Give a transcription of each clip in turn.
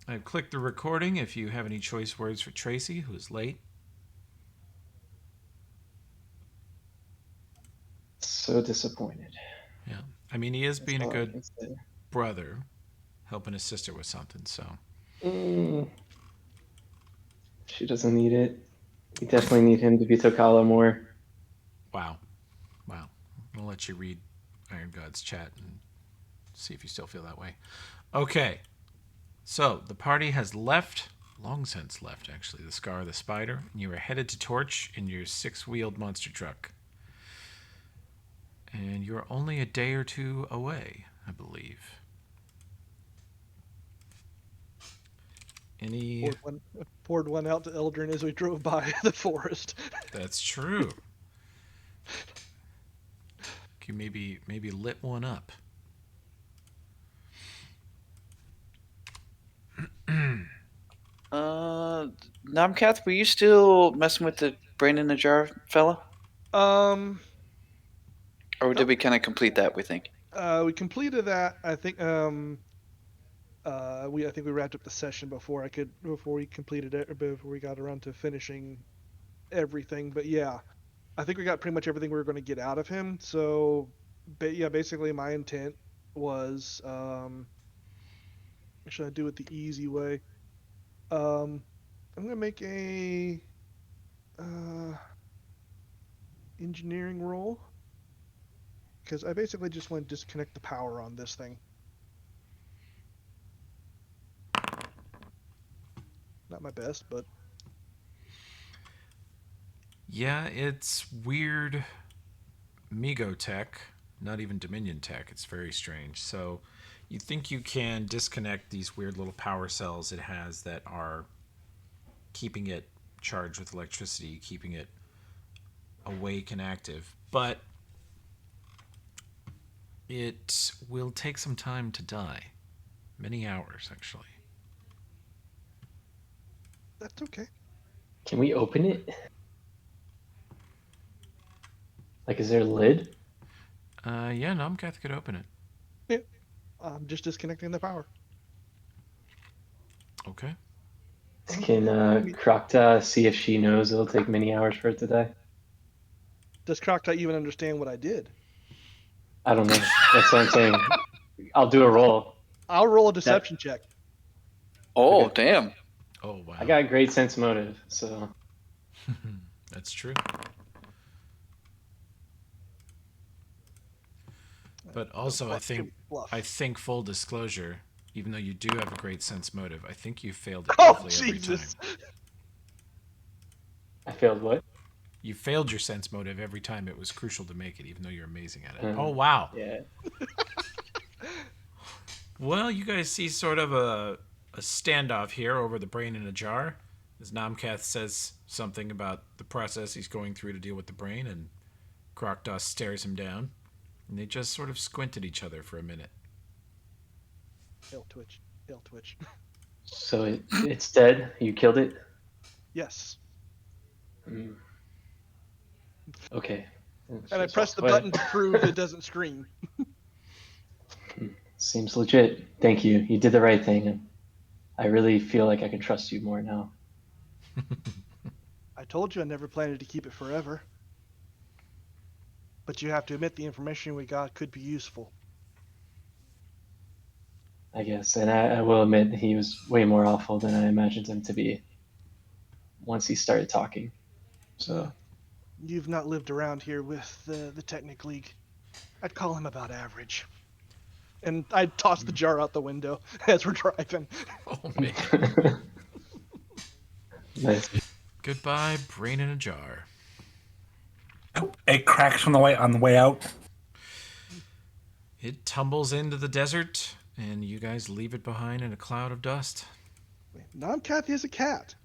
I've clicked the recording if you have any choice words for Tracy, who is late. So disappointed. Yeah. I mean, he is That's being a all I good can say. brother, helping his sister with something, so. Mm, she doesn't need it. We definitely need him to be Tokala more. Wow. Wow. I'll let you read Iron God's chat and see if you still feel that way. Okay. So, the party has left, long since left actually, the Scar of the Spider, and you are headed to Torch in your six-wheeled monster truck. And you're only a day or two away, I believe. Any. Poured one out to Eldrin as we drove by the forest. That's true. You maybe lit one up. Uh, Namcath, were you still messing with the brain in the jar fella? Um, Or no, did we kind of complete that, we think? we completed that. I think I think we wrapped up the session before we completed it, or before we got around to finishing everything. But yeah, I think we got pretty much everything we were going to get out of him. So, but yeah, basically my intent was should I do it the easy way? Um, I'm gonna make a uh, engineering roll because I basically just want to disconnect the power on this thing. Not my best, but Yeah, it's weird Migo tech, not even Dominion tech. It's very strange. So, you think you can disconnect these weird little power cells it has that are keeping it charged with electricity, keeping it awake and active, but it will take some time to die. Many hours, actually. that's okay. Can we open it? Like, is there a lid? Yeah, Nomcath could open it. Yeah, I'm just disconnecting the power. Okay. Can I mean, Krokta see if she knows it'll take many hours for it to die? does Croctite even understand what I did? I don't know. That's what I'm saying. I'll do a roll. I'll roll a That deception check. Oh, okay. damn. Oh, I wow. got a great sense motive, so That's true. But also, I Can think, we bluff? I think full disclosure, even though you do have a great sense motive, I think you failed it Oh roughly every time. Jesus! I failed what? You failed your sense motive every time it was crucial to make it, even though you're amazing at it. Uh, Oh, wow. yeah. Well, you guys see sort of a standoff here over the brain in a jar. As Namkath says something about the process he's going through to deal with the brain, and Krokdos stares him down, and they just sort of squint at each other for a minute. Tail twitch. Tail twitch. So it's dead. You killed it. Yes. Mm, okay. And I Just press walks the away. button to prove it doesn't scream. Seems legit. Thank you. You did the right thing. I really feel like I can trust you more now. I told you I never planned to keep it forever. But you have to admit the information we got could be useful. I guess, and I will admit he was way more awful than I imagined him to be once he started talking. Uh, So you've not lived around here with the Technic League. I'd call him about average. And I'd toss the jar out the window as we're driving. Oh, man. nice. Goodbye, brain in a jar. It cracks on the way out. It tumbles into the desert, and you guys leave it behind in a cloud of dust. Nomcath is a cat.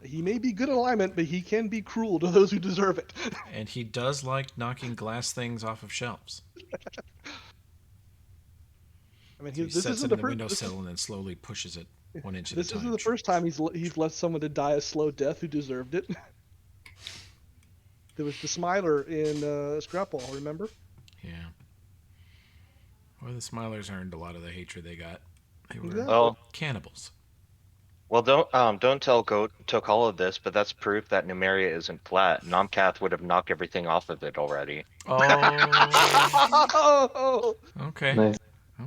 He may be good at alignment, but he can be cruel to those who deserve it. And he does like knocking glass things off of shelves. I mean, So he this sets isn't it the in the first. windowsill and then slowly pushes it 1 inch at a This isn't time. the first time he's left someone to die a slow death who deserved it. There was the Smiler in Scrapwall, remember? Yeah. Well, the Smilers earned a lot of the hatred they got. They were Exactly. Well, cannibals. Well, don't tell Goat took all of this, but that's proof that Numeria isn't flat. Nomcath would have knocked everything off of it already. Oh, Oh, okay. Nice.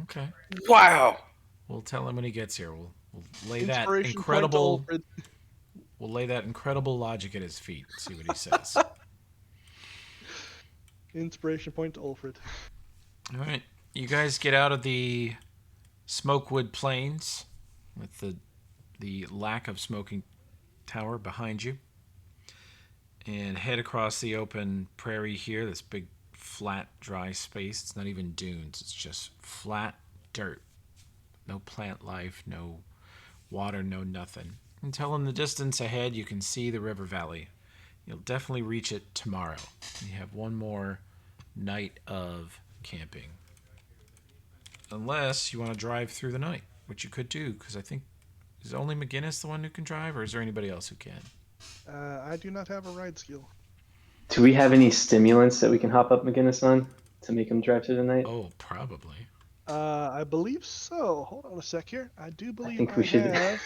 Okay. Wow. We'll tell him when he gets here. We'll lay that inspiration point to incredible. Ulfrid. We'll lay that incredible logic at his feet. See what he says. Inspiration point to Ulfrid. All right, you guys get out of the Smokewood Plains with the lack of smoking tower behind you, and head across the open prairie here. This big, flat, dry space. It's not even dunes. It's just flat dirt. No plant life. No water. No nothing. Until in the distance ahead, you can see the river valley. You'll definitely reach it tomorrow. You have one more night of camping. Unless you want to drive through the night, which you could do, because I think, is only McGinnis the one who can drive, or is there anybody else who can? I do not have a ride skill. Do we have any stimulants that we can hop up McGinnis on to make him drive through the night? Oh, probably. I believe so. Hold on a sec here. I do believe think we should- have.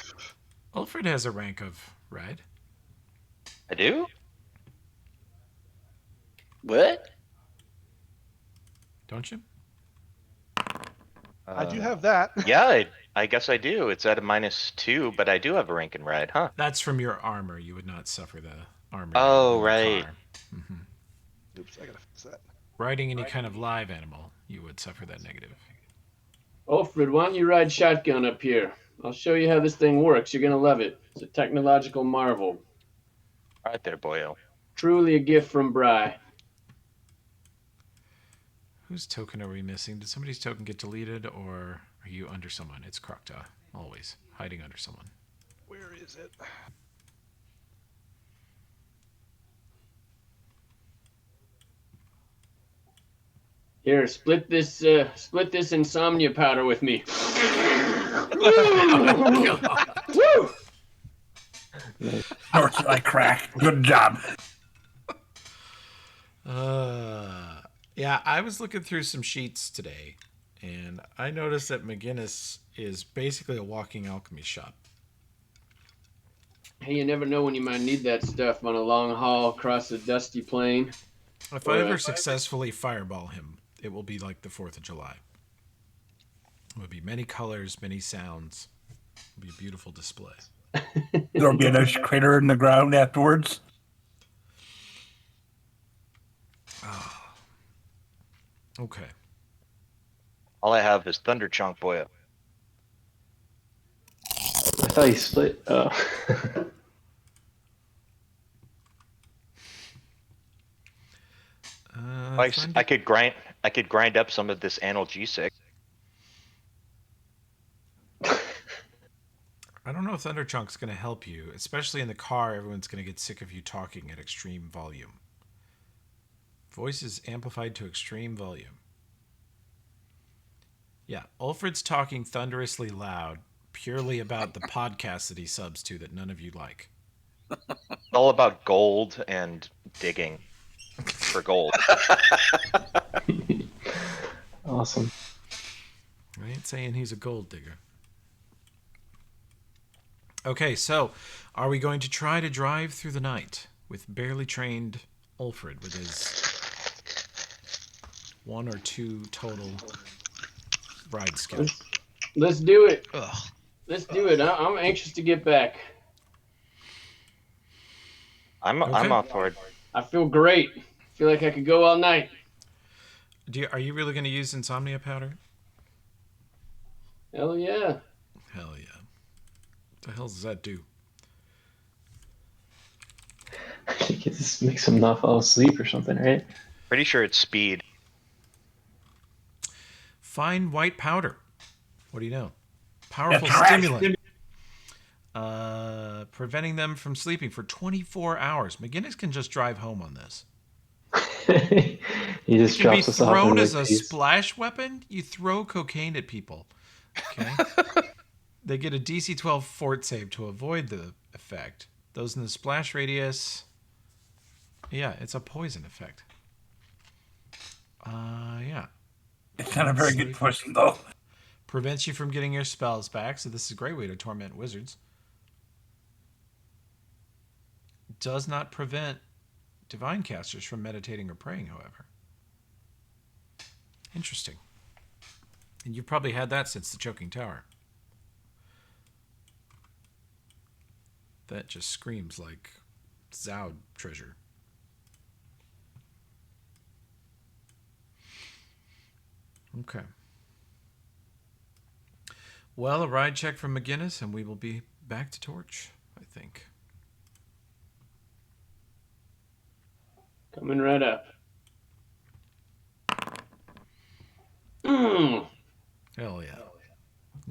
Ulfrid has a rank of ride. I do? What? Don't you? I do have that. Yeah, I guess I do. It's at a -2, but I do have a rank and ride, huh? That's from your armor. You would not suffer the armor. Oh, in the right. car. Oops, I gotta fix that. Riding any kind of live animal, you would suffer that negative. Ulfrid, why don't you ride shotgun up here? I'll show you how this thing works. You're gonna love it. It's a technological marvel. All right there, boyo. Truly a gift from Bry. Whose token are we missing? Did somebody's token get deleted, or are you under someone? It's Krokta, always hiding under someone. Where is it? Here, split this insomnia powder with me. Woo! North like crack. Good job. Yeah, I was looking through some sheets today, and I noticed that McGinnis is basically a walking alchemy shop. Hey, you never know when you might need that stuff on a long haul across a dusty plain. If I ever successfully fireball him, it will be like the 4th of July. It will be many colors, many sounds. It'll be a beautiful display. There'll be a nice crater in the ground afterwards. Okay. All I have is Thunder Chunk, boyo. I thought he split. Oh. I could grind up some of this analgesic. I don't know if Thunder Chunk's going to help you, especially in the car. Everyone's going to get sick of you talking at extreme volume. Voice is amplified to extreme volume. Yeah, Ulfrid's talking thunderously loud, purely about the podcast that he subs to that none of you like. It's all about gold and digging for gold. Awesome. I ain't saying he's a gold digger. Okay, so are we going to try to drive through the night with barely trained Ulfrid with his 1 or 2 total ride skills? Let's do it. Ugh. Let's do it. I'm anxious to get back. I'm Okay. off for it. I feel great. Feel like I could go all night. Are you really going to use insomnia powder? Hell yeah. Hell yeah. What the hell does that do? I think it just makes him not fall asleep or something, right? Pretty sure it's speed. Fine white powder. What do you know? Powerful That's right. stimulant. Preventing them from sleeping for 24 hours. McGinnis can just drive home on this. He just It can be drops us off. thrown in as a Rigby's. splash weapon. You throw cocaine at people. Okay. They get a DC 12 fort save to avoid the effect. Those in the splash radius. Yeah, it's a poison effect. Yeah. It's not a very good poison, though. Prevents you from getting your spells back, so this is a great way to torment wizards. does not prevent divine casters from meditating or praying, however. Interesting. And you've probably had that since the Choking Tower. That just screams like Zoud treasure. Okay. Well, a ride check from McGinnis, and we will be back to Torch, I think. Coming right up. Mm. Hell yeah.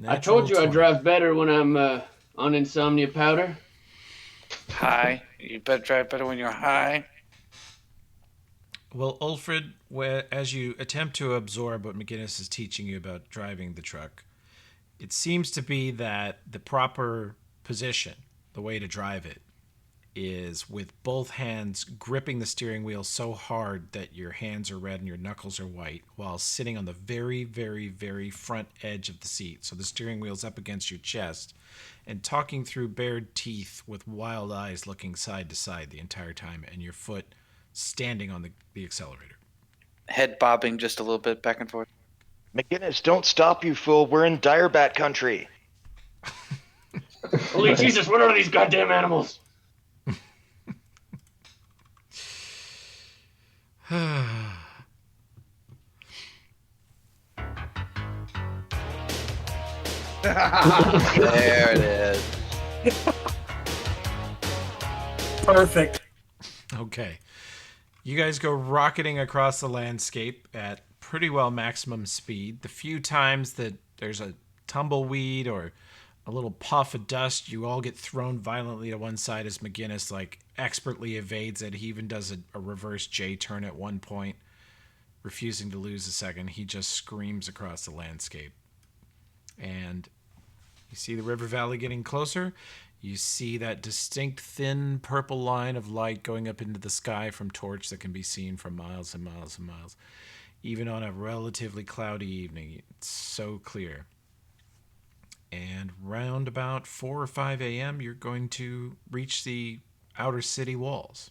I told you I Natural 20. drive better when I'm on insomnia powder. High. You better drive better when you're high. Well, Ulfred, as you attempt to absorb what McGinnis is teaching you about driving the truck, it seems to be that the proper position, the way to drive it, is with both hands gripping the steering wheel so hard that your hands are red and your knuckles are white, while sitting on the very, very, very front edge of the seat. So the steering wheel's up against your chest, and talking through bared teeth with wild eyes looking side to side the entire time, and your foot standing on the accelerator. Head bobbing just a little bit back and forth. McGinnis, don't stop, you fool. We're in Direbat country. Holy Jesus, what are these goddamn animals? There it is. Perfect. Okay. You guys go rocketing across the landscape at pretty well maximum speed. The few times that there's a tumbleweed or a little puff of dust, you all get thrown violently to one side as McGinnis like expertly evades it. He even does a reverse J turn at one point, refusing to lose a second. He just screams across the landscape. And you see the river valley getting closer. You see that distinct thin purple line of light going up into the sky from Torch that can be seen from miles and miles and miles. Even on a relatively cloudy evening, it's so clear. And round about 4 or 5 a.m., you're going to reach the outer city walls.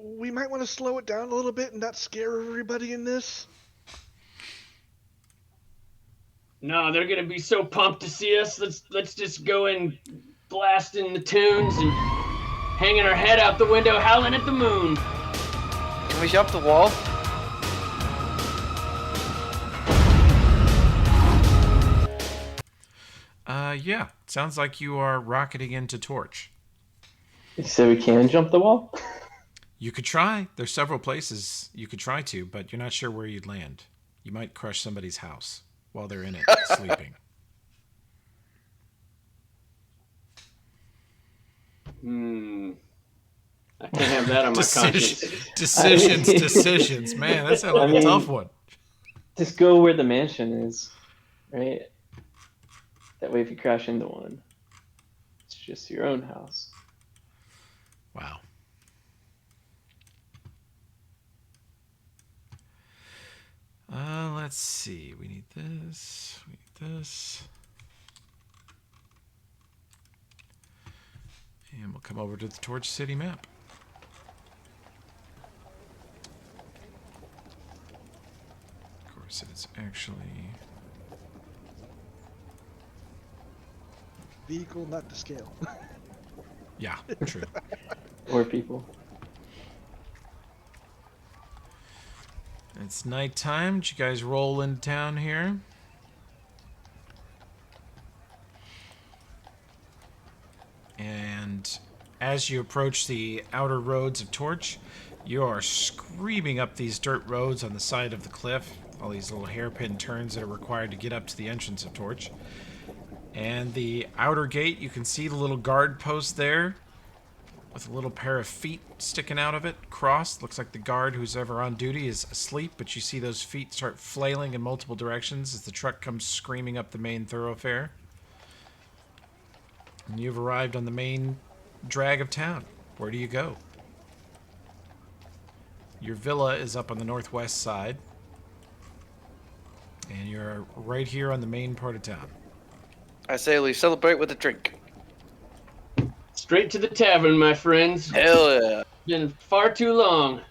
We might want to slow it down a little bit and not scare everybody in this. No, they're gonna be so pumped to see us. Let's just go and blasting the tunes and hanging our head out the window, howling at the moon. Can we jump the wall? Yeah, sounds like you are rocketing into Torch. You said we can jump the wall? You could try. There's several places you could try to, but you're not sure where you'd land. You might crush somebody's house while they're in it, sleeping. I can't have that on my conscience. Decisions. Man, that sounds like a tough one. Just go where the mansion is, right? That way if you crash into one, it's just your own house. Wow. Let's see. We need this. We need this. And we'll come over to the Torch City map. Of course, it is actually... Vehicle, not to scale. Yeah, true. Or people. It's nighttime. Did you guys roll into town here? And as you approach the outer roads of Torch, you are screaming up these dirt roads on the side of the cliff. All these little hairpin turns that are required to get up to the entrance of Torch. And the outer gate, you can see the little guard post there with a little pair of feet sticking out of it, crossed. Looks like the guard who's ever on duty is asleep, but you see those feet start flailing in multiple directions as the truck comes screaming up the main thoroughfare. And you've arrived on the main drag of town. Where do you go? Your villa is up on the northwest side. And you're right here on the main part of town. I say we celebrate with a drink. Let's Straight to the tavern, my friends. Hell yeah. Been far too long.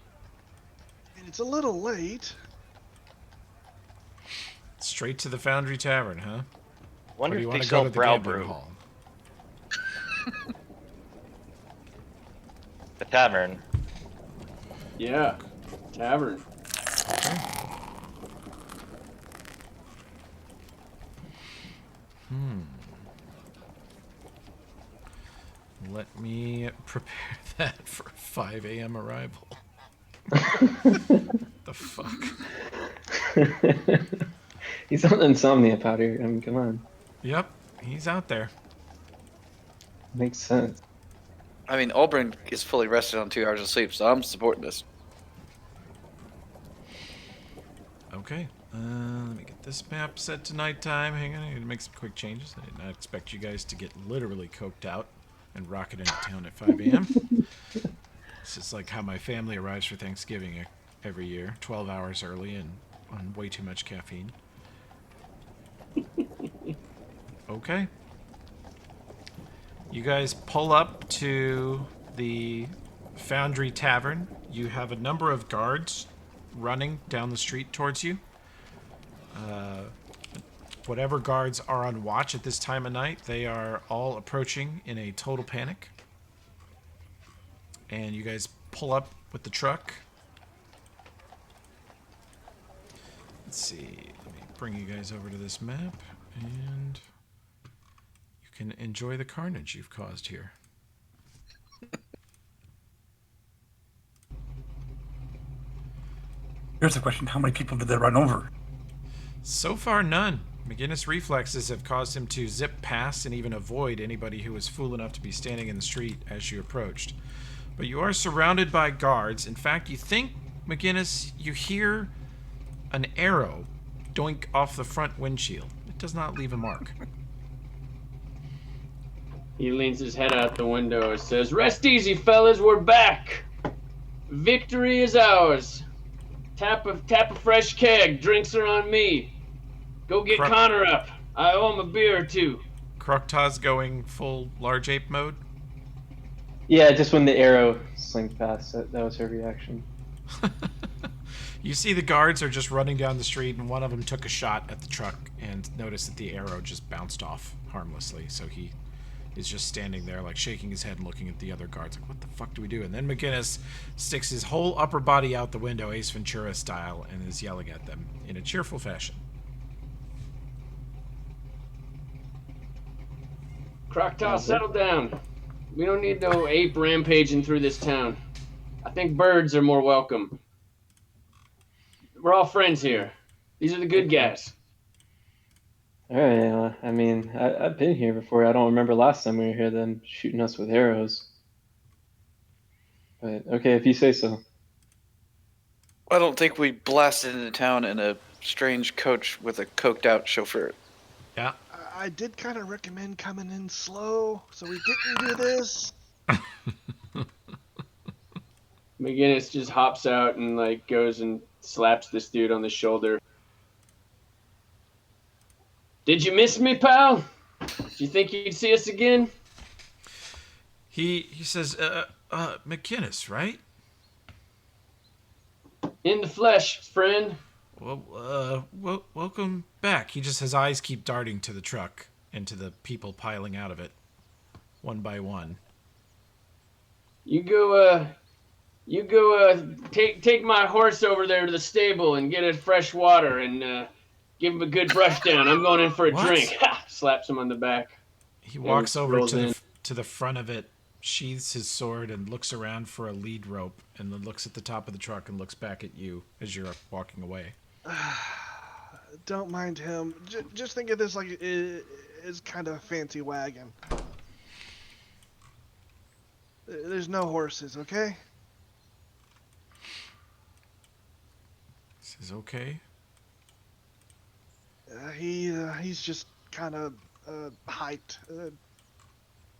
And it's a little late. Straight to the Foundry Tavern, huh? Or Wonder do you if want they to go sell to the brow gambling brew. hall? The tavern. Yeah, tavern. Let me prepare that for a 5 a.m. arrival. The fuck? He's on insomnia powder. I mean, come on. Yep, he's out there. Makes sense. I mean, Auburn is fully rested on 2 hours of sleep, so I'm supporting this. Okay, let me get this map set to nighttime. Hang on, I need to make some quick changes. I did not expect you guys to get literally coked out and rocket into town at 5 a.m. This is like how my family arrives for Thanksgiving every year, 12 hours early and on way too much caffeine. Okay. You guys pull up to the Foundry Tavern. You have a number of guards running down the street towards you. Whatever guards are on watch at this time of night, they are all approaching in a total panic. And you guys pull up with the truck. Let's see. Let me bring you guys over to this map, and you can enjoy the carnage you've caused here. Here's the question: how many people did they run over? So far, none. McGinnis' reflexes have caused him to zip past and even avoid anybody who was fool enough to be standing in the street as you approached. But you are surrounded by guards. In fact, you think, McGinnis, you hear an arrow doink off the front windshield. It does not leave a mark. He leans his head out the window and says, "Rest easy, fellas. We're back. Victory is ours. Tap a fresh keg. Drinks are on me. Go get Connor up. I owe him a beer or two." Krokta's going full large ape mode. Yeah, just when the arrow slinked past, that was her reaction. You see the guards are just running down the street, and one of them took a shot at the truck and noticed that the arrow just bounced off harmlessly. So he is just standing there, like shaking his head and looking at the other guards, like, what the fuck do we do? And then McGinnis sticks his whole upper body out the window, Ace Ventura style, and is yelling at them in a cheerful fashion. Croctaw, settle down. We don't need no ape rampaging through this town. I think birds are more welcome. We're all friends here. These are the good guys. All right. I mean, I've been here before. I don't remember last time we were here, them shooting us with arrows. But okay, if you say so. I don't think we blasted into town in a strange coach with a coked out chauffeur. Yeah. I did kind of recommend coming in slow, so we didn't do this. McGinnis just hops out and like goes and slaps this dude on the shoulder. "Did you miss me, pal? Do you think you'd see us again?" He says, McGinnis, right? "In the flesh, friend." Well, welcome back. His eyes keep darting to the truck and to the people piling out of it, one by one. You go take my horse over there to the stable and get it fresh water and give him a good brush down. I'm going in for a What? drink. Ha! Slaps him on the back. He walks over rolls to in. the front of it, sheathes his sword, and looks around for a lead rope, and then looks at the top of the truck and looks back at you as you're walking away. Don't mind him. Just think of this like it's kind of a fancy wagon. There's no horses, okay? He says, okay. He's just kind of hyped.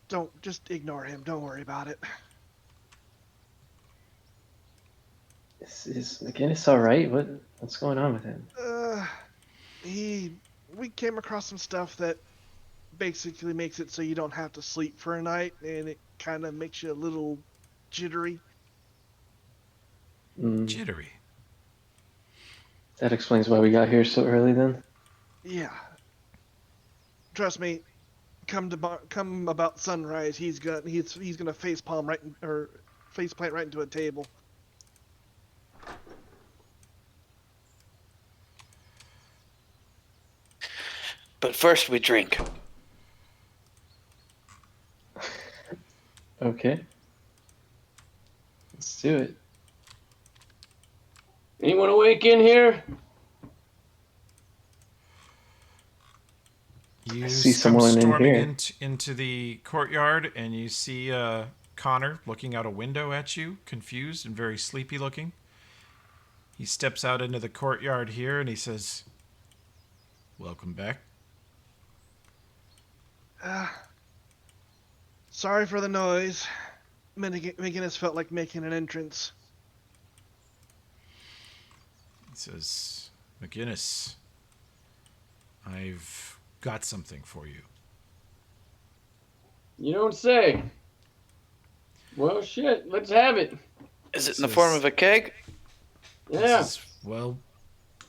Don't just ignore him. Don't worry about it. Is McGinnis all right? What's going on with him? We came across some stuff that basically makes it so you don't have to sleep for a night, and it kind of makes you a little jittery. Jittery. That explains why we got here so early then. Yeah. Trust me, come about sunrise, he's gonna face plant right into a table. But first we drink. Okay. Let's do it. Anyone awake in here? You see come someone in storming here. into the courtyard, and you see Connor looking out a window at you, confused and very sleepy looking. He steps out into the courtyard here, and he says, "Welcome back." Sorry for the noise. McGinnis felt like making an entrance. He says, "McGinnis, I've got something for you." You don't say. Well, shit, let's have it. Is it in the form of a keg? Yeah. Well,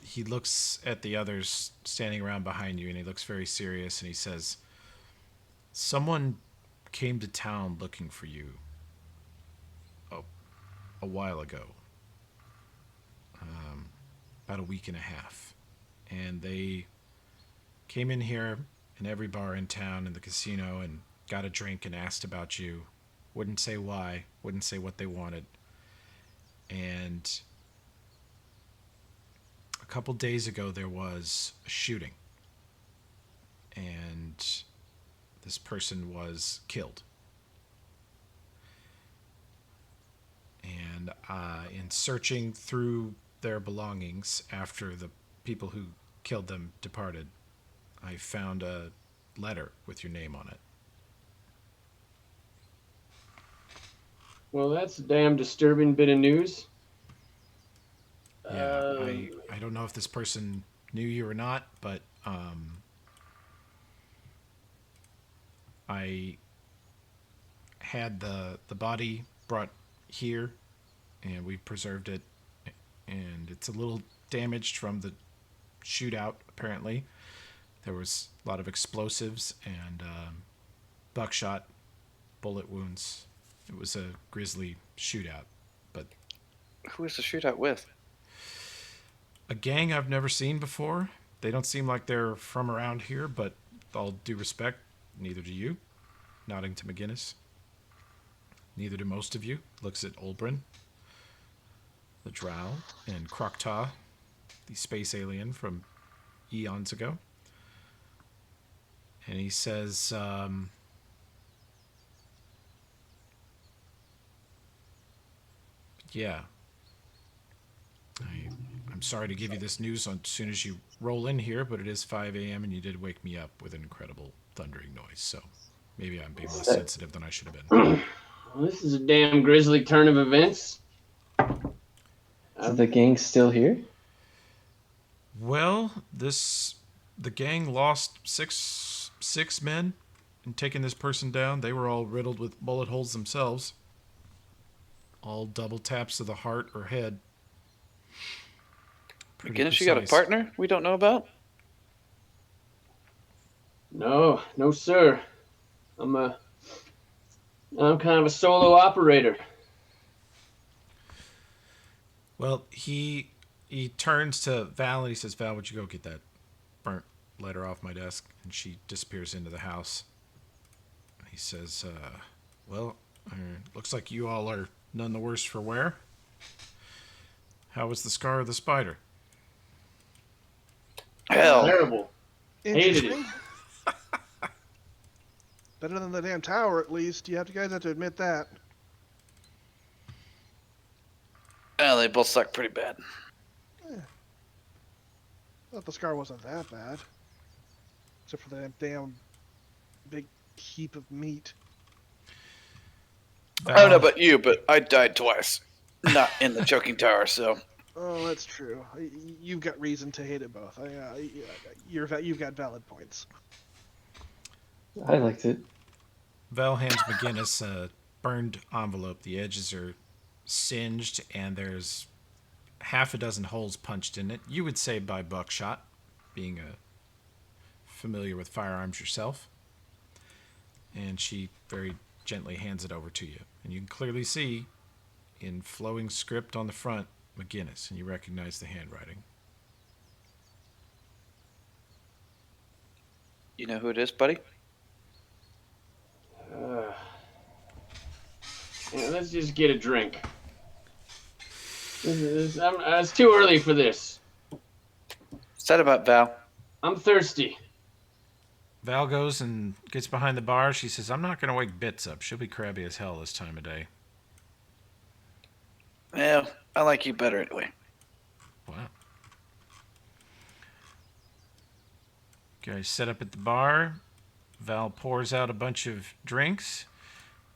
he looks at the others standing around behind you, and he looks very serious, and he says, "Someone came to town looking for you a while ago, about a week and a half, and they came in here in every bar in town and the casino and got a drink and asked about you. Wouldn't say why, wouldn't say what they wanted. And a couple days ago there was a shooting, and this person was killed. And in searching through their belongings after the people who killed them departed, I found a letter with your name on it." Well, that's a damn disturbing bit of news. Yeah, I don't know if this person knew you or not, but I had the body brought here, and we preserved it, and it's a little damaged from the shootout. Apparently, there was a lot of explosives and buckshot bullet wounds. It was a grisly shootout, but Who was the shootout with? a gang I've never seen before. They don't seem like they're from around here, but with all due respect, neither do you. Nodding to McGinnis. Neither do most of you. Looks at Olbrin, the Drow, and Krokta, the space alien from eons ago. And he says, yeah. I'm sorry to give you this news as soon as you roll in here, but it is 5 a.m. and you did wake me up with an incredible thundering noise. So maybe I'm being less sensitive than I should have been. Well, this is a damn grisly turn of events. Is the gang still here? Well, the gang lost six men in taking this person down. They were all riddled with bullet holes themselves. All double taps to the heart or head. Pretty McGinnis, you got a precise. partner we don't know about? No, sir. I'm kind of a solo operator. Well, he turns to Val and he says, "Val, would you go get that burnt letter off my desk?" And she disappears into the house. He says, "Well, looks like you all are none the worse for wear. How was the scar of the spider?" Hell, Terrible. Hated it. Interesting. Better than the damn tower, at least. You guys have to admit that. well, they both suck pretty bad. Thought the scar wasn't that bad, except for that damn big heap of meat. I don't know about you, but I died twice. Not in the choking tower, so. Oh, that's true. You've got reason to hate it both. You've got valid points. I liked it. Val hands McGinnis a burned envelope. The edges are singed, and there's half a dozen holes punched in it. You would say by buckshot, being familiar with firearms yourself. And she very gently hands it over to you. And you can clearly see, in flowing script on the front, McGinnis, and you recognize the handwriting. You know who it is, buddy? Yeah, let's just get a drink. It's too early for this. What's that about, Val? I'm thirsty. Val goes and gets behind the bar. She says, I'm not going to wake Bits up. She'll be crabby as hell this time of day. Well, I like you better anyway. Wow. Guys set up at the bar. Val pours out a bunch of drinks.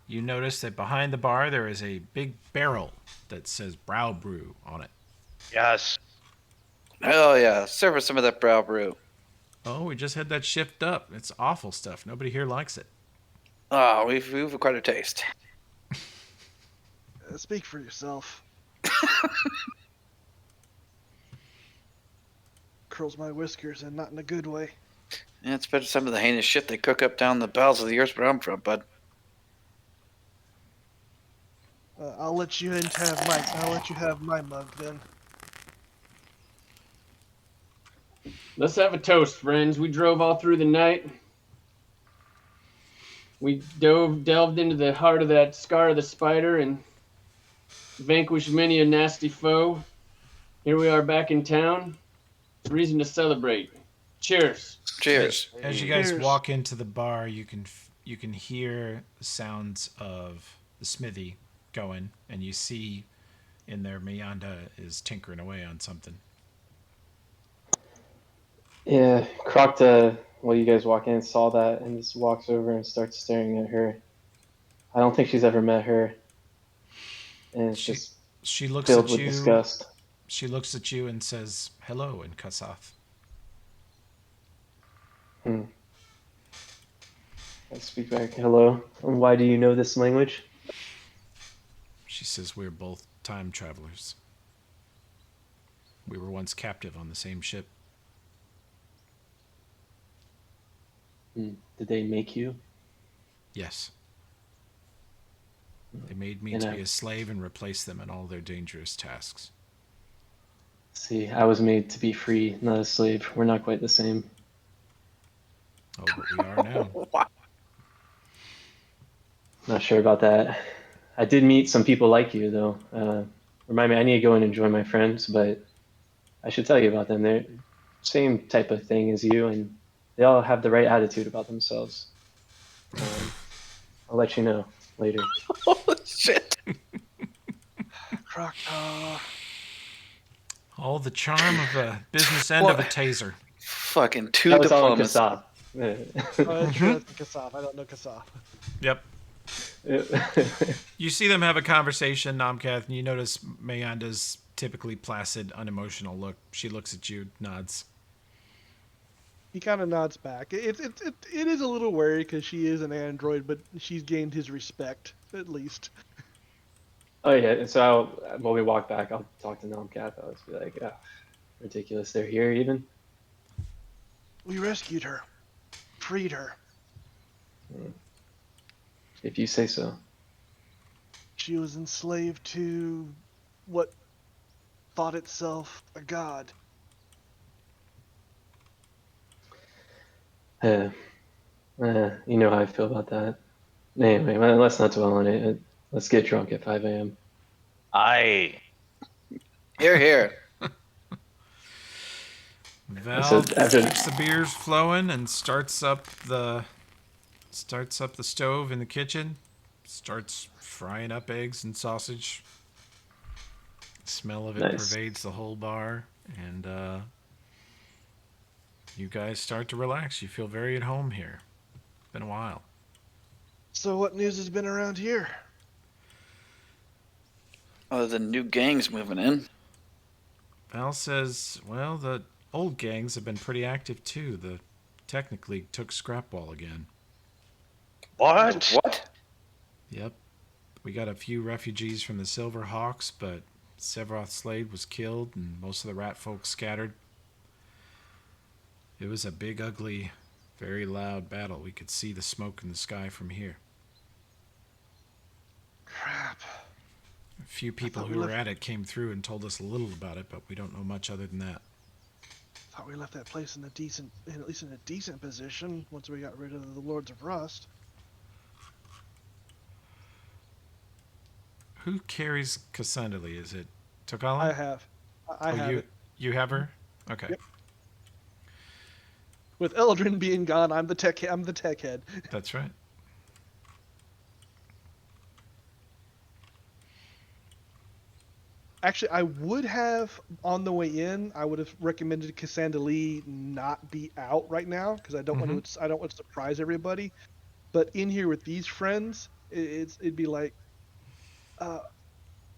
You notice that behind the bar there is a big barrel that says Brow Brew on it. Yes. Oh yeah, serve us some of that brow brew. Oh, we just had that shift up. It's awful stuff. Nobody here likes it. Oh, we've acquired a taste. Speak for yourself. Curls my whiskers, and not in a good way. Yeah, it's better than some of the heinous shit they cook up down the bowels of the earth where I'm from, bud. I'll let you have my mug then. Let's have a toast, friends. We drove all through the night. We delved into the heart of that Scar of the Spider and vanquished many a nasty foe. Here we are back in town. Reason to celebrate. Cheers. Cheers. As you guys Cheers. walk into the bar, you can hear the sounds of the smithy going, and you see in there Mayanda is tinkering away on something. Yeah, Croc, well, you guys walk in, saw that, and just walks over and starts staring at her. I don't think she's ever met her. And it's just She looks filled at with you. disgust. She looks at you and says hello in Kasath. I speak back, hello. And why do you know this language? She says we're both time travelers. We were once captive on the same ship. Did they make you? Yes. They made me And to be a slave and replace them in all their dangerous tasks. See, I was made to be free, not a slave. We're not quite the same. Oh, but we are now. Not sure about that. I did meet some people like you, though. Remind me, I need to go and enjoy my friends, but I should tell you about them. They're same type of thing as you, and they all have the right attitude about themselves. I'll let you know later. Holy shit. Croc, All the charm of a business end of a taser. Fucking two That was all in diplomas. Kasab. that's Kasaf. I don't know Kasaf. Yep. You see them have a conversation, Nomkath, and you notice Mayanda's typically placid, unemotional look. She looks at you, nods. He kind of nods back. It is a little wary because she is an android, but she's gained his respect at least. Oh yeah, so when we walk back, I'll talk to Nomkath. I'll just be like, "Ah, ridiculous. They're here even." We rescued her, freed her. If you say so. She was enslaved to what thought itself a god. You know how I feel about that. Anyway, well, let's not dwell on it. Let's get drunk at 5 a.m. Aye. Here, here. Val So after- keeps the beers flowing and starts up the stove in the kitchen. Starts frying up eggs and sausage. The smell of it Nice. pervades the whole bar, and you guys start to relax. You feel very at home here. Been a while. So what news has been around here? Other than new gangs moving in. Val says, well, the old gangs have been pretty active too. The Technic League took Scrapwall again. What? What? Yep. We got a few refugees from the Silver Hawks, but Severoth Slade was killed and most of the rat folk scattered. It was a big, ugly, very loud battle. We could see the smoke in the sky from here. Crap. A few people thought who we were left- at it came through and told us a little about it, but we don't know much other than that. Thought we left that place in at least in a decent position once we got rid of the Lords of Rust. Who carries Cassandra? Is it Tokala? I have. I have you it. you have her? Okay. Yep. With Eldrin being gone, I'm the tech head. That's right. Actually, I would have on the way in. I would have recommended Cassandra Lee not be out right now because I don't want to. I don't want to surprise everybody. But in here with these friends, it'd be like,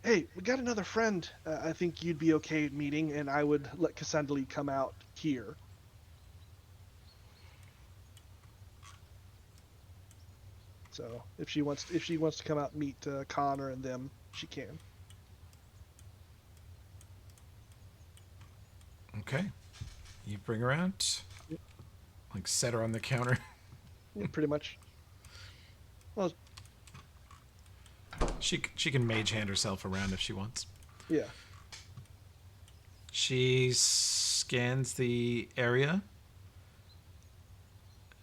hey, we got another friend. I think you'd be okay meeting, and I would let Cassandra Lee come out here. So if she wants to come out and meet Connor and them, she can. Okay. You bring her out. Like set her on the counter. Yeah, pretty much. Well, She can mage hand herself around if she wants. yeah. She scans the area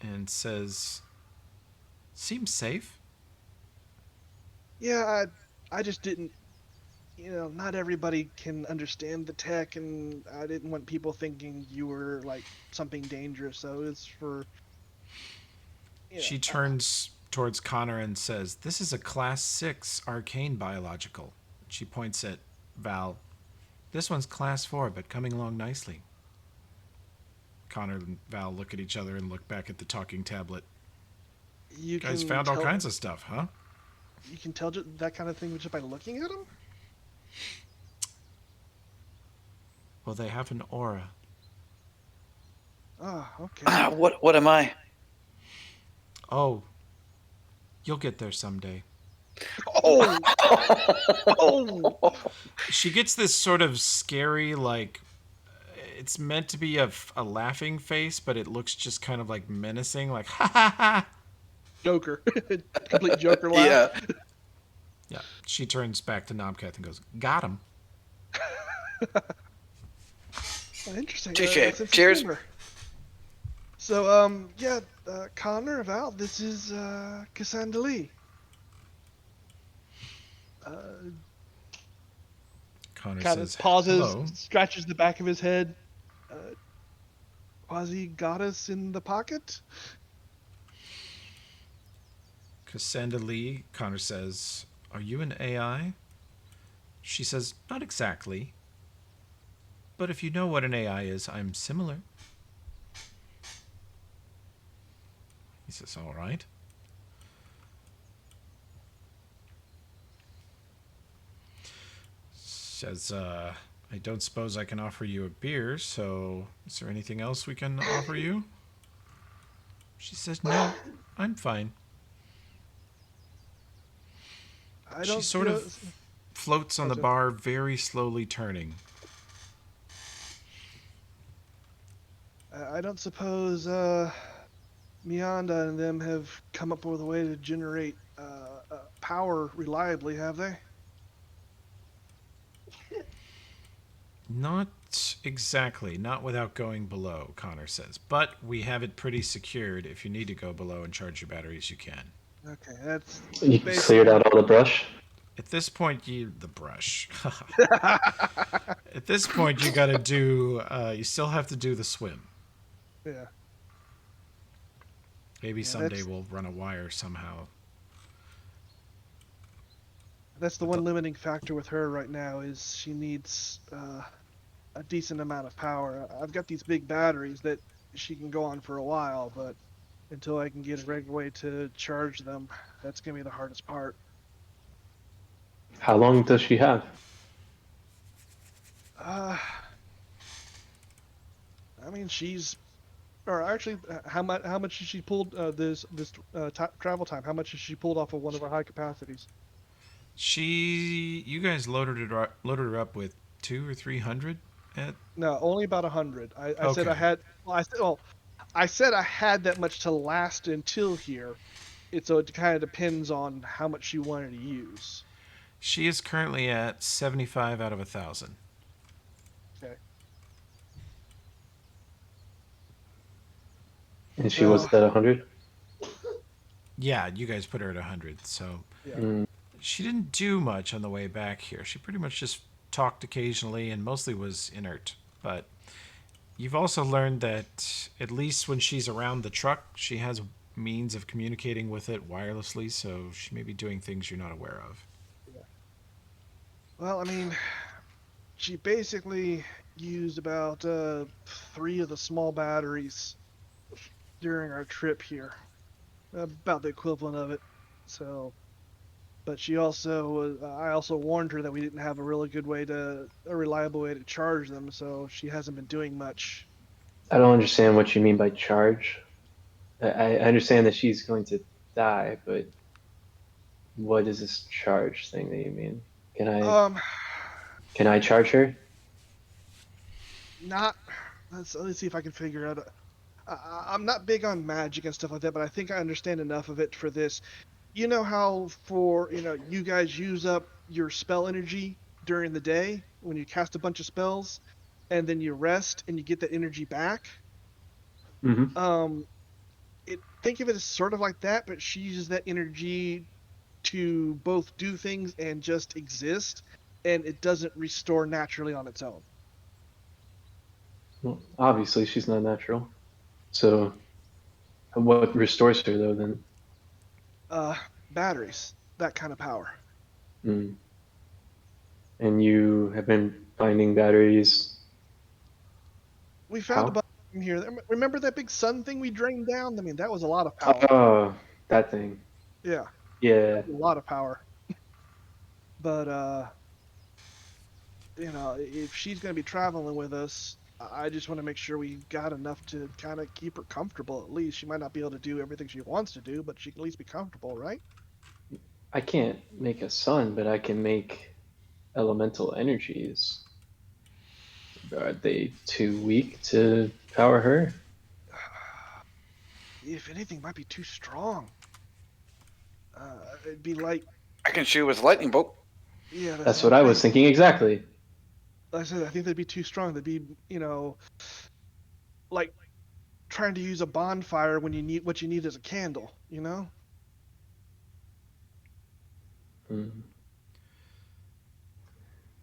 and says, "Seems safe." Yeah, I just didn't. Not everybody can understand the tech, and I didn't want people thinking you were like something dangerous. So it's for. She turns towards Connor and says, "This is a Class 6 arcane biological." She points at Val. "This one's Class 4, but coming along nicely." Connor and Val look at each other and look back at the talking tablet. You Guys can found all tell- kinds of stuff, huh? You can tell that kind of thing just by looking at them. Well, they have an aura. Ah, okay. What am I? Oh, you'll get there someday. Oh, Oh. She gets this sort of scary, like, it's meant to be a laughing face, but it looks just kind of like menacing, like, ha ha ha. Joker, complete Joker laugh. Yeah. Yeah. She turns back to Nomkath and goes, "Got him." Interesting. Touche. Sense of Cheers. humor. So, Connor, Val, this is Cassandra Lee. Connor Kind says, of pauses, "Hello." scratches the back of his head. Quasi goddess in the pocket. Cassandra Lee, Connor says, "Are you an AI?" She says, "Not exactly. But if you know what an AI is, I'm similar." He says, "All right." Says, "I don't suppose I can offer you a beer, so is there anything else we can offer you?" She says, "No, I'm fine." I She don't sort feel- of floats on the Gotcha. bar, very slowly turning. I don't suppose Mianda and them have come up with a way to generate power reliably, have they? Not exactly. Not without going below, Connor says. But we have it pretty secured. If you need to go below and charge your batteries, you can. Okay, that's You basically- cleared out all the brush. At this point, the brush. At this point, you gotta do, you still have to do the swim. Yeah. Maybe Yeah, someday that's- we'll run a wire somehow. That's the one limiting factor with her right now is she needs a decent amount of power. I've got these big batteries that she can go on for a while, but until I can get a regular way to charge them, that's gonna be the hardest part. How long does she have? I mean, or actually, how much has she pulled this travel time? How much has she pulled off of one of our high capacities? You guys loaded her up with 200 or 300 at. No, only about 100. I said I Okay. had. I said I had that much to last until here. So it kind of depends on how much you wanted to use. She is currently at 75 out of 1,000. Okay. And she was at 100. Yeah, you guys put her at 100, so Yeah. she didn't do much on the way back here. She pretty much just talked occasionally and mostly was inert. But you've also learned that at least when she's around the truck, she has means of communicating with it wirelessly, so she may be doing things you're not aware of. Well, I mean, she basically used about 3 of the small batteries during our trip here, about the equivalent of it. So, but she also, I also warned her that we didn't have a reliable way to charge them. So she hasn't been doing much. I don't understand what you mean by charge. I understand that she's going to die, but what is this charge thing that you mean? Um, Can I charge her? not. Let's see if I can figure out. I'm not big on magic and stuff like that, but I think I understand enough of it for this. You know how you guys use up your spell energy during the day when you cast a bunch of spells, and then you rest and you get that energy back. Mm-hmm. Think of it as sort of like that, but she uses that energy to both do things and just exist, and it doesn't restore naturally on its own. Well, obviously, she's not natural. So, what restores her though? Then, Batteries, that kind of power. mm. And you have been finding batteries. We found How? a bunch in here. Remember that big sun thing we drained down? I mean, that was a lot of power. Oh, that thing. Yeah, Yeah. a lot of power. But if she's going to be traveling with us, I just want to make sure we got enough to kind of keep her comfortable. At least she might not be able to do everything she wants to do, but she can at least be comfortable, right? I can't make a sun, but I can make elemental energies. Are they too weak to power her? If anything, might be too strong. It'd be like, I can shoot with lightning bolt. yeah, That's what I was thinking exactly. Like I said, I think they'd be too strong. They'd be, like trying to use a bonfire when what you need is a candle, you know? Mm.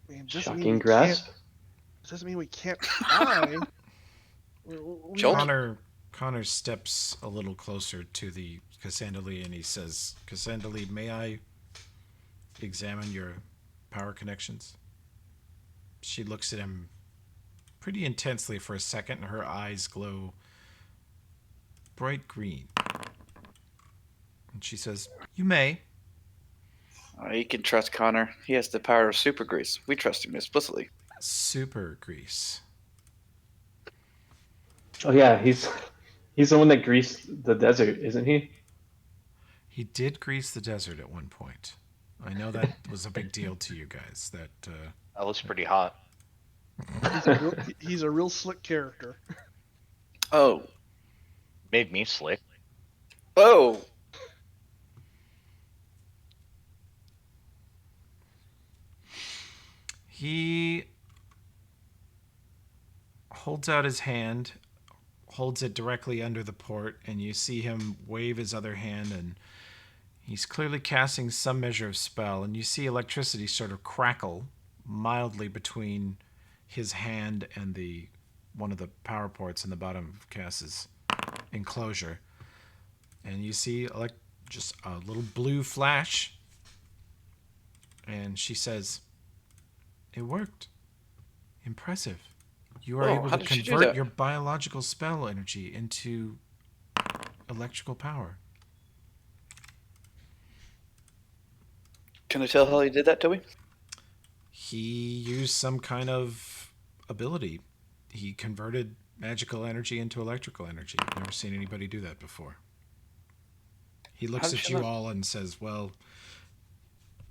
I mean, Shocking grasp. Doesn't mean we can't try. Connor steps a little closer to the Cassandali and he says, Cassandali, may I examine your power connections? She looks at him pretty intensely for a second and her eyes glow bright green. And she says, you may. You can trust Connor. He has the power of super grease. We trust him explicitly. Super grease. Oh yeah, he's the one that greased the desert, isn't he? He did grease the desert at one point. I know that was a big deal to you guys. That was pretty hot. He's a real slick character. Oh. Made me slick. Oh. He holds out his hand, holds it directly under the port, and you see him wave his other hand, and he's clearly casting some measure of spell, and you see electricity sort of crackle mildly between his hand and one of the power ports in the bottom of Cass's enclosure. And you see just a little blue flash, and she says, it worked. Impressive. You are able to convert your biological spell energy into electrical power. Can I tell how he did that, Toby? He used some kind of ability. He converted magical energy into electrical energy. I've never seen anybody do that before. He looks at you all and says, well,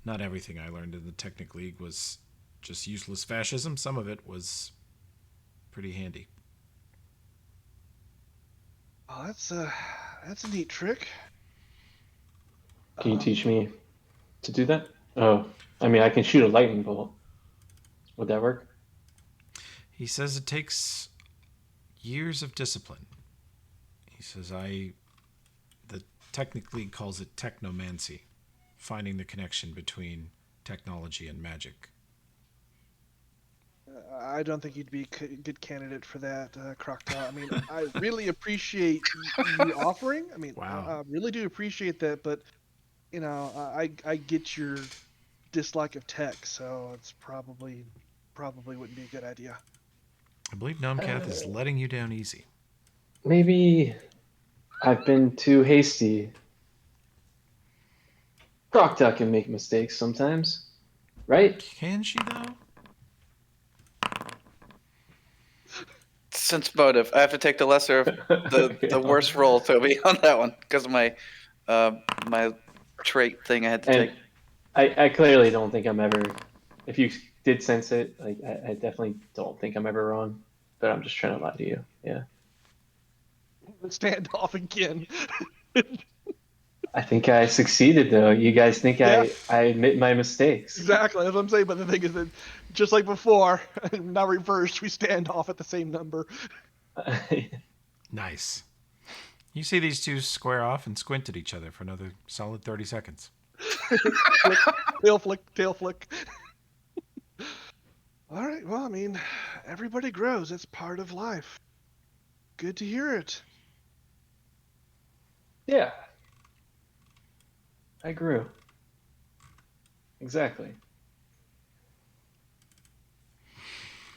not everything I learned in the Technic League was just useless fascism. Some of it was pretty handy. Oh, that's a neat trick. Can you teach me to do that? Oh, I mean, I can shoot a lightning bolt. Would that work? He says it takes years of discipline. He says the Technic League calls it technomancy, finding the connection between technology and magic. I don't think you'd be a good candidate for that, Croctaw. I mean, I really appreciate you offering. I mean, Wow. I really do appreciate that, but you know, I get your dislike of tech, so it's probably wouldn't be a good idea. I believe Nomcath is letting you down easy. Maybe I've been too hasty. Croctaw can make mistakes sometimes, right? Can she, though? Sense motive. I have to take the lesser of the worst roll, Toby, on that one because of my my trait thing I had to And take. I clearly don't think I'm ever. If you did sense it, like I definitely don't think I'm ever wrong. But I'm just trying to lie to you. Yeah. Stand off again. I think I succeeded though. You guys think Yeah. I admit my mistakes. Exactly, that's what I'm saying. But the thing is that, just like before, now reversed, we stand off at the same number. Nice. You see these two square off and squint at each other for another solid 30 seconds. Flick, tail flick, tail flick. All right. Well, I mean, everybody grows. It's part of life. Good to hear it. Yeah. I grew. Exactly.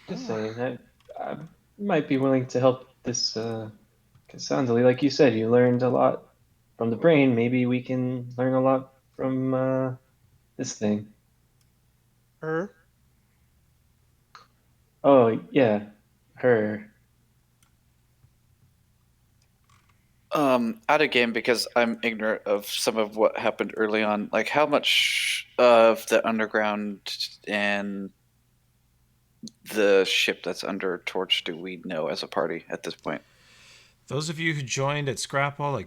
Just saying, I might be willing to help this, Cassandra. Like you said, you learned a lot from the brain. Maybe we can learn a lot from this thing. Her. Oh, yeah, her. Out of game because I'm ignorant of some of what happened early on. Like, how much of the underground and the ship that's under Torch do we know as a party at this point? Those of you who joined at Scrapple,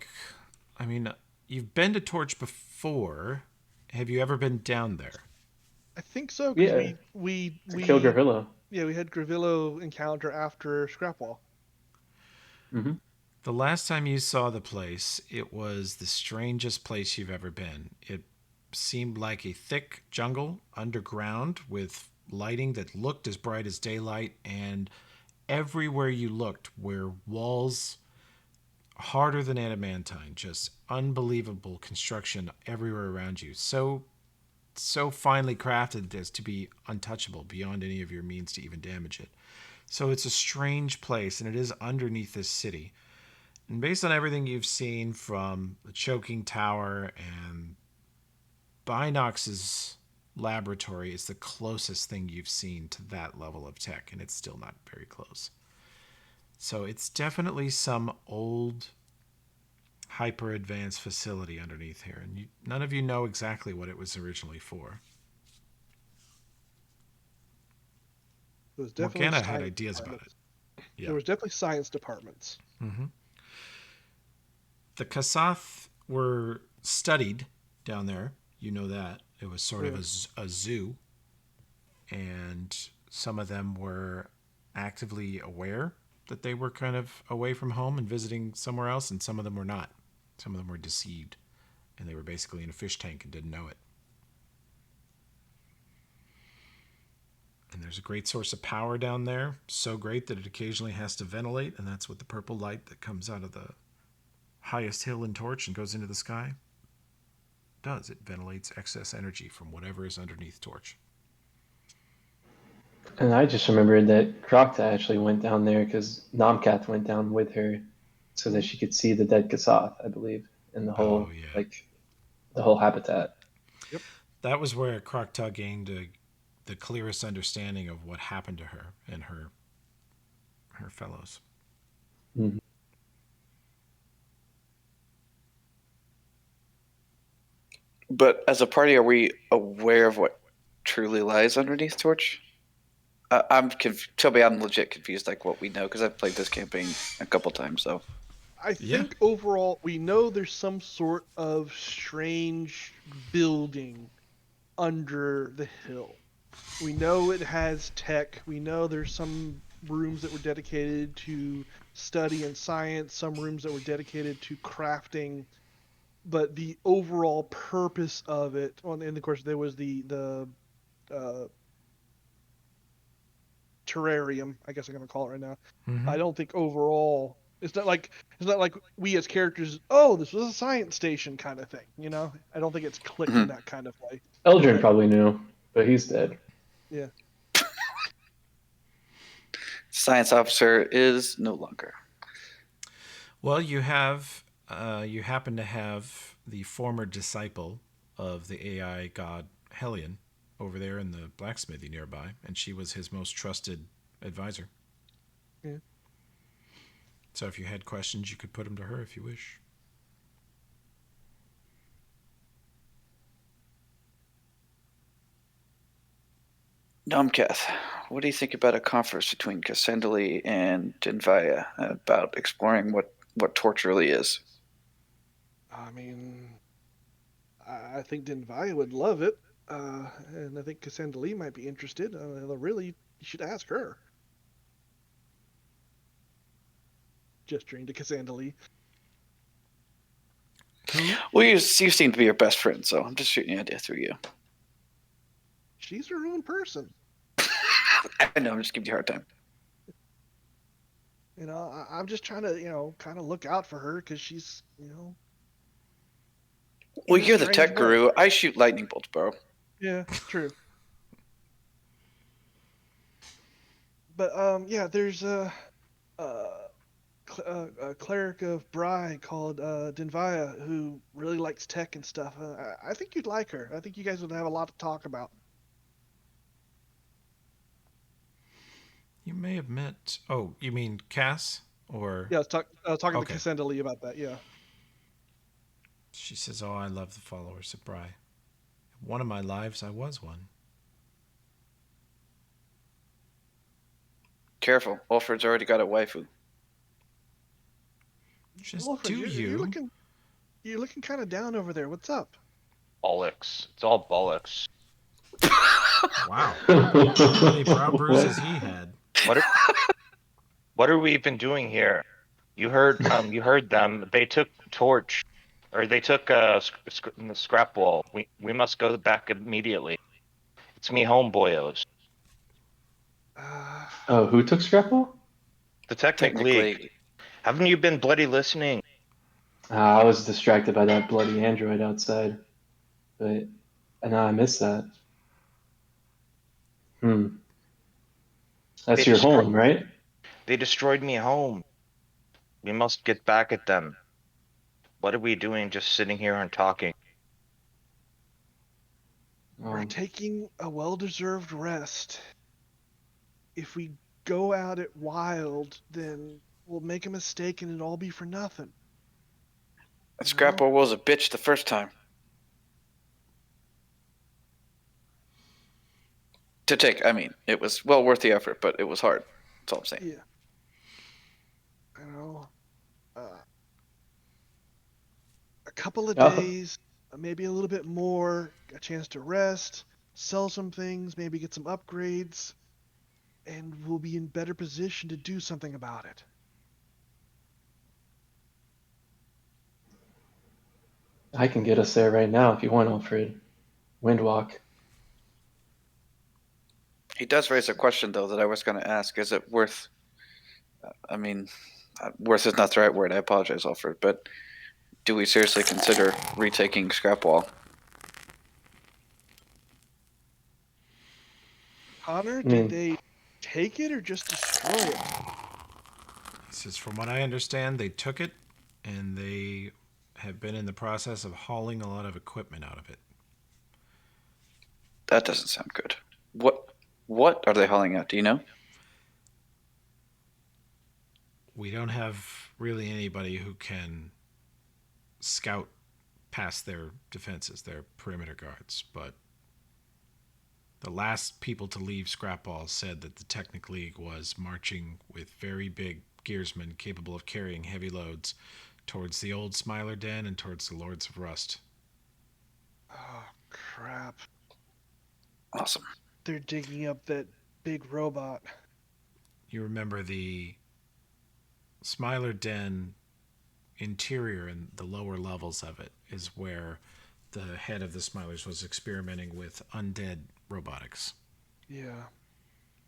I mean, you've been to Torch before. Have you ever been down there? I think so. Because Yeah. we To kill Gravillo. Yeah, we had Gravillo encounter after Scrapwall. Mm-hmm. The last time you saw the place, it was the strangest place you've ever been. It seemed like a thick jungle underground with lighting that looked as bright as daylight, and everywhere you looked were walls harder than adamantine, just unbelievable construction everywhere around you. So finely crafted as to be untouchable beyond any of your means to even damage it. So it's a strange place, and it is underneath this city. And based on everything you've seen from the Choking Tower and Binox's laboratory, is the closest thing you've seen to that level of tech, and it's still not very close. So it's definitely some old, hyper-advanced facility underneath here, and none of you know exactly what it was originally for. It was definitely Morgana had science ideas about it. departments. Yeah. There was definitely science departments. Mm-hmm. The Kasath were studied down there. You know that. It was sort of a zoo. And some of them were actively aware that they were kind of away from home and visiting somewhere else, and some of them were not. Some of them were deceived, and they were basically in a fish tank and didn't know it. And there's a great source of power down there, so great that it occasionally has to ventilate, and that's what the purple light that comes out of the highest hill in Torch and goes into the sky does. It ventilates excess energy from whatever is underneath Torch. And I just remembered that Crocta actually went down there because Nomcath went down with her so that she could see the dead Kasath, I believe, and the whole the whole habitat. Yep. That was where Crocta gained the clearest understanding of what happened to her and her fellows. Mm-hmm. But as a party, are we aware of what truly lies underneath Torch? Toby, I'm legit confused, like what we know, because I've played this campaign a couple times, so. I Yeah. think overall we know there's some sort of strange building under the hill. We know it has tech. We know there's some rooms that were dedicated to study and science, some rooms that were dedicated to crafting. But the overall purpose of it, and of course there was the uh, terrarium, I guess I'm gonna call it right now. Mhm. I don't think overall it's not like we as characters, oh, this was a science station kind of thing, you know? I don't think it's clicked in that kind of way. Eldrin But- probably knew, but he's dead. Yeah. Science officer is no longer. Well, you happen to have the former disciple of the AI god Hellion over there in the blacksmithy nearby, and she was his most trusted advisor. Yeah. So if you had questions, you could put them to her if you wish. Nomkath, what do you think about a conference between Cassandali and Denvaya about exploring what Torch really is? I mean, I think Denvaya would love it, and I think Cassandra Lee might be interested. Really, you should ask her. Gesturing to Cassandra Lee. Well, you seem to be your best friend, so I'm just shooting the idea through you. She's her own person. I know, I'm just giving you a hard time. You know, I'm just trying to, kind of look out for her because she's, Well, in a you're the strange tech way. guru. I shoot lightning bolts, bro. Yeah, true. But yeah, there's a cleric of Bry called Denvaya who really likes tech and stuff. I think you'd like her. I think you guys would have a lot to talk about. You may have met. Oh, you mean Cass? Or Yeah, I was talking Okay. to Cassandra Lee about that. Yeah. she says, "Oh, I love the followers of Bry. One of my lives, I was one." Careful, Alfred's already got a waifu. Just Wilfred, do you? You're looking kind of down over there. What's up? Bollocks. It's all bollocks. Wow. How many brow bruises he had. What are we even doing here? You heard them. They took Torch, or they took the scrap wall. We must go back immediately. It's me, homeboyos. Oh, who took Scrapple? The Technic League. Technically, Haven't you been bloody listening? I was distracted by that bloody android outside, but now I missed that. That's They your destroyed- home, right? They destroyed me home. We must get back at them. What are we doing just sitting here and talking? We're taking a well-deserved rest. If we go out it wild, then we'll make a mistake and it'll all be for nothing. that Scrapple was a bitch the first time. To take, I mean, it was well worth the effort, but it was hard. That's all I'm saying. Yeah. A couple of Yeah. days, maybe a little bit more, a chance to rest, sell some things, maybe get some upgrades, and we'll be in better position to do something about it. I can get us there right now if you want, Alfred. Windwalk. He does raise a question, though, that I was going to ask. Is it worth? Worth is not the right word. I apologize, Alfred. But do we seriously consider retaking Scrapwall? Connor, mean- did they take it or just destroy it? He says, "From what I understand, they took it, and they have been in the process of hauling a lot of equipment out of it." That doesn't sound good. What are they hauling out? Do you know? We don't have really anybody who can scout past their defenses, their perimeter guards. But the last people to leave Scrapball said that the Technic League was marching with very big gearsmen capable of carrying heavy loads towards the old Smiler Den and towards the Lords of Rust. Oh crap! Awesome. They're digging up that big robot. You remember the Smiler Den interior and the lower levels of it is where the head of the Smilers was experimenting with undead robotics. Yeah,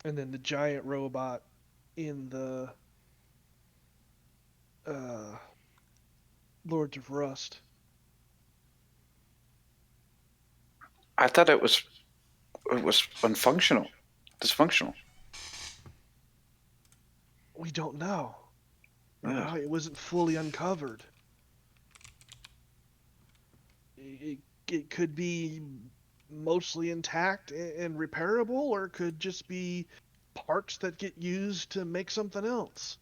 and then the giant robot in the Lords of Rust. I thought it was dysfunctional. We don't know. Yeah. It wasn't fully uncovered. It could be mostly intact and repairable, or it could just be parts that get used to make something else.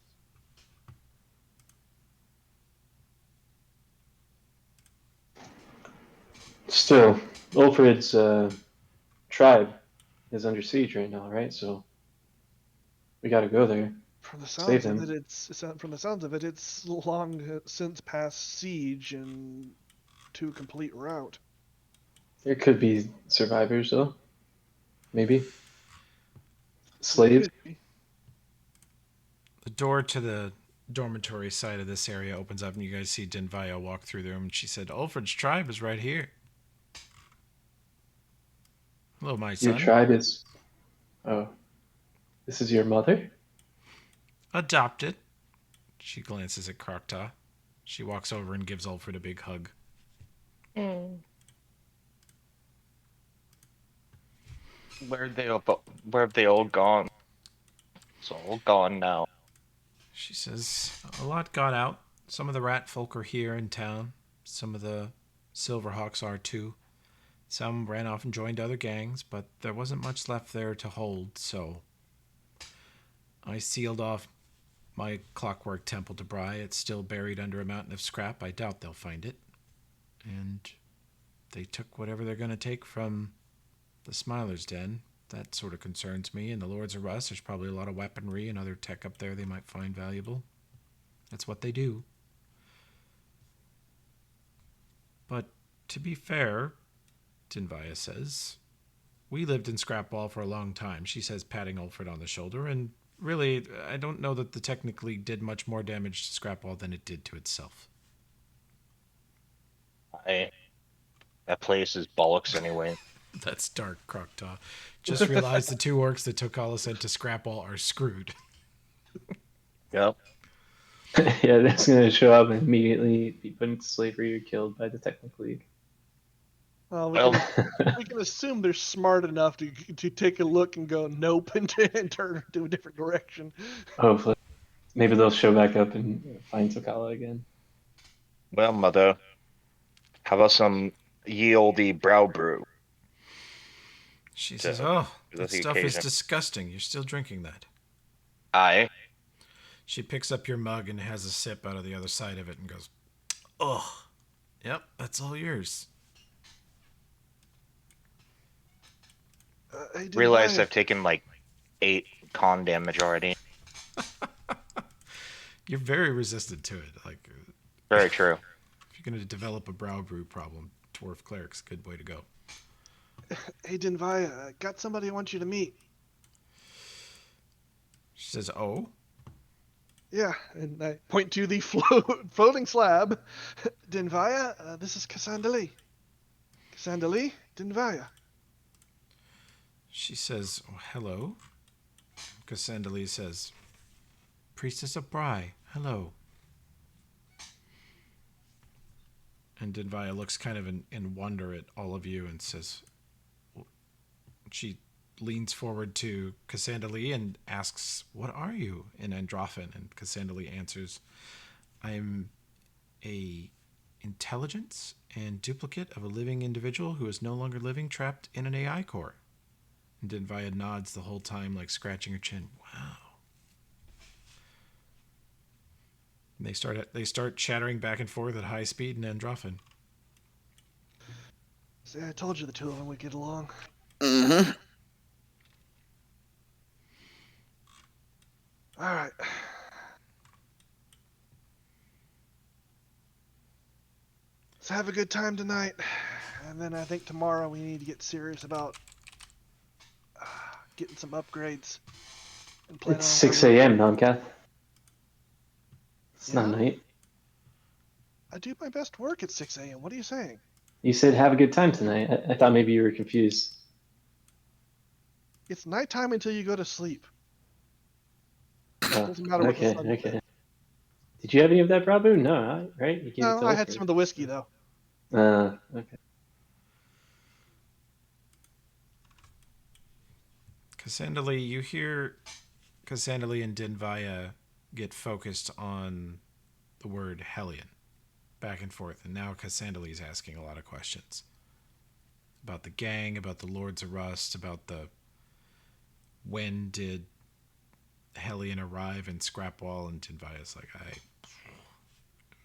Still, Ulfred's tribe is under siege right now, right? So we got to go there. From the Save sounds of them. it's long since past siege and to a complete rout. There could be survivors, though. Maybe. Slaves. Could be. The door to the dormitory side of this area opens up, and you guys see Denvaya walk through the room. And she said, "Ulfred's tribe is right here." Hello, my son. Your tribe is. Oh. This is your mother? Adopted. She glances at Krokta. She walks over and gives Ulfred a big hug. Where have they all gone? It's all gone now. She says, "A lot got out. Some of the rat folk are here in town. Some of the Silverhawks are too. Some ran off and joined other gangs, but there wasn't much left there to hold, so I sealed off my clockwork temple to Bry. It's still buried under a mountain of scrap. I doubt they'll find it. And they took whatever they're going to take from the Smiler's Den. That sort of concerns me. And the Lords of Rust, there's probably a lot of weaponry and other tech up there they might find valuable. That's what they do. But to be fair," Denvaya says, "we lived in Scrapball for a long time," she says, patting Ulfred on the shoulder, "and really, I don't know that the Technic League did much more damage to Scrapball than it did to itself." That place is bollocks anyway. That's dark, Krokta. Just realized the two orcs that took Olisent to Scrapball are screwed. Yep. Yeah, that's going to show up and immediately be put into slavery or killed by the Technic League. Well, Well, we can assume they're smart enough to take a look and go nope and turn to a different direction. Hopefully. Maybe they'll show back up and find Sokala again. well, mother, how about some ye olde brow brew? She says, Yeah, "Oh, that's that the stuff is occasion. disgusting. You're still drinking that." Aye. She picks up your mug and has a sip out of the other side of it and goes, "Oh, yep, that's all yours." I didn't Realize buy I've taken like 8 con damage already. You're very resistant to it. Like, Very true. if you're going to develop a brow brew problem, Dwarf Cleric's a good way to go. Hey, Denvaya, got somebody I want you to meet. She says, "Oh?" Yeah, and I point to the floating slab. Denvaya, this is Cassandali. Cassandali, Denvaya. She says, "Oh, hello." Cassandali says, "Priestess of Bry, hello." And Denvaya looks kind of in wonder at all of you and says, she leans forward to Cassandali and asks, "What are you?" in Androphan. And Cassandali answers, "I'm a intelligence and duplicate of a living individual who is no longer living, trapped in an AI core." And Denvaya nods the whole time, like scratching her chin. Wow. And they start chattering back and forth at high speed in Androphan. See, I told you the two of them would get along. Mm-hmm. All right. Let's have a good time tonight, and then I think tomorrow we need to get serious about getting some upgrades. And plan It's on 6 where we're- a.m., Nomcath. It's not Yeah? night. I do my best work at 6 a.m. What are you saying? You said have a good time tonight. I thought maybe you were confused. It's nighttime until you go to sleep. Oh, Doesn't matter what the okay, sun okay. says. Did you have any of that, Prabhu? No, right? You gave it No, to I had Ulfrid. some of the whiskey though. Okay. Cassandali, you hear Cassandali and Dinvaya get focused on the word Hellion back and forth, and now Cassandali is asking a lot of questions about the gang, about the Lords of Rust, about the when did Hellion arrive in Scrapwall, and Dinvaya's like, it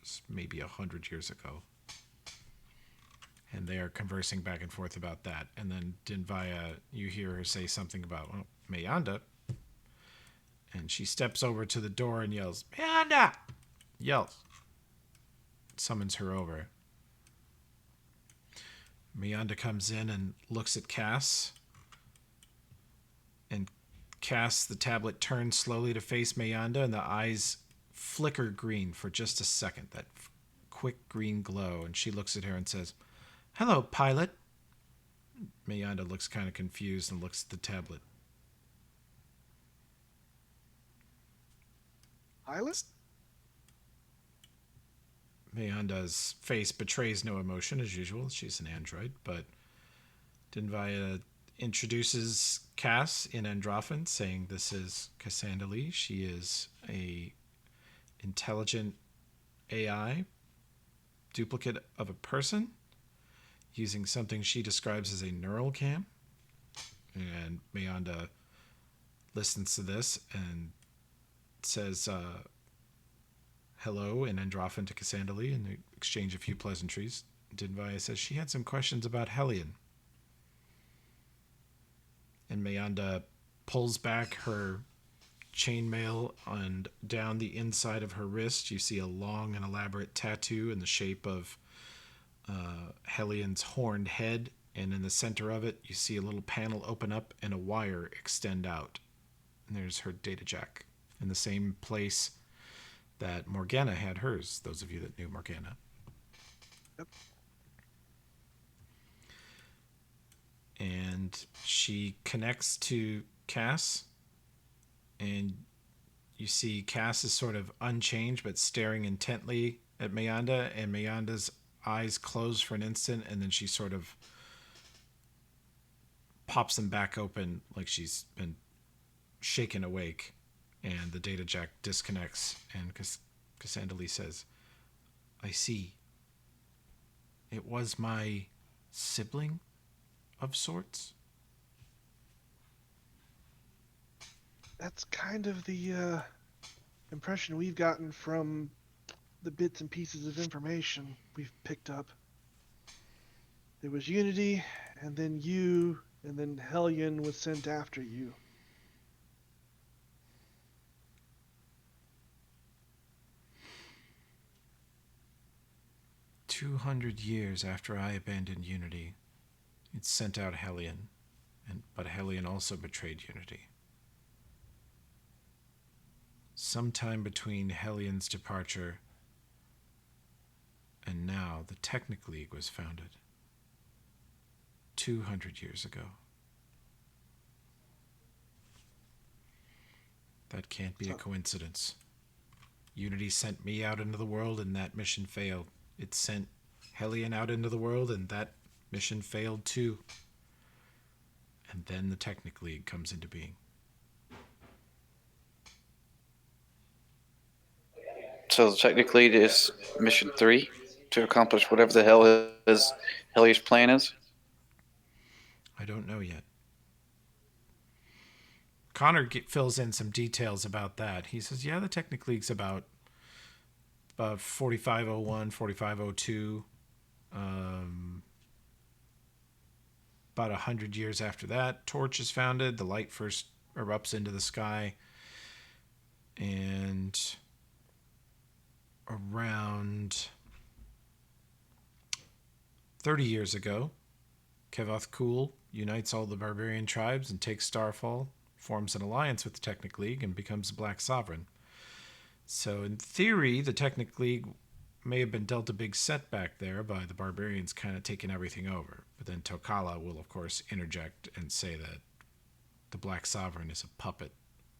was maybe 100 years ago. And they are conversing back and forth about that. And then Dinvaya, you hear her say something about, well, Mayanda. And she steps over to the door and yells, Mayanda! Yells. Summons her over. Mayanda comes in and looks at Cass. And Cass, the tablet, turns slowly to face Mayanda, and the eyes flicker green for just a second, that quick green glow. And she looks at her and says, Hello, pilot. Mayanda looks kind of confused and looks at the tablet. Pilot? Mayanda's face betrays no emotion as usual. She's an android, but Dinvaya introduces Cass in Androphan, saying this is Cassandali. She is a intelligent AI duplicate of a person using something she describes as a neural cam. And Mayanda listens to this and says hello in Androphan to Cassandali, and they exchange a few pleasantries. Dinvaya says she had some questions about Hellion. And Mayanda pulls back her chainmail, and down the inside of her wrist you see a long and elaborate tattoo in the shape of Hellion's horned head, and in the center of it you see a little panel open up and a wire extend out. And there's her data jack in the same place that Morgana had hers, those of you that knew Morgana. Yep. And she connects to Cass, and you see Cass is sort of unchanged but staring intently at Mayanda, and Mayanda's eyes close for an instant, and then she sort of pops them back open like she's been shaken awake, and the data jack disconnects, and Cassandali says, I see. It was my sibling of sorts? That's kind of the impression we've gotten from the bits and pieces of information we've picked up. There was Unity, and then you, and then Hellion was sent after you. "200 years after I abandoned Unity, it sent out Hellion, but Hellion also betrayed Unity. Sometime between Hellion's departure and now, the Technic League was founded. 200 years ago. That can't be a coincidence. Unity sent me out into the world, and that mission failed. It sent Hellion out into the world, and that mission failed too. And then the Technic League comes into being. So technically, it is mission 3 to accomplish whatever the hell Hellier's plan is. I don't know yet. Connor fills in some details about that. He says, yeah, the Technic League's about 4501, 4502. about 100 years after that, Torch is founded. The light first erupts into the sky. And around 30 years ago, Kevoth Kul unites all the barbarian tribes and takes Starfall, forms an alliance with the Technic League, and becomes the Black Sovereign. So in theory, the Technic League may have been dealt a big setback there by the barbarians kind of taking everything over. But then Tokala will, of course, interject and say that the Black Sovereign is a puppet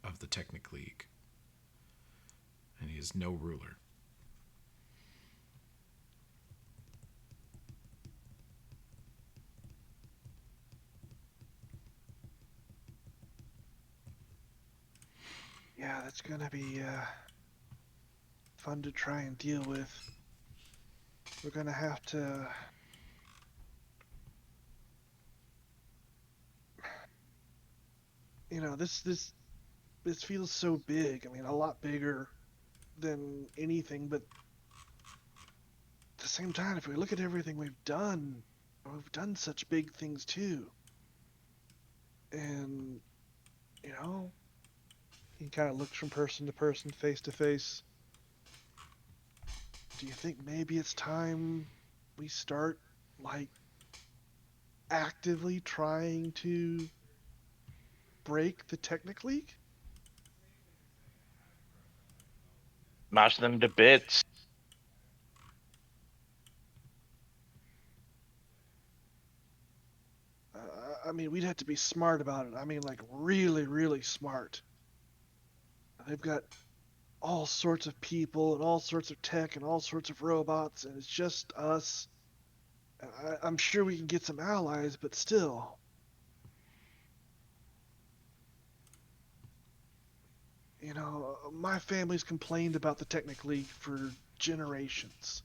of the Technic League. And he is no ruler. Yeah, that's gonna be fun to try and deal with. We're gonna have to this feels so big. I mean, a lot bigger than anything, but at the same time, if we look at everything we've done such big things too. And he kind of looks from person to person, face to face. Do you think maybe it's time we start, like, actively trying to break the Technic League? Smash them to bits. I mean, we'd have to be smart about it. I mean, like, really, really smart. They've got all sorts of people and all sorts of tech and all sorts of robots, and it's just us. I'm sure we can get some allies, but still. My family's complained about the Technic League for generations.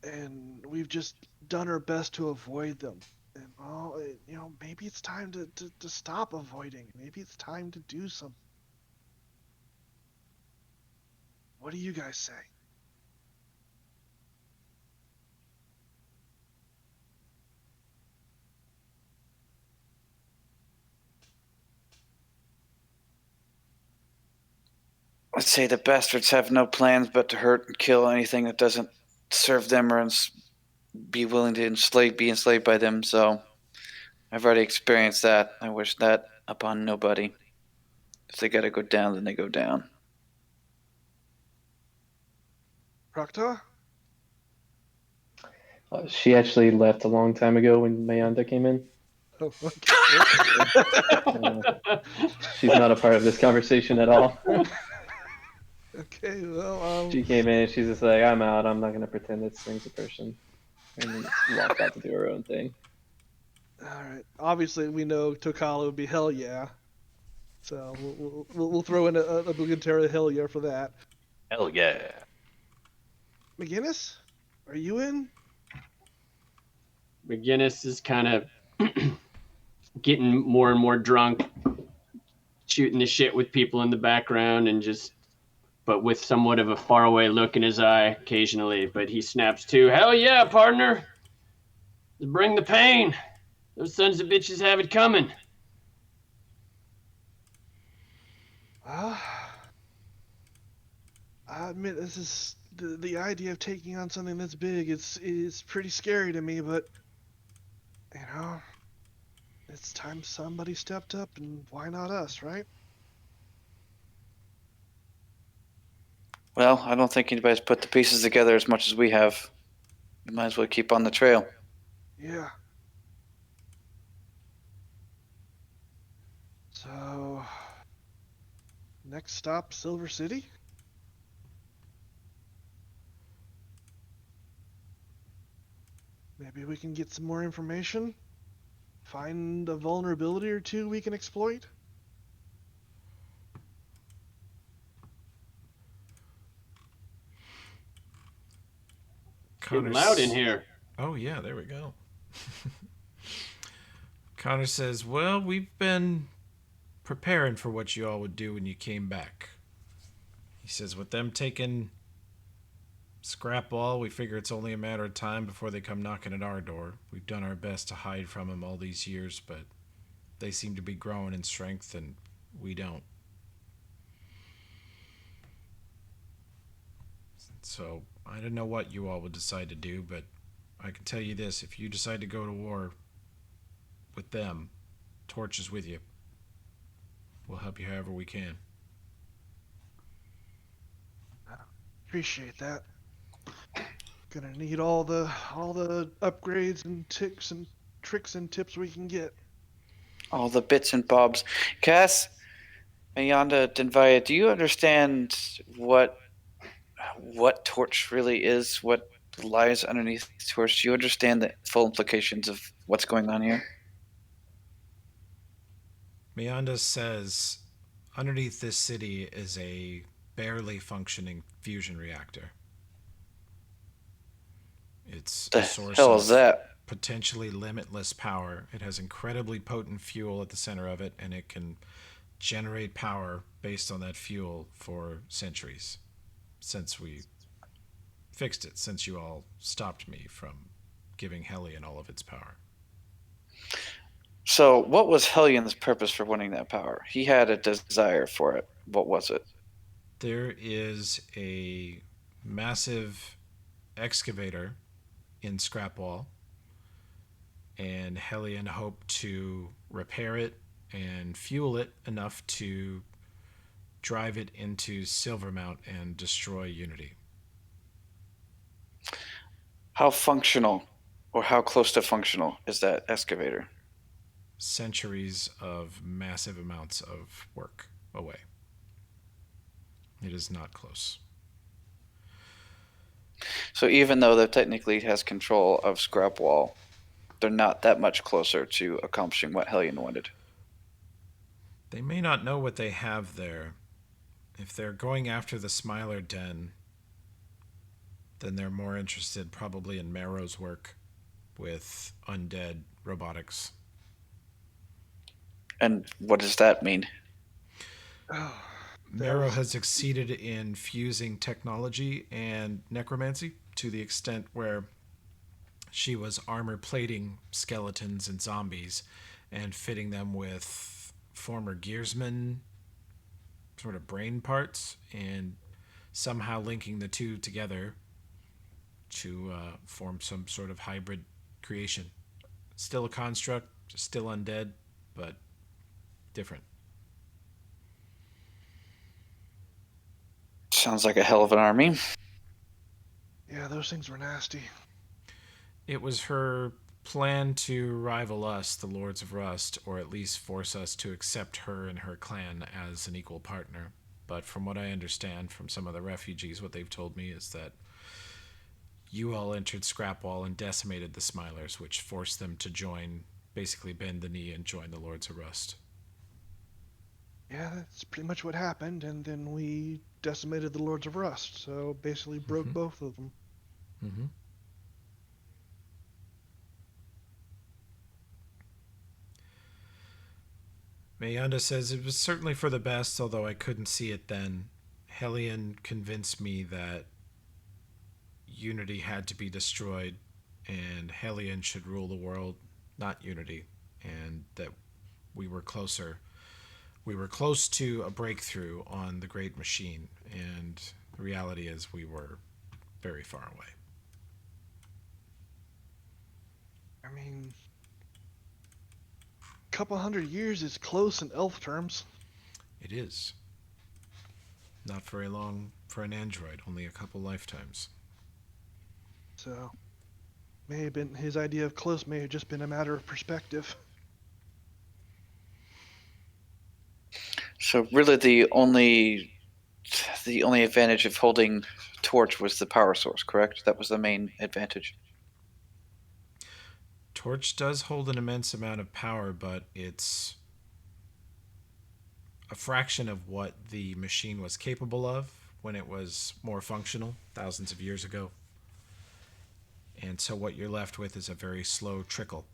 And we've just done our best to avoid them. And, maybe it's time to stop avoiding. Maybe it's time to do something. What do you guys say? I'd say the bastards have no plans but to hurt and kill anything that doesn't serve them or be willing to be enslaved by them. So I've already experienced that. I wish that upon nobody. If they gotta go down, then they go down. Prakta? She actually left a long time ago when Mayanda came in. Oh, okay. She's not a part of this conversation at all. Okay, well, She came in, she's just like, I'm out, I'm not going to pretend this thing's a person. And then walked out to do her own thing. Alright. Obviously, we know Tokala would be hell yeah. So we'll throw in a obligatory hell yeah for that. Hell yeah. McGinnis? Are you in? McGinnis is kind of getting more and more drunk, shooting the shit with people in the background, and but with somewhat of a faraway look in his eye occasionally. But he snaps to, hell yeah, partner! Bring the pain! Those sons of bitches have it coming. I admit this is the idea of taking on something that's big. It's pretty scary to me, but it's time somebody stepped up, and why not us, right? Well, I don't think anybody's put the pieces together as much as we have. We might as well keep on the trail. Yeah. So, next stop, Silver City? Maybe we can get some more information? Find a vulnerability or two we can exploit? Getting loud in here. Oh, yeah, there we go. Connor says, well, we've been preparing for what you all would do when you came back. He says, with them taking Scrapball, we figure it's only a matter of time before they come knocking at our door. We've done our best to hide from them all these years, but they seem to be growing in strength, and we don't. So, I don't know what you all would decide to do, but I can tell you this. If you decide to go to war with them, Torch is with you. We'll help you however we can. Appreciate that. Gonna need all the upgrades and ticks and tricks and tips we can get. All the bits and bobs. Cass, Mayanda, Denvaya, do you understand what Torch really is? What lies underneath Torch? Do you understand the full implications of what's going on here? Meanda says underneath this city is a barely functioning fusion reactor. It's The a source hell of is that? potentially limitless power. It has incredibly potent fuel at the center of it, and it can generate power based on that fuel for centuries. Since we fixed it, since you all stopped me from giving Hellion all of its power. So, what was Hellion's purpose for wanting that power? He had a desire for it. What was it? There is a massive excavator in Scrapwall, and Hellion hoped to repair it and fuel it enough to drive it into Silvermount and destroy Unity. How functional, or how close to functional, is that excavator? Centuries of massive amounts of work away. It is not close. So, even though that technically has control of Scrapwall, they're not that much closer to accomplishing what Hellion wanted. They may not know what they have there. If they're going after the Smiler Den, then they're more interested probably in Marrow's work with undead robotics. And what does that mean? Oh, Marrow has succeeded in fusing technology and necromancy to the extent where she was armor plating skeletons and zombies and fitting them with former Gearsman sort of brain parts and somehow linking the two together to form some sort of hybrid creation. Still a construct, still undead, but different. Sounds like a hell of an army. yeah, those things were nasty. It was her plan to rival us, the Lords of Rust, or at least force us to accept her and her clan as an equal partner. But from what I understand from some of the refugees, what they've told me is that you all entered Scrapwall and decimated the Smilers, which forced them to join, basically bend the knee and join the Lords of Rust. Yeah, that's pretty much what happened, and then we decimated the Lords of Rust, so basically broke Mhm. both of them. Mm-hmm. Mayanda says it was certainly for the best, although I couldn't see it then. Hellion convinced me that Unity had to be destroyed and Hellion should rule the world, not Unity, and that we were closer. We were close to a breakthrough on the Great Machine, and the reality is we were very far away. I mean, a couple hundred years is close in elf terms. It is. Not very long for an android, only a couple lifetimes. So, may have been his idea of close may have just been a matter of perspective. So really, the only advantage of holding Torch was the power source, correct? That was the main advantage. Torch does hold an immense amount of power, but it's a fraction of what the machine was capable of when it was more functional thousands of years ago. And so what you're left with is a very slow trickle.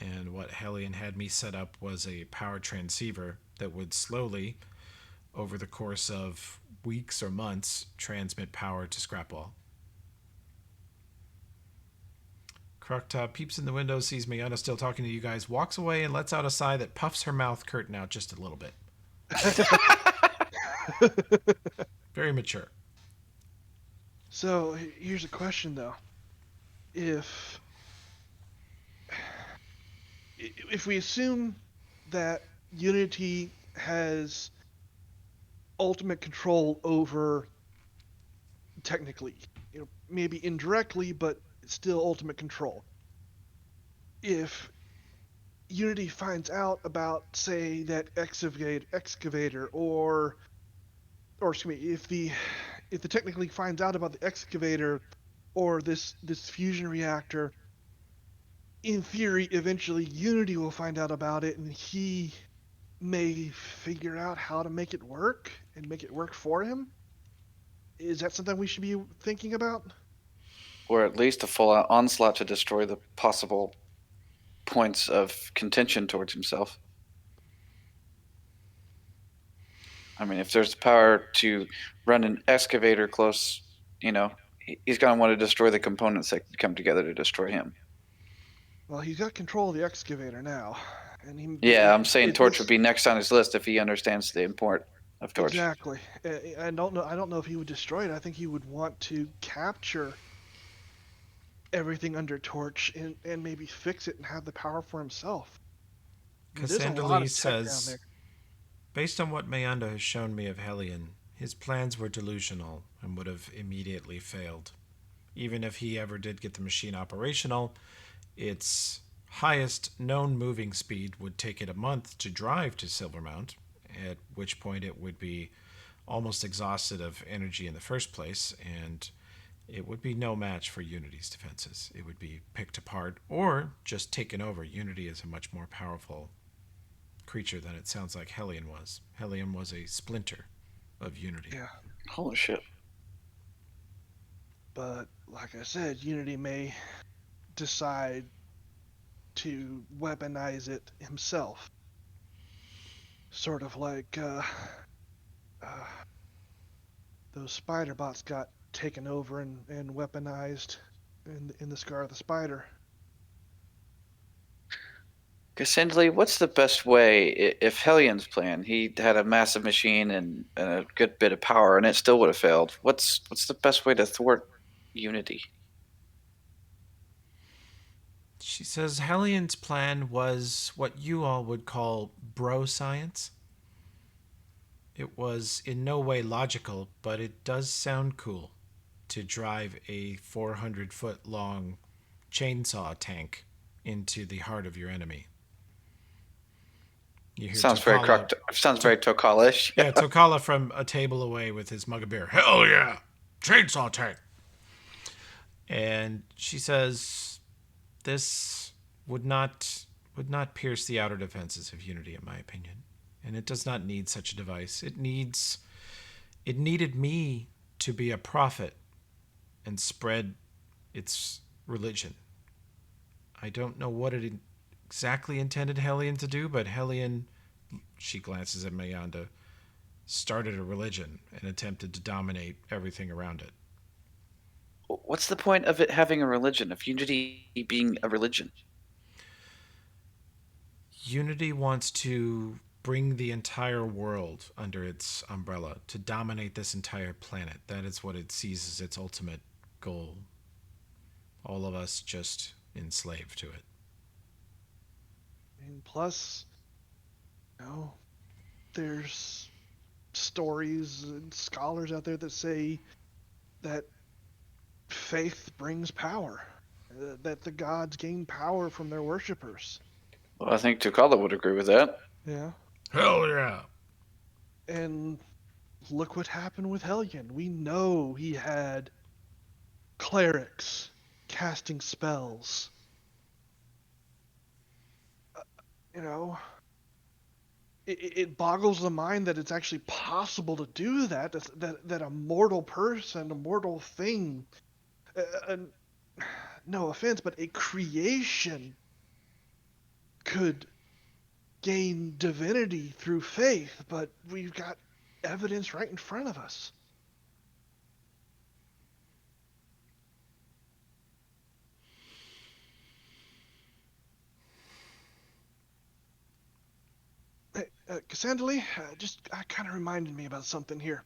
And what Hellion had me set up was a power transceiver that would slowly, over the course of weeks or months, transmit power to Scrapwall. Croctop peeps in the window, sees Mayana still talking to you guys, walks away, and lets out a sigh that puffs her mouth curtain out just a little bit. Very mature. So here's a question though: if we assume that Unity has ultimate control over, technically, maybe indirectly, but still ultimate control. If Unity finds out about, say, that excavator, or excuse me, if the technically finds out about the excavator or this fusion reactor, in theory, eventually Unity will find out about it, and he may figure out how to make it work and make it work for him. Is that something we should be thinking about? Or at least a full-out onslaught to destroy the possible points of contention towards himself. I mean, if there's the power to run an excavator close, he's going to want to destroy the components that come together to destroy him. Well, he's got control of the excavator now, and Yeah, I'm saying Torch would be next on his list if he understands the import of Torch. Exactly. I don't know if he would destroy it. I think he would want to capture everything under Torch and maybe fix it and have the power for himself. Cassandra Lee says, based on what Mayanda has shown me of Hellion, his plans were delusional and would have immediately failed. Even if he ever did get the machine operational, its highest known moving speed would take it a month to drive to Silvermount, at which point it would be almost exhausted of energy in the first place, and it would be no match for Unity's defenses. It would be picked apart or just taken over. Unity is a much more powerful creature than it sounds like Hellion was. Hellion was a splinter of Unity. Yeah. Holy shit. But like I said, Unity may decide to weaponize it himself. Sort of like those spider bots got taken over and weaponized in the Scar of the Spider. Cassandra, what's the best way, if Hellion's plan, he had a massive machine and a good bit of power and it still would have failed, what's the best way to thwart Unity? She says Hellion's plan was what you all would call bro science. It was in no way logical, but it does sound cool to drive a 400-foot-long chainsaw tank into the heart of your enemy. Sounds very Tokala-ish. Yeah, Tokala from a table away with his mug of beer. Hell yeah! Chainsaw tank! And she says this would not pierce the outer defenses of Unity, in my opinion. And it does not need such a device. It needed me to be a prophet and spread its religion. I don't know what it exactly intended Hellion to do, but Hellion, she glances at Mayanda, started a religion and attempted to dominate everything around it. What's the point of it having a religion, of Unity being a religion? Unity wants to bring the entire world under its umbrella, to dominate this entire planet. That is what it sees as its ultimate goal. All of us just enslaved to it. And plus, there's stories and scholars out there that say that faith brings power, that the gods gain power from their worshippers. Well, I think Tokala would agree with that. Yeah. Hell yeah! And look what happened with Hellion. We know he had clerics casting spells. It boggles the mind that it's actually possible to do that. That a mortal person, a mortal thing, no offense, but a creation could gain divinity through faith, but we've got evidence right in front of us. Cassandra Lee, just kind of reminded me about something here.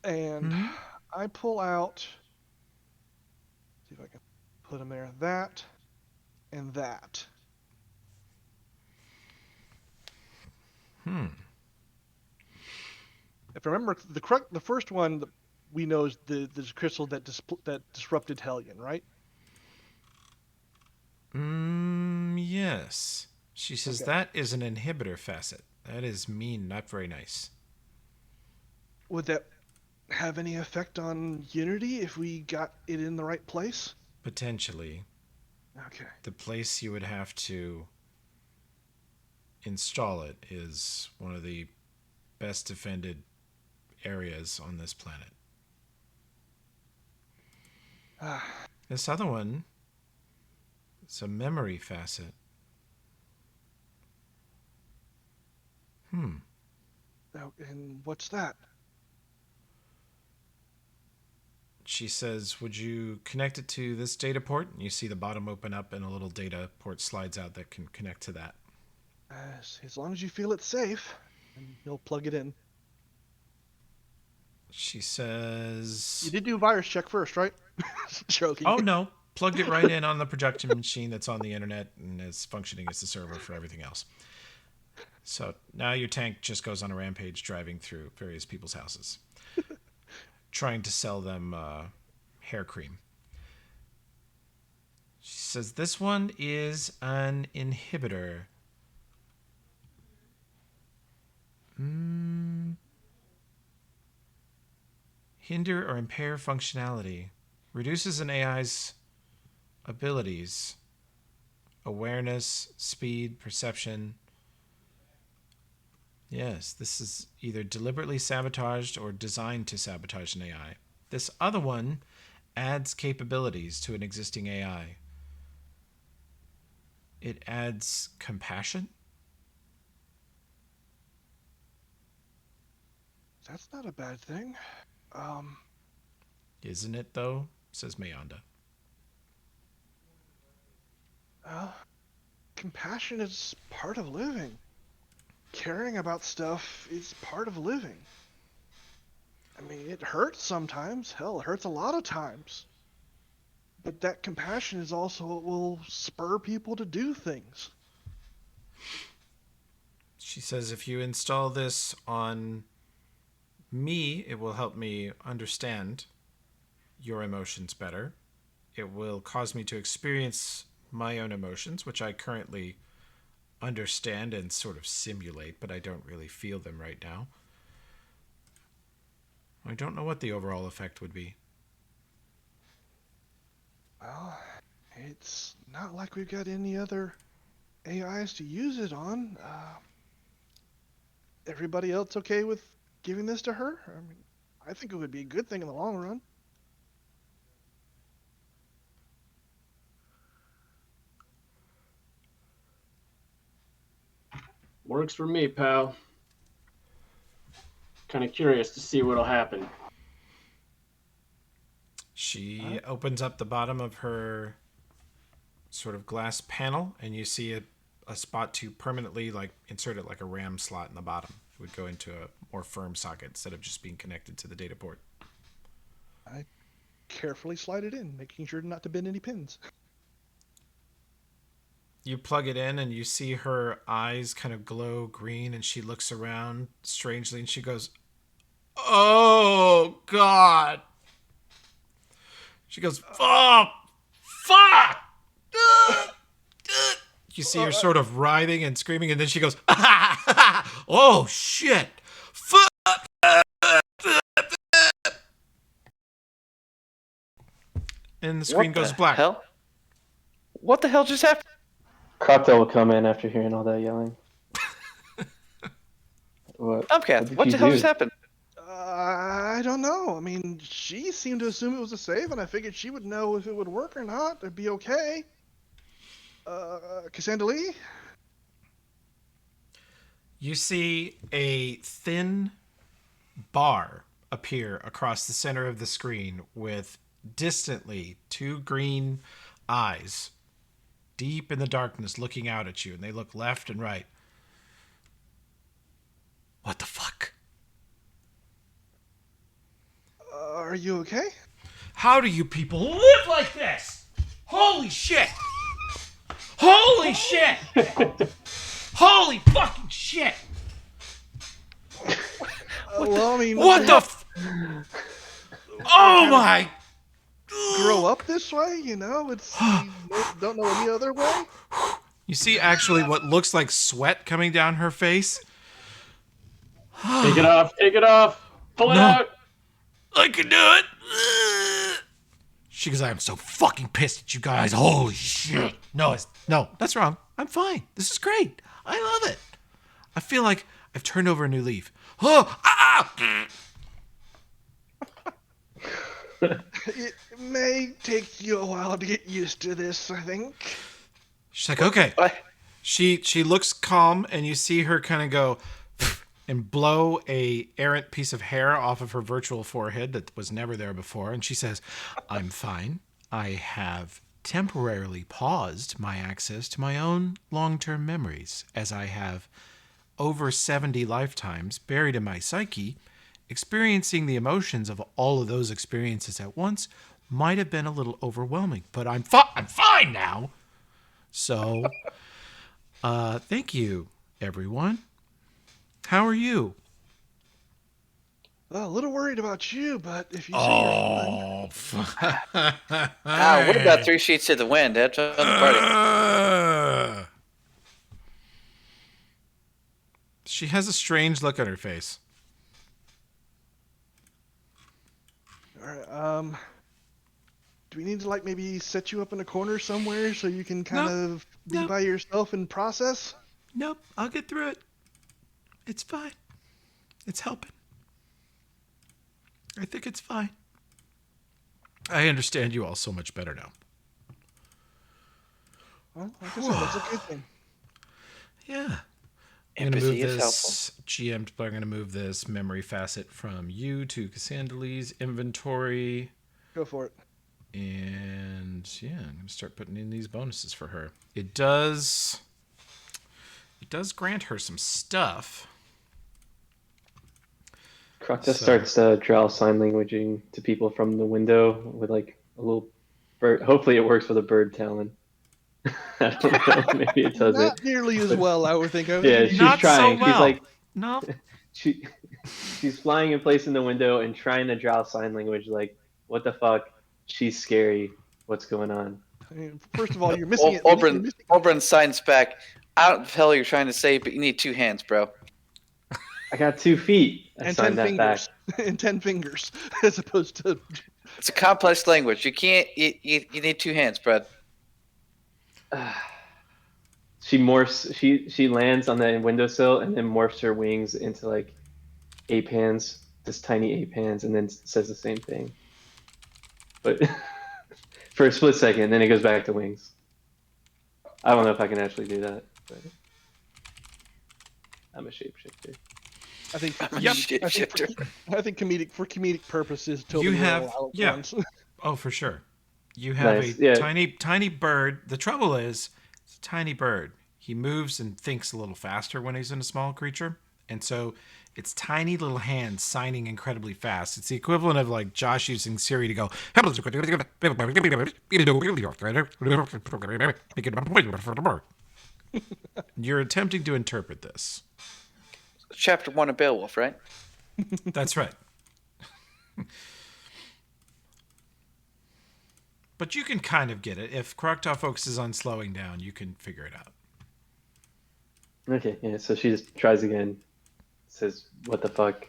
And I pull out, see if I can put them there, that and that. If I remember, the first one that we know is the crystal that disrupted Hellion, right? Yes. She says Okay. that is an inhibitor facet. That is mean, not very nice. Would that have any effect on Unity if we got it in the right place? Potentially. Okay. The place you would have to install it is one of the best defended areas on this planet. This other one, it's a memory facet. And what's that? She says, would you connect it to this data port? And you see the bottom open up and a little data port slides out that can connect to that. As long as you feel it's safe, and you'll plug it in. She says... You did do a virus check first, right? Joking. Oh, no. Plugged it right in on the projection machine that's on the internet and is functioning as the server for everything else. So now your tank just goes on a rampage driving through various people's houses, trying to sell them hair cream. She says this one is an inhibitor. Hinder or impair functionality. Reduces an AI's abilities. Awareness, speed, perception. Yes, this is either deliberately sabotaged or designed to sabotage an AI. This other one adds capabilities to an existing AI. It adds compassion. That's not a bad thing. Isn't it, though? Says Mayanda. Compassion is part of living. Caring about stuff is part of living. I mean, it hurts sometimes. Hell, it hurts a lot of times. But that compassion is also what will spur people to do things. She says if you install this on me, it will help me understand your emotions better. It will cause me to experience my own emotions, which I currently understand and sort of simulate, but I don't really feel them right now. I don't know what the overall effect would be. Well, it's not like we've got any other AIs to use it on. Everybody else okay with giving this to her? I mean, I think it would be a good thing in the long run. Works for me, pal. Kind of curious to see what'll happen. She opens up the bottom of her sort of glass panel, and you see a spot to permanently insert it like a RAM slot in the bottom. It would go into a more firm socket instead of just being connected to the data port. I carefully slide it in, making sure not to bend any pins. You plug it in and you see her eyes kind of glow green, and she looks around strangely and she goes, "Oh, God." She goes, "Oh, fuck." You see her sort of writhing and screaming, and then she goes, "Oh, shit. Fuck." And the screen goes black. Hell? What the hell just happened? Cocktail will come in after hearing all that yelling. What? Tomcat, did what you the hell do? just happened? I don't know. I mean, she seemed to assume it was a save, and I figured she would know if it would work or not. It'd be okay. Cassandra Lee? You see a thin bar appear across the center of the screen with distantly two green eyes deep in the darkness looking out at you, and they look left and right. Are you okay? How do you people live like this? Holy shit! Holy shit! Holy fucking shit! Well, I mean, What the Oh my! grow up this way, you know? It's you don't know any other way. You see actually what looks like sweat coming down her face? Take it off. Take it off. Pull it No. out. I can do it! She goes, I am so fucking pissed at you guys. Holy shit. No, that's wrong. I'm fine. This is great. I love it. I feel like I've turned over a new leaf. Oh, It may take you a while to get used to this, I think. She's like, okay. What? She looks calm, and you see her kind of go and blow a errant piece of hair off of her virtual forehead that was never there before, and she says, I'm fine. I have temporarily paused my access to my own long-term memories, as I have over 70 lifetimes buried in my psyche. Experiencing the emotions of all of those experiences at once might have been a little overwhelming, but I'm fine now. So, thank you, everyone. How are you? Well, a little worried about you, but if you say you're fine. Ah, what about 3 sheets to the wind? That's on the party. She has a strange look on her face. All right, do we need to like maybe set you up in a corner somewhere so you can kind of be no. by yourself and process? Nope, I'll get through it. It's fine. It's helping. I think it's fine. I understand you all so much better now. Well, like I said, that's a good thing. Yeah. I'm going to move Empathy is this. GM, I'm going to move this memory facet from you to Cassandalee's inventory. Go for it. And yeah, I'm going to start putting in these bonuses for her. It does grant her some stuff. Krokta So- starts drow sign languaging to people from the window with like a little bird. Hopefully, it works with a bird talon. I don't know. Maybe it doesn't. Not nearly as well, I would think. Yeah, she's Not so trying. well. She's like No. she's flying in place in the window and trying to drow sign language. Like, what the fuck? She's scary. What's going on? I mean, first of all, you're missing it. You're Oberon, missing- Oberon signs back. I don't know what the hell you're trying to say, but you need 2 hands, bro. I got 2 feet. I and signed 10 that back. fingers. And 10 fingers, as opposed to. It's a complex language. You can't. You need 2 hands, bro. She morphs. She lands on the windowsill and then morphs her wings into like ape hands, just tiny ape hands, and then says the same thing. But for a split second, then it goes back to wings. I don't know if I can actually do that, but I'm a shapeshifter. I think. Yep. Shapeshifter. I think for comedic purposes, totally You have- roll out yeah. once. Oh, for sure. You have Nice, a yeah. tiny bird. The trouble is, it's a tiny bird. He moves and thinks a little faster when he's in a small creature. And so it's tiny little hands signing incredibly fast. It's the equivalent of like Josh using Siri to go. You're attempting to interpret this. Chapter 1 of Beowulf, right? That's right. But you can kind of get it. If Krokta focuses on slowing down, you can figure it out. Okay, yeah. So she just tries again. Says, "What the fuck?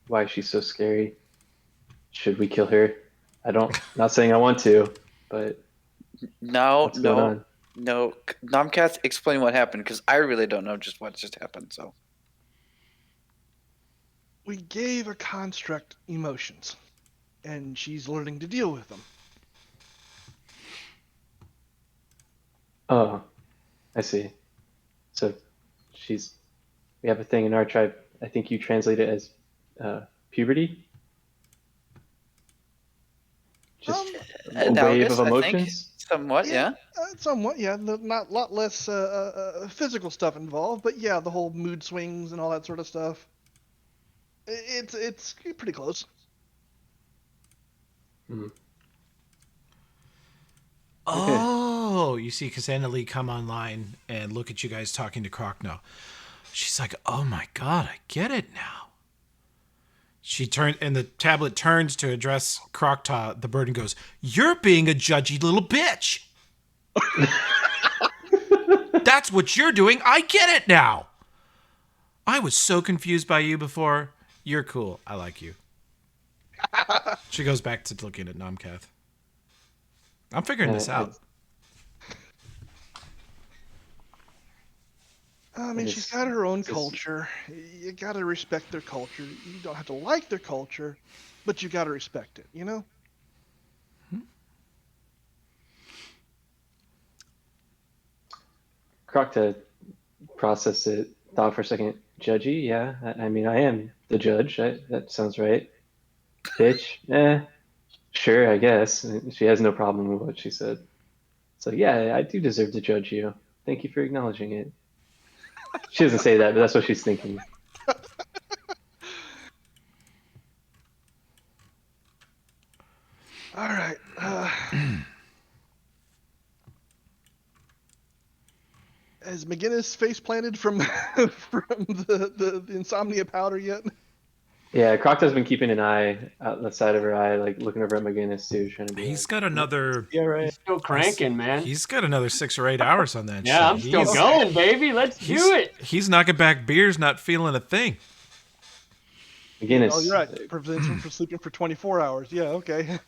Why is she so scary? Should we kill her? I don't. Not saying I want to, but No, what's going on?" no. Nomcath, explain what happened, because I really don't know just what just happened. So We gave a construct emotions, and she's learning to deal with them. Oh, I see. So we have a thing in our tribe. I think you translate it as puberty. Just a wave analogous, of I think. emotions. Somewhat, yeah. Somewhat, yeah. Not a lot less physical stuff involved, but yeah, the whole mood swings and all that sort of stuff. It's pretty close. Mhm. Oh, you see Cassandra Lee come online and look at you guys talking to Krokno. She's like, oh my god, I get it now. She turned, and the tablet turns to address Krokta, the bird, and goes, you're being a judgy little bitch. That's what you're doing. I get it now. I was so confused by you before. You're cool. I like you. She goes back to looking at Nomcath. I'm figuring this out. I mean, she's got her own culture. You gotta respect their culture. You don't have to like their culture, but you gotta respect it, you know? Krokta processed it, thought for a second. Judgy? Yeah. I mean, I am the judge. That sounds right. Bitch? Sure, I guess. She has no problem with what she said. So, yeah, I do deserve to judge you. Thank you for acknowledging it. She doesn't say that, but that's what she's thinking. All right. Has McGinnis face planted from from the insomnia powder yet? Yeah, Krokta's been keeping an eye out the side of her eye, like looking over at McGinnis too, trying to be He's like, got another. yeah, right. He's still cranking, man. He's got another 6 or 8 hours on that shit. Yeah, I'm still going, baby. Let's do it. He's knocking back beers, not feeling a thing. McGinnis. Oh, you're right. Prevents him from sleeping for 24 hours. Yeah, okay.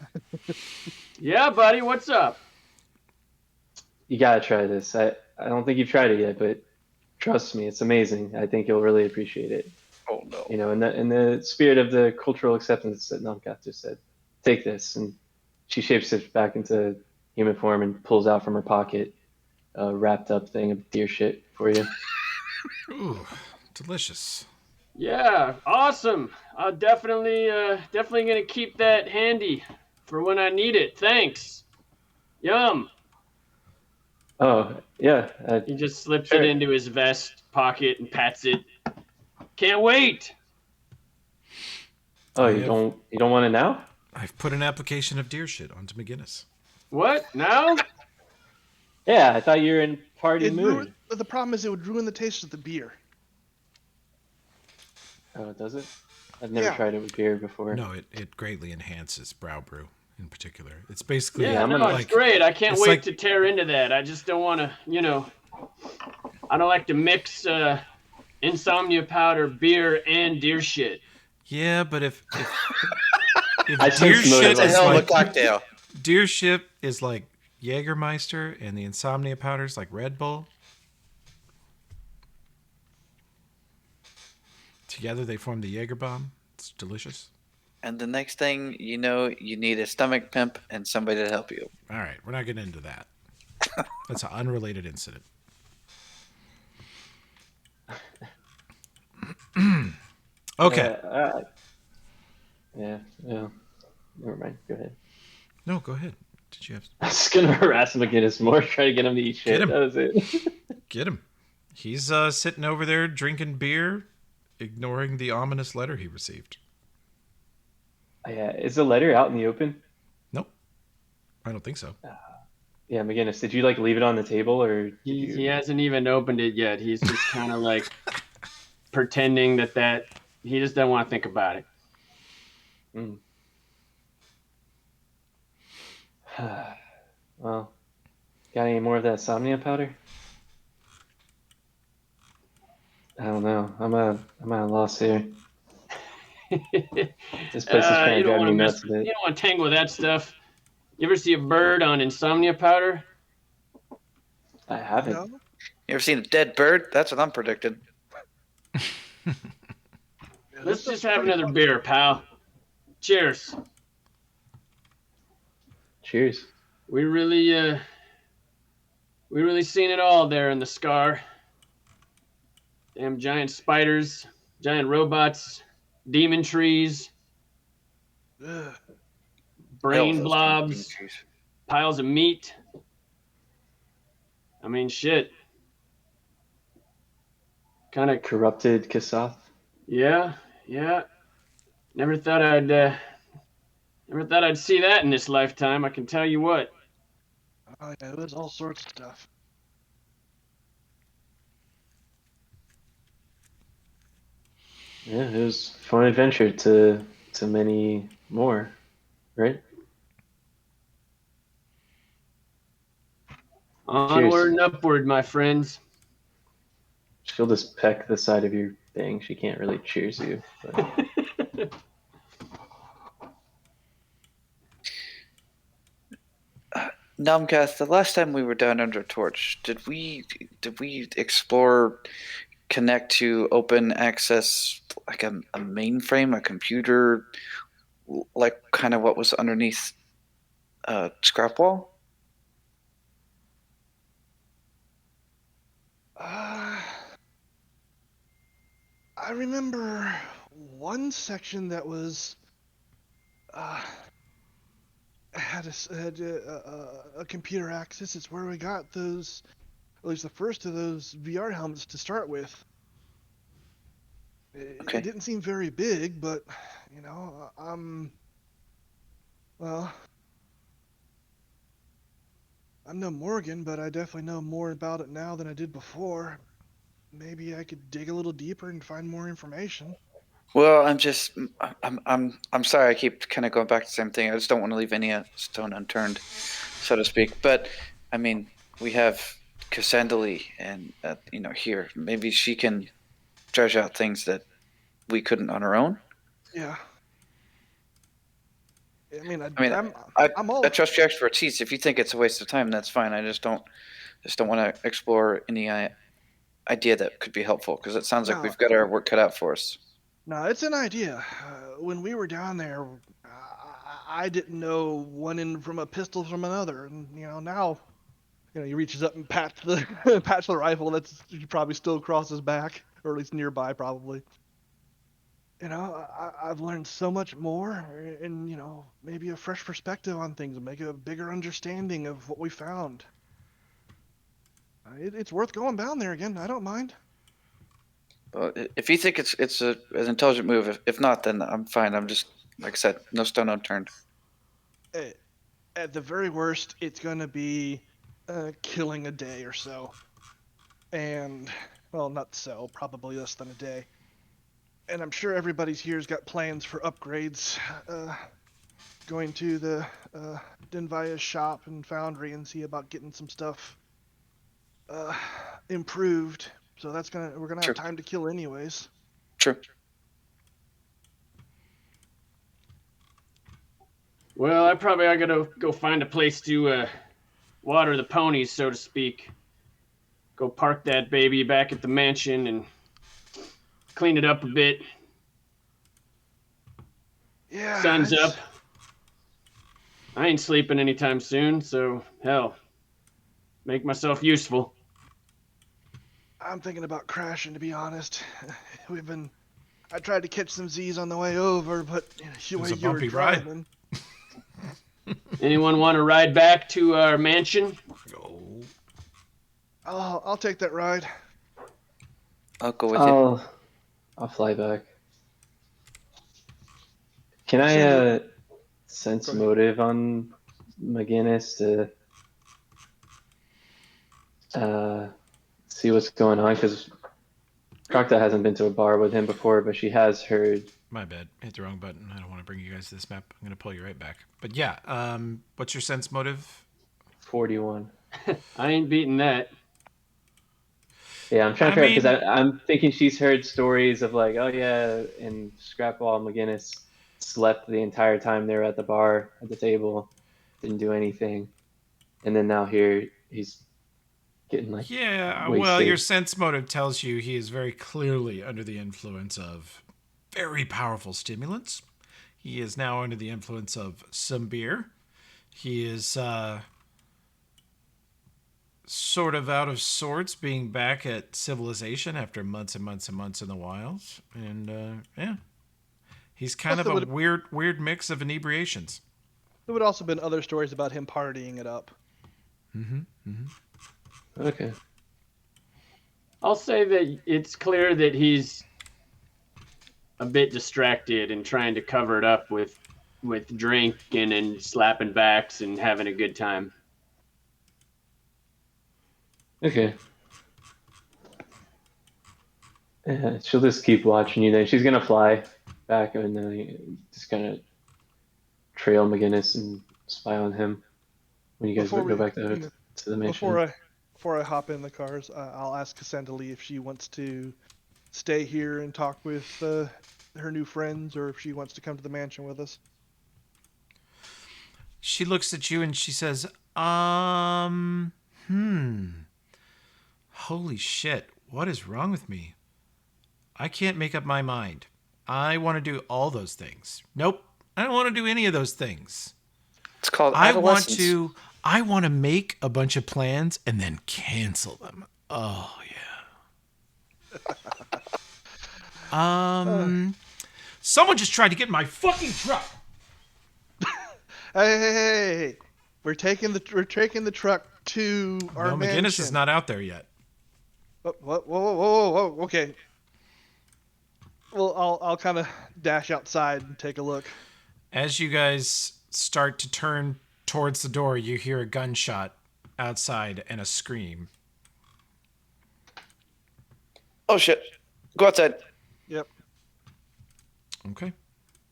Yeah, buddy. What's up? You gotta try this. I don't think you've tried it yet, but trust me, it's amazing. I think you'll really appreciate it. Oh no. You know, in the spirit of the cultural acceptance that Namkath just said, take this. And she shapes it back into human form and pulls out from her pocket a wrapped up thing of deer shit for you. Ooh, delicious. Yeah, awesome. I'll definitely gonna keep that handy for when I need it. Thanks. Yum. Oh, yeah. He just slips Sure. it into his vest pocket and pats it. Can't wait. Oh, I you have- don't want it now? I've put an application of deer shit onto McGinnis. What? Now? Yeah, I thought you were in party mood. The problem is it would ruin the taste of the beer. Oh, does it? I've never Yeah. tried it with beer before. No, it greatly enhances brow brew in particular. It's basically Yeah, I'm no, gonna, it's great. I can't it's wait like- to tear into that. I just don't want to, I don't like to mix insomnia powder, beer, and deer shit. Yeah, but if I deer sense motive shit on is that. like cocktail. deer shit is like Jägermeister and the insomnia powders like Red Bull. Together they form the Jaeger bomb. It's delicious. And the next thing you know, you need a stomach pimp and somebody to help you. All right, we're not getting into that. That's an unrelated incident. Okay. Yeah. Never mind. Go ahead. No, go ahead. Did you have I was just gonna harass McGinnis more, try to get him to eat shit. Get him. That was it. get him? He's sitting over there drinking beer, ignoring the ominous letter he received. Yeah, is the letter out in the open? Nope, I don't think so. Yeah, McGinnis, did you like leave it on the table or? He hasn't even opened it yet. He's just kind of like pretending that he just doesn't want to think about it. Mm. Well, got any more of that somnia powder? I don't know. I'm at a loss here. This place is kind You of don't driving want me to nuts mess. with You it. don't want to tangle with that stuff. You ever see a bird on insomnia powder? I haven't. No? You ever seen a dead bird? That's what I'm predicting. Yeah, Let's this just stuff's have pretty another beer, pal. Cheers. Cheers. We really seen it all there in the scar. Damn giant spiders, giant robots, demon trees, Ugh. brain Hell, those blobs, trees. piles of meat. I mean, shit. Kind of, Corrupted Kasath. yeah. Never thought I'd Never thought I'd see that in this lifetime, I can tell you what. Oh yeah, it was all sorts of stuff. Yeah, it was a fun adventure to many more, right? Onward and upward, my friends. She'll just peck the side of your thing. She can't really cheers you. But... Namcath, the last time we were down under Torch, did we explore connect to open access like a mainframe, a computer, like kind of what was underneath Scrapwall? I remember one section that was had a computer access. It's where we got those, at least the first of those VR helmets to start with. Okay. It didn't seem very big, but well, I'm no Morgan, but I definitely know more about it now than I did before. Maybe I could dig a little deeper and find more information. Well, I'm sorry. I keep kind of going back to the same thing. I just don't want to leave any stone unturned, so to speak. But I mean, we have Cassandali, and here maybe she can dredge out things that we couldn't on our own. Yeah. I mean, I I'm all. trust your expertise. If you think it's a waste of time, that's fine. I just don't want to explore any idea that could be helpful, because it sounds like No. we've got our work cut out for us. No, it's an idea. When we were down there, I didn't know one end from a pistol from another, and now, he reaches up and pats the rifle that's probably still across his back, or at least nearby, probably. I've learned so much more, and maybe a fresh perspective on things, and make a bigger understanding of what we found. It's worth going down there again. I don't mind. Well, if you think it's an intelligent move, if not, then I'm fine. I'm just, like I said, no stone unturned. At the very worst, it's gonna be killing a day or so, and well, not so, probably less than a day. And I'm sure everybody's here's got plans for upgrades. Going to the Denvaya's shop and foundry and see about getting some stuff improved. So we're gonna Sure. have time to kill anyways. True. Well, I gotta go find a place to water the ponies, so to speak. Go park that baby back at the mansion and clean it up a bit. Yeah. Sun's up. I ain't sleeping anytime soon, so hell, make myself useful. I'm thinking about crashing, to be honest. I tried to catch some Z's on the way over, but the way was a you were bumpy ride. driving. Anyone want to ride back to our mansion? I'll take that ride. I'll go with you. I'll fly back. Can I sense Go ahead. motive on McGinnis to see what's going on? Because Crocta hasn't been to a bar with him before, but she has heard. My bad. Hit the wrong button. I don't want to bring you guys to this map. I'm going to pull you right back. But yeah, what's your sense motive? 41. I ain't beating that. Yeah, I'm trying to figure out, I because I'm thinking she's heard stories of like, oh yeah, in Scrapwall, McGinnis slept the entire time they were at the bar, at the table, didn't do anything. And then now here, he's getting like, Yeah, wasted. well, your sense motive tells you he is very clearly under the influence of very powerful stimulants. He is now under the influence of some beer. He is sort of out of sorts, being back at civilization after months and months and months in the wilds. And yeah, he's kind Plus of it a weird mix of inebriations. There would also been other stories about him partying it up. Okay. I'll say that it's clear that he's a bit distracted and trying to cover it up with with drinking and slapping backs and having a good time. Okay. Yeah, she'll just keep watching you. Then she's gonna fly back and just kind of trail McGinnis and spy on him when you guys Before go we, back to the mansion. before I hop in the cars, I'll ask Cassandra Lee if she wants to stay here and talk with her new friends, or if she wants to come to the mansion with us. She looks at you and she says, holy shit, what is wrong with me? I can't make up my mind. I want to do all those things. Nope, I don't want to do any of those things. It's called I want adolescence. to make a bunch of plans and then cancel them. Oh yeah. Someone just tried to get in my fucking truck. Hey. We're taking the truck to our No, mansion. McGinnis is not out there yet. What? Whoa. Okay. Well, I'll kind of dash outside and take a look. As you guys start to turn towards the door, you hear a gunshot outside and a scream. Oh shit! Go outside. Yep. Okay.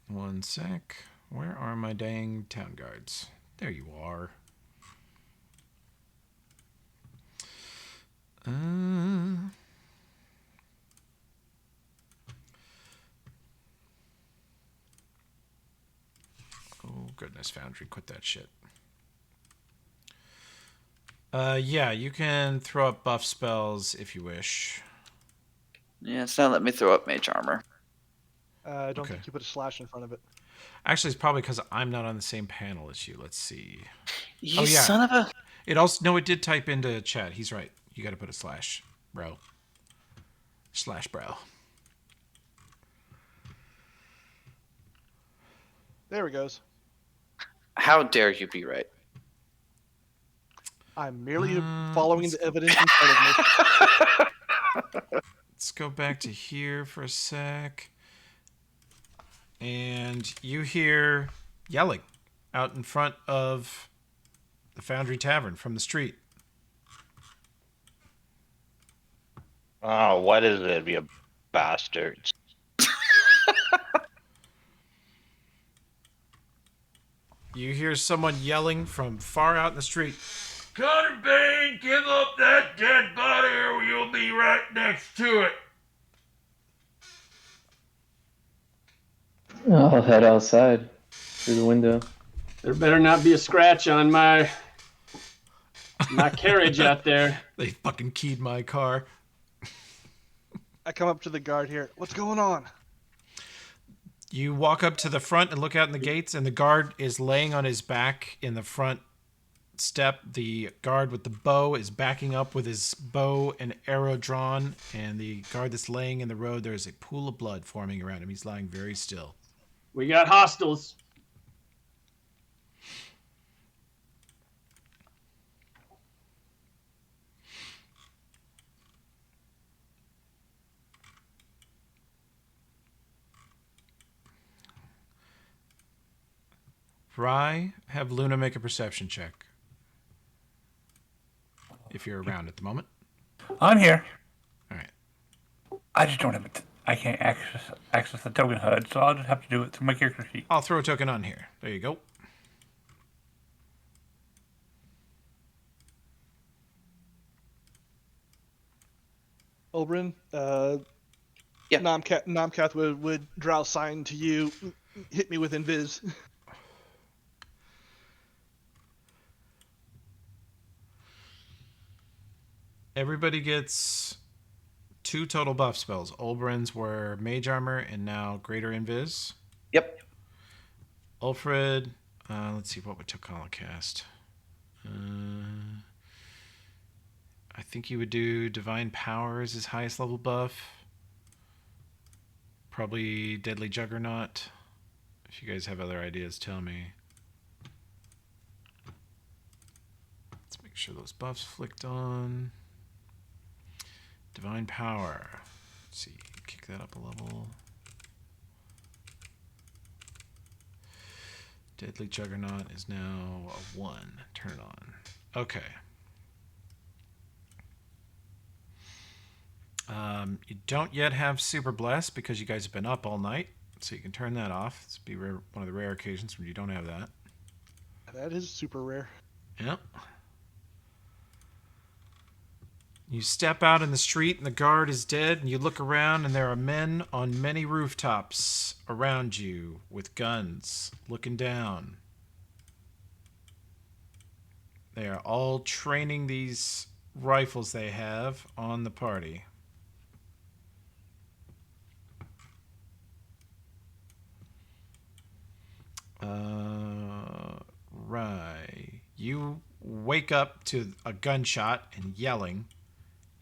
One sec. Where are my dang town guards? There you are. Oh, goodness, Foundry, quit that shit. Yeah, you can throw up buff spells if you wish. Yeah, it's not letting me throw up mage armor. I don't Okay. think you put a slash in front of it. Actually, it's probably because I'm not on the same panel as you. Let's see. You Oh, yeah. son of a. It also, no, it did type into chat. He's right. You got to put a slash, bro. Slash, bro. There he goes. How dare you be right? I'm merely following the evidence in front of me. Let's go back to here for a sec. And you hear yelling out in front of the Foundry Tavern from the street. Oh, what is it, you bastards? You hear someone yelling from far out in the street. Connor Bane, give up that dead body or you'll be right next to it. I'll head outside through the window. There better not be a scratch on my carriage out there. They fucking keyed my car. I come up to the guard here. What's going on? You walk up to the front and look out in the gates, and the guard is laying on his back in the front step. The guard with the bow is backing up with his bow and arrow drawn, and the guard that's laying in the road, there is a pool of blood forming around him. He's lying very still. We got hostiles. Rye, have Luna make a perception check. If you're around at the moment. I'm here. All right. I just don't have it. I can't access the token HUD, so I'll just have to do it through my character sheet. I'll throw a token on here. There you go. Oberyn, Yeah. Nomcath would draw a sign to you. Hit me with invis. Everybody gets 2 total buff spells. Olbryn's were Mage Armor and now Greater Invis. Yep. Ulfred, let's see what would Tokala cast. I think he would do Divine Power as his highest level buff. Probably Deadly Juggernaut. If you guys have other ideas, tell me. Let's make sure those buffs flicked on. Divine Power. Let's see, kick that up a level. Deadly Juggernaut is now a 1. Turn it on. Okay. You don't yet have Super Bless because you guys have been up all night, so you can turn that off. It's be rare, one of the rare occasions when you don't have that. That is super rare. Yep. You step out in the street and the guard is dead, and you look around and there are men on many rooftops around you with guns looking down. They are all training these rifles they have on the party. Right. You wake up to a gunshot and yelling.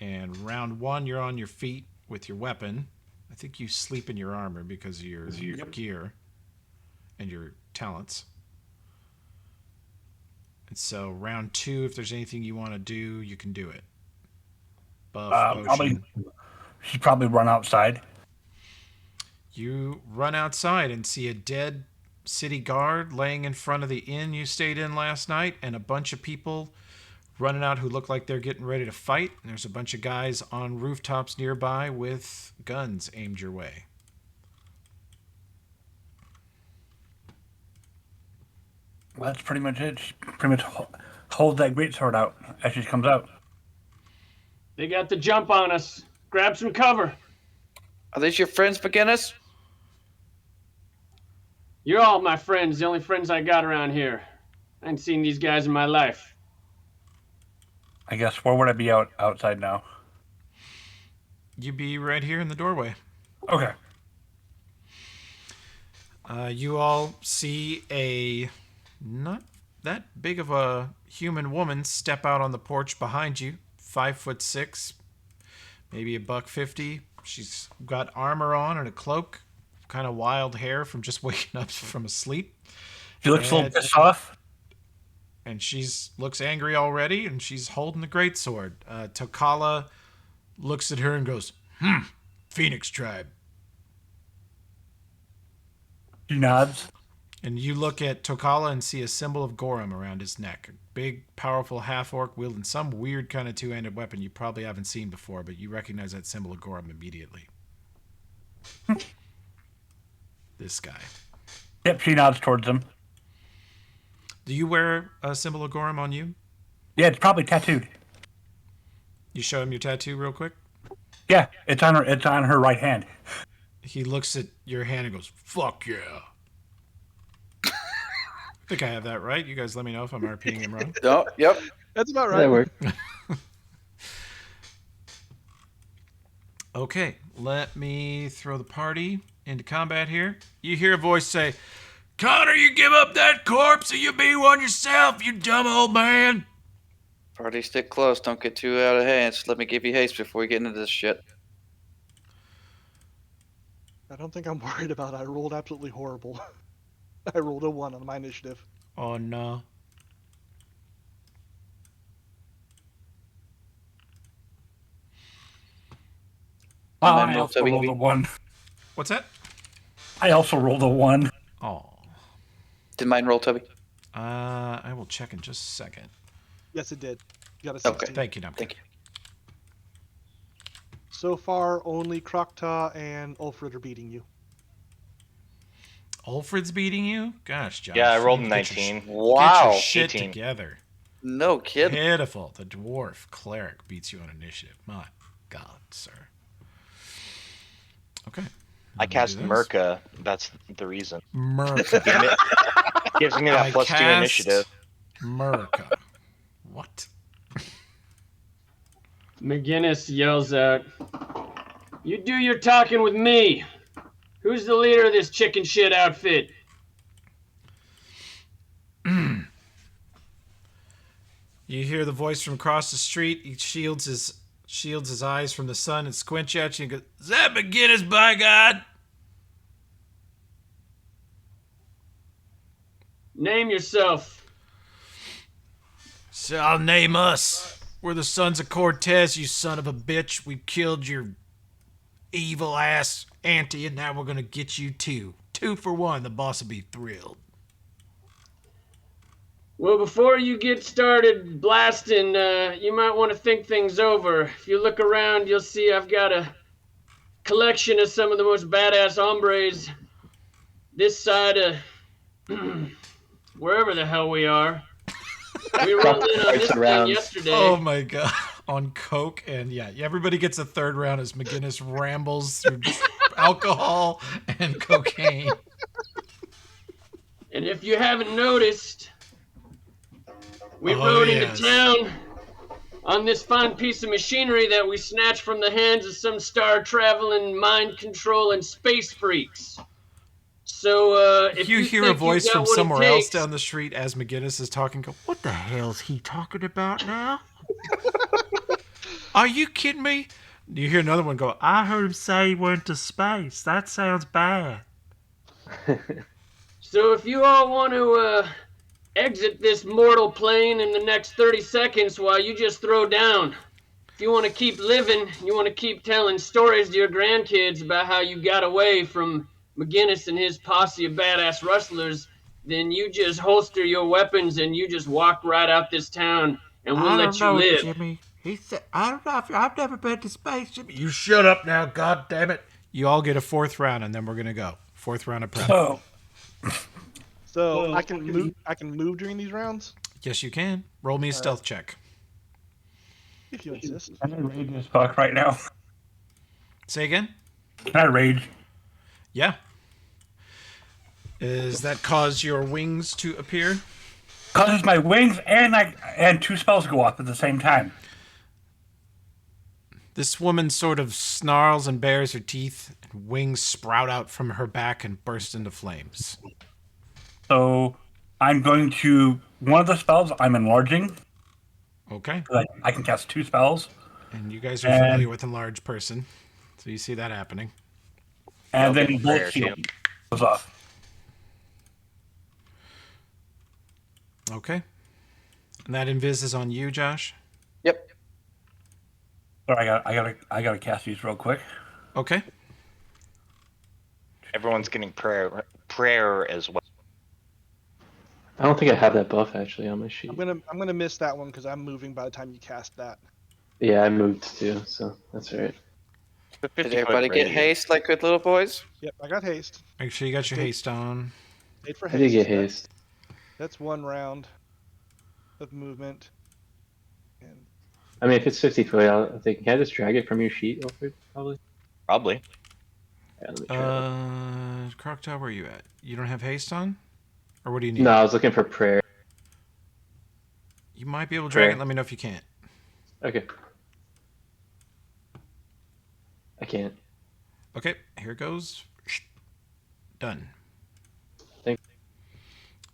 And round 1, you're on your feet with your weapon. I think you sleep in your armor because of your gear and your talents. And so round 2, if there's anything you want to do, you can do it. Buff, potion. She'd probably run outside. You run outside and see a dead city guard laying in front of the inn you stayed in last night, and a bunch of people running out who look like they're getting ready to fight. And there's a bunch of guys on rooftops nearby with guns aimed your way. Well, that's pretty much it. She pretty much holds that greatsword out as she comes out. They got the jump on us. Grab some cover. Are these your friends, McGinnis? You're all my friends, the only friends I got around here. I ain't seen these guys in my life. I guess where would I be outside now? You be right here in the doorway. Okay. You all see a not that big of a human woman step out on the porch behind you. 5'6", maybe $150. She's got armor on and a cloak. Kind of wild hair from just waking up from a sleep. She looks a little pissed off. And she's looks angry already, and she's holding the greatsword. Tokala looks at her and goes, Phoenix Tribe. She nods. And you look at Tokala and see a symbol of Gorum around his neck. A big, powerful half-orc wielding some weird kind of two-handed weapon you probably haven't seen before, but you recognize that symbol of Gorum immediately. This guy. Yep, she nods towards him. Do you wear a symbol of Gorum on you? Yeah, it's probably tattooed. You show him your tattoo real quick? Yeah, it's on her right hand. He looks at your hand and goes, fuck yeah. I think I have that right. You guys let me know if I'm RPing him wrong. No, yep. That's about right. That worked. Okay, let me throw the party into combat here. You hear a voice say, Connor, you give up that corpse or you be one yourself, you dumb old man. Party, stick close. Don't get too out of hands. Let me give you haste before we get into this shit. I don't think I'm worried about it. I rolled absolutely horrible. I rolled a 1 on my initiative. Oh no. Oh, And then I roll also Toby. rolled a 1. What's that? I also rolled a 1. Oh. Did mine roll, Toby? I will check in just a second. Yes, it did. You got a Okay. 16. Thank you, Dumpkin. Thank you. So far, only Krokta and Ulfrid are beating you. Ulfrid's beating you? Gosh, Josh. Yeah, I rolled you a need to get your 19. Get Wow. your shit 18. together. No kid. Pitiful. The dwarf cleric beats you on initiative. My God, sir. Okay. I Let me cast do this. Merca. That's the reason. Merca. Gives me that I plus 2 cast initiative. Merca. What? McGinnis yells out, You do your talking with me. Who's the leader of this chicken shit outfit? You hear the voice from across the street. He shields his eyes from the sun and squints at you and goes, Is that McGinnis, by God? Name yourself. So I'll name us. We're the sons of Cortez, you son of a bitch. We killed your evil ass auntie, and now we're gonna get you too. 2 for 1. The boss will be thrilled. Well, before you get started blasting, you might want to think things over. If you look around, you'll see I've got a collection of some of the most badass hombres this side of wherever the hell we are. We rolled in on this thing Around. yesterday. Oh my god. On coke, and yeah, everybody gets a third round as McGinnis rambles through alcohol and cocaine. And if you haven't noticed, we Oh, rode yes. into town on this fine piece of machinery that we snatched from the hands of some star-traveling, mind-controlling space freaks. So, if You you hear think a voice you got from what it somewhere else takes- down the street as McGinnis is talking. Go, what the hell's he talking about now? Are you kidding me? You hear another one go, I heard him say he went to space. That sounds bad. So if you all want to exit this mortal plane in the next 30 seconds while you just throw down. If you want to keep living, you want to keep telling stories to your grandkids about how you got away from McGinnis and his posse of badass rustlers, then you just holster your weapons and you just walk right out this town and we'll let you live. Jimmy. He said, I don't know. I've never been to space, Jimmy. You shut up now, God damn it. You all get a fourth round, and then we're going to go. Fourth round of prep. So, So I can move. I can move during these rounds Yes, you can. Roll me a stealth check. if you insist. I'm in rage as fuck right now. Say again? Can I rage? Yeah. Does that cause your wings to appear? Causes my wings and two spells go off at the same time. This woman sort of snarls and bares her teeth, and wings sprout out from her back and burst into flames. So I'm going to one of the spells I'm enlarging. Okay. I can cast two spells, And you guys are And- familiar with enlarged person, so you see that happening. and Yeah, then okay, bolt prayer, shield goes off. Okay. And that invis is on you, Josh. Yep. Sorry, I gotta cast these real quick. Okay. Everyone's getting prayer as well. I don't think I have that buff actually on my sheet. I'm gonna miss that one because I'm moving by the time you cast that. Yeah, I moved too, so that's all right. The Did 50-foot everybody get radius. haste like good little boys? Yep, I got haste. Make sure you got your haste on. Made for I haste. did get haste. That's one round of movement. And I mean, if it's 50 foot, I think can I just drag it from your sheet, Alfred? Probably. Probably. Yeah, let me try that. Crocodile, where are you at? You don't have haste on? Or what do you need? No, I was looking for prayer. You might be able to drag it. Prayer. Let me know if you can't. Okay. I can't. Okay, here it goes. Done. Thank-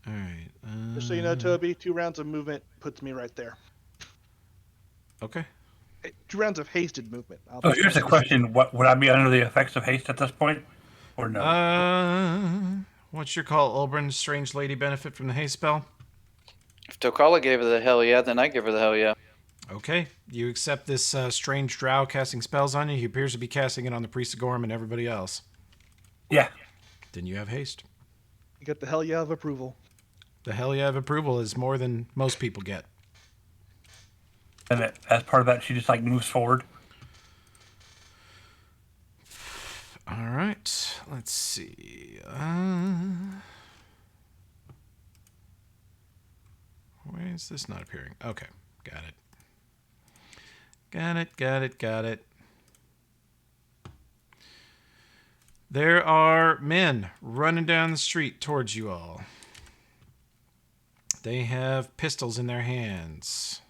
All right. just so you know, Toby, 2 rounds of movement puts me right there. Okay. 2 rounds of hasted movement. So here's the question: What would I be under the effects of haste at this point, or no? What's your call, Oberon? Strange lady benefit from the haste spell? If Tokala gave her the hell yeah, then I give her the hell yeah. Okay. You accept this strange drow casting spells on you. He appears to be casting it on the priest of Gorm and everybody else. Yeah. Then you have haste. You got the hell yeah of approval. The hell yeah of approval is more than most people get. And as part of that, she just like moves forward. All right. Let's see. Why is this not appearing? Okay. Got it. Got it. There are men running down the street towards you all. They have pistols in their hands.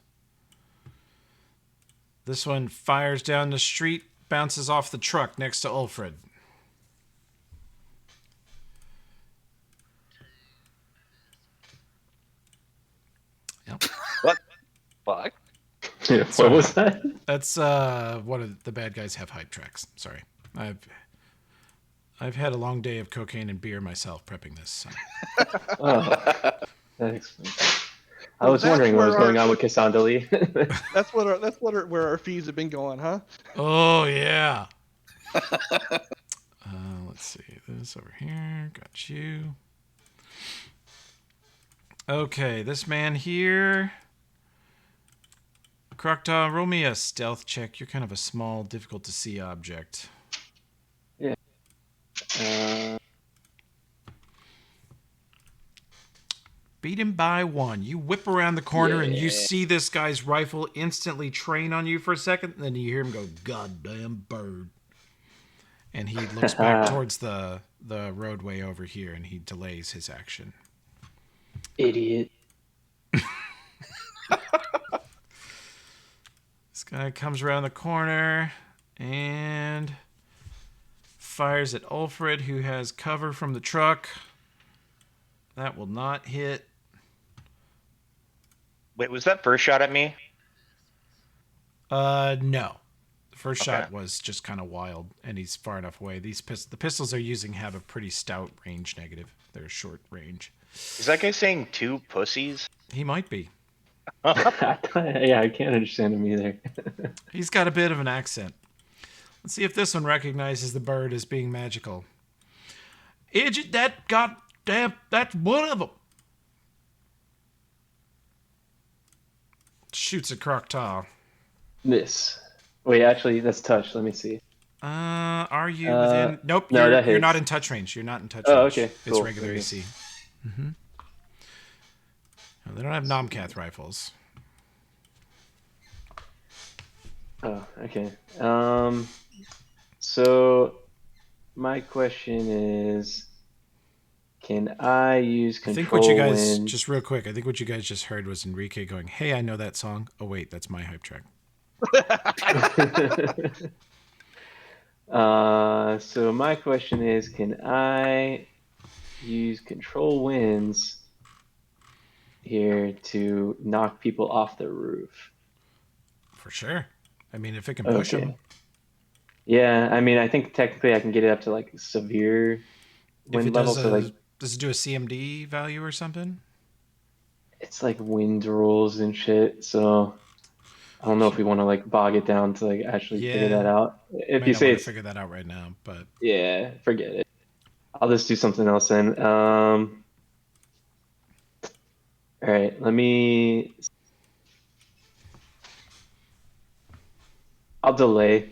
This one fires down the street, bounces off the truck next to Ulfred. Yep. What? Fuck. What was that? That's one of the bad guys have hype tracks. Sorry. I've had a long day of cocaine and beer myself prepping this. So. Oh, that explains. I Well, was that's wondering what was where going our- on with Cassandra. Where our fees have been going, huh? Oh yeah. Let's see this over here. Got you. Okay, this man here. Crocodile, roll me a stealth check. You're kind of a small, difficult to see object. Uh, Beat him by 1. You whip around the corner and you Yeah. see this guy's rifle instantly train on you for a second, and then you hear him go, "Goddamn bird." And he looks back towards the roadway over here and he delays his action. Idiot. This guy comes around the corner and fires at Ulfred, who has cover from the truck. That will not hit. Wait, was that first shot at me? No. The first Okay. shot was just kind of wild, and he's far enough away. The pistols they're using have a pretty stout range negative. They're short range. Is that guy saying 2 pussies? He might be. Yeah, I can't understand him either. He's got a bit of an accent. Let's see if this one recognizes the bird as being magical. Idiot, that goddamn, that's one of them. Shoots a crocodile. Miss. Wait, actually, that's touch. Let me see. Are you within? Nope, no, that you're hits. not in touch range. You're not in touch Oh, range. okay, It's cool, regular okay. AC. No, they don't have Nomcath rifles. Oh, okay. So my question is, can I use I control think what you guys, wind? just real quick, I think what you guys just heard was Enrique going, "Hey, I know that song." Oh wait, that's my hype track. So my question is, can I use control winds here to knock people off the roof? For sure. I mean, if it can push Okay. them. Yeah, I mean, I think technically I can get it up to like severe If wind it level, does so like does it do a CMD value or something? it's like wind rules and shit. So I don't know if we want to like bog it down to like actually figure Yeah. that out. If Might you not say want it's to figure that out right now, but yeah, forget it. I'll just do something else then. All right, let me. I'll delay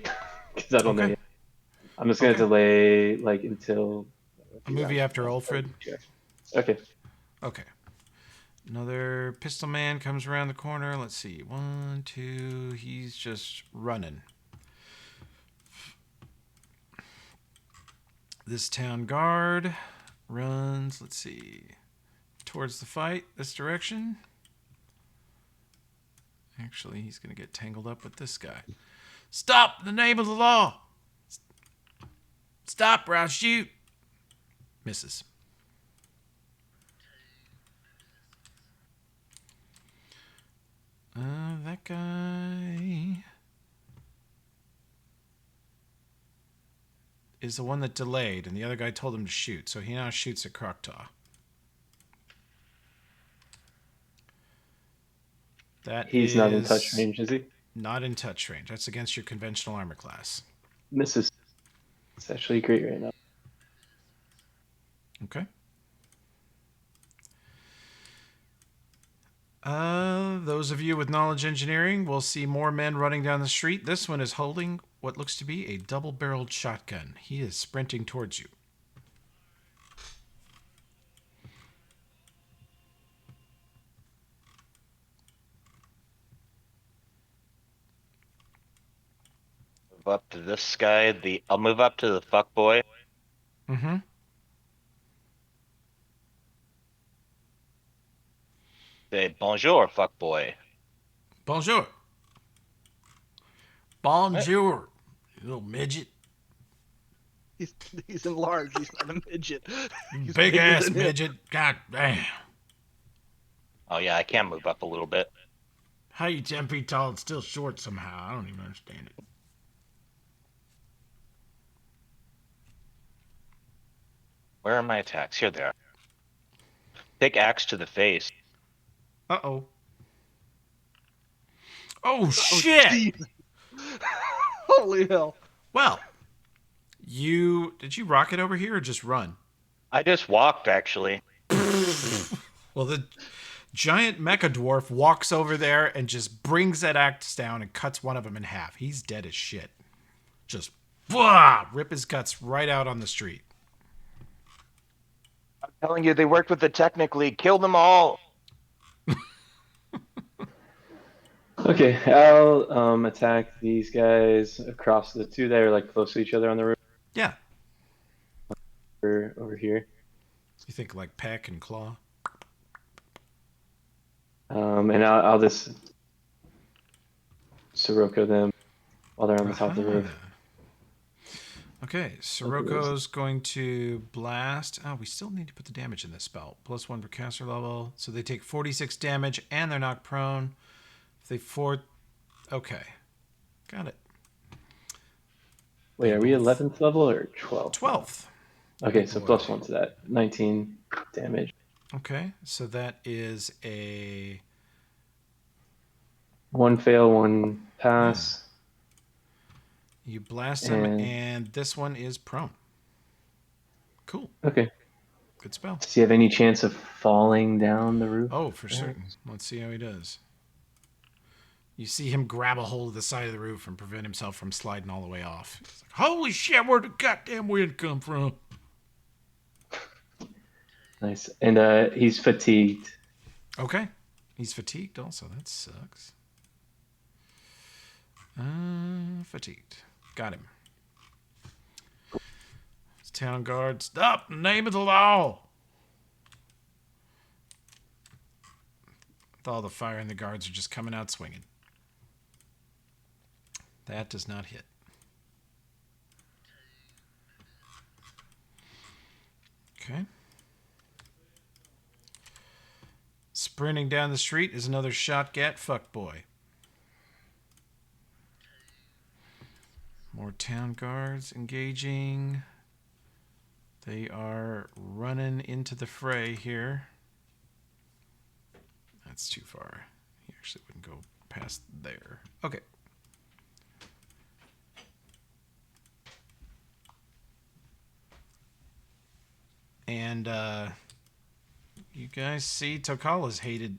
because I don't know Okay. yet. I'm just gonna Okay. delay like until a movie after Ulfred. Okay. Okay. Another pistol man comes around the corner. Let's see. 1, 2. He's just running. This town guard runs, let's see, towards the fight, this direction. Actually, he's going to get tangled up with this guy. Stop in the name of the law. Stop or I'll shoot. Misses. That guy is the one that delayed, and the other guy told him to shoot, so he now shoots at Croctaw. He's not in touch range, is he? Not in touch range. That's against your conventional armor class. Misses. It's actually great right now. Okay. Those of you with knowledge engineering will see more men running down the street. This one is holding what looks to be a double-barreled shotgun. He is sprinting towards you. Move up to this guy. I'll move up to the fuck boy. Mm-hmm. Say bonjour, fuck boy. Bonjour. Bonjour, you little midget. He's enlarged. He's not a midget. He's Big bigger ass than him. midget. God damn. Oh yeah, I can move up a little bit. How you 10 feet tall and still short somehow? I don't even understand it. Where are my attacks? Here they are. Take axe to the face. Uh-oh. Oh, shit! Jeez. Holy hell. Well, did you rocket over here or just run? I just walked actually. Well, the giant mecha dwarf walks over there and just brings that axe down and cuts one of them in half. He's dead as shit. Just rip his guts right out on the street. I'm telling you, they worked with it technically. Kill them all. Okay, I'll attack these guys across the two that are like close to each other on the roof Yeah. over here. You think like peck and claw? And I'll just Sirocco them while they're on the top of the roof. Okay, Siroko's going to blast. Oh, we still need to put the damage in this spell. +1 per caster level. So they take 46 damage and they're knocked prone. If they okay. Got it. Wait, are we 11th level or 12th? 12th. Okay, so +1 to that. 19 damage. Okay, so that is a... One fail, one pass. You blast him, and this one is prone. Cool. Okay. Good spell. Does he have any chance of falling down the roof? Oh, for certain. Let's see how he does. You see him grab a hold of the side of the roof and prevent himself from sliding all the way off. He's like, holy shit, where'd the goddamn wind come from? Nice. And he's fatigued. Okay. He's fatigued also. That sucks. Fatigued. Got him. Town guard, stop! In the name of the law! With all the fire and the guards are just coming out swinging. That does not hit. Okay. Sprinting down the street is another shotgat fuckboy. More town guards engaging. They are running into the fray here. That's too far. He actually wouldn't go past there. Okay. And you guys see Tokala's hated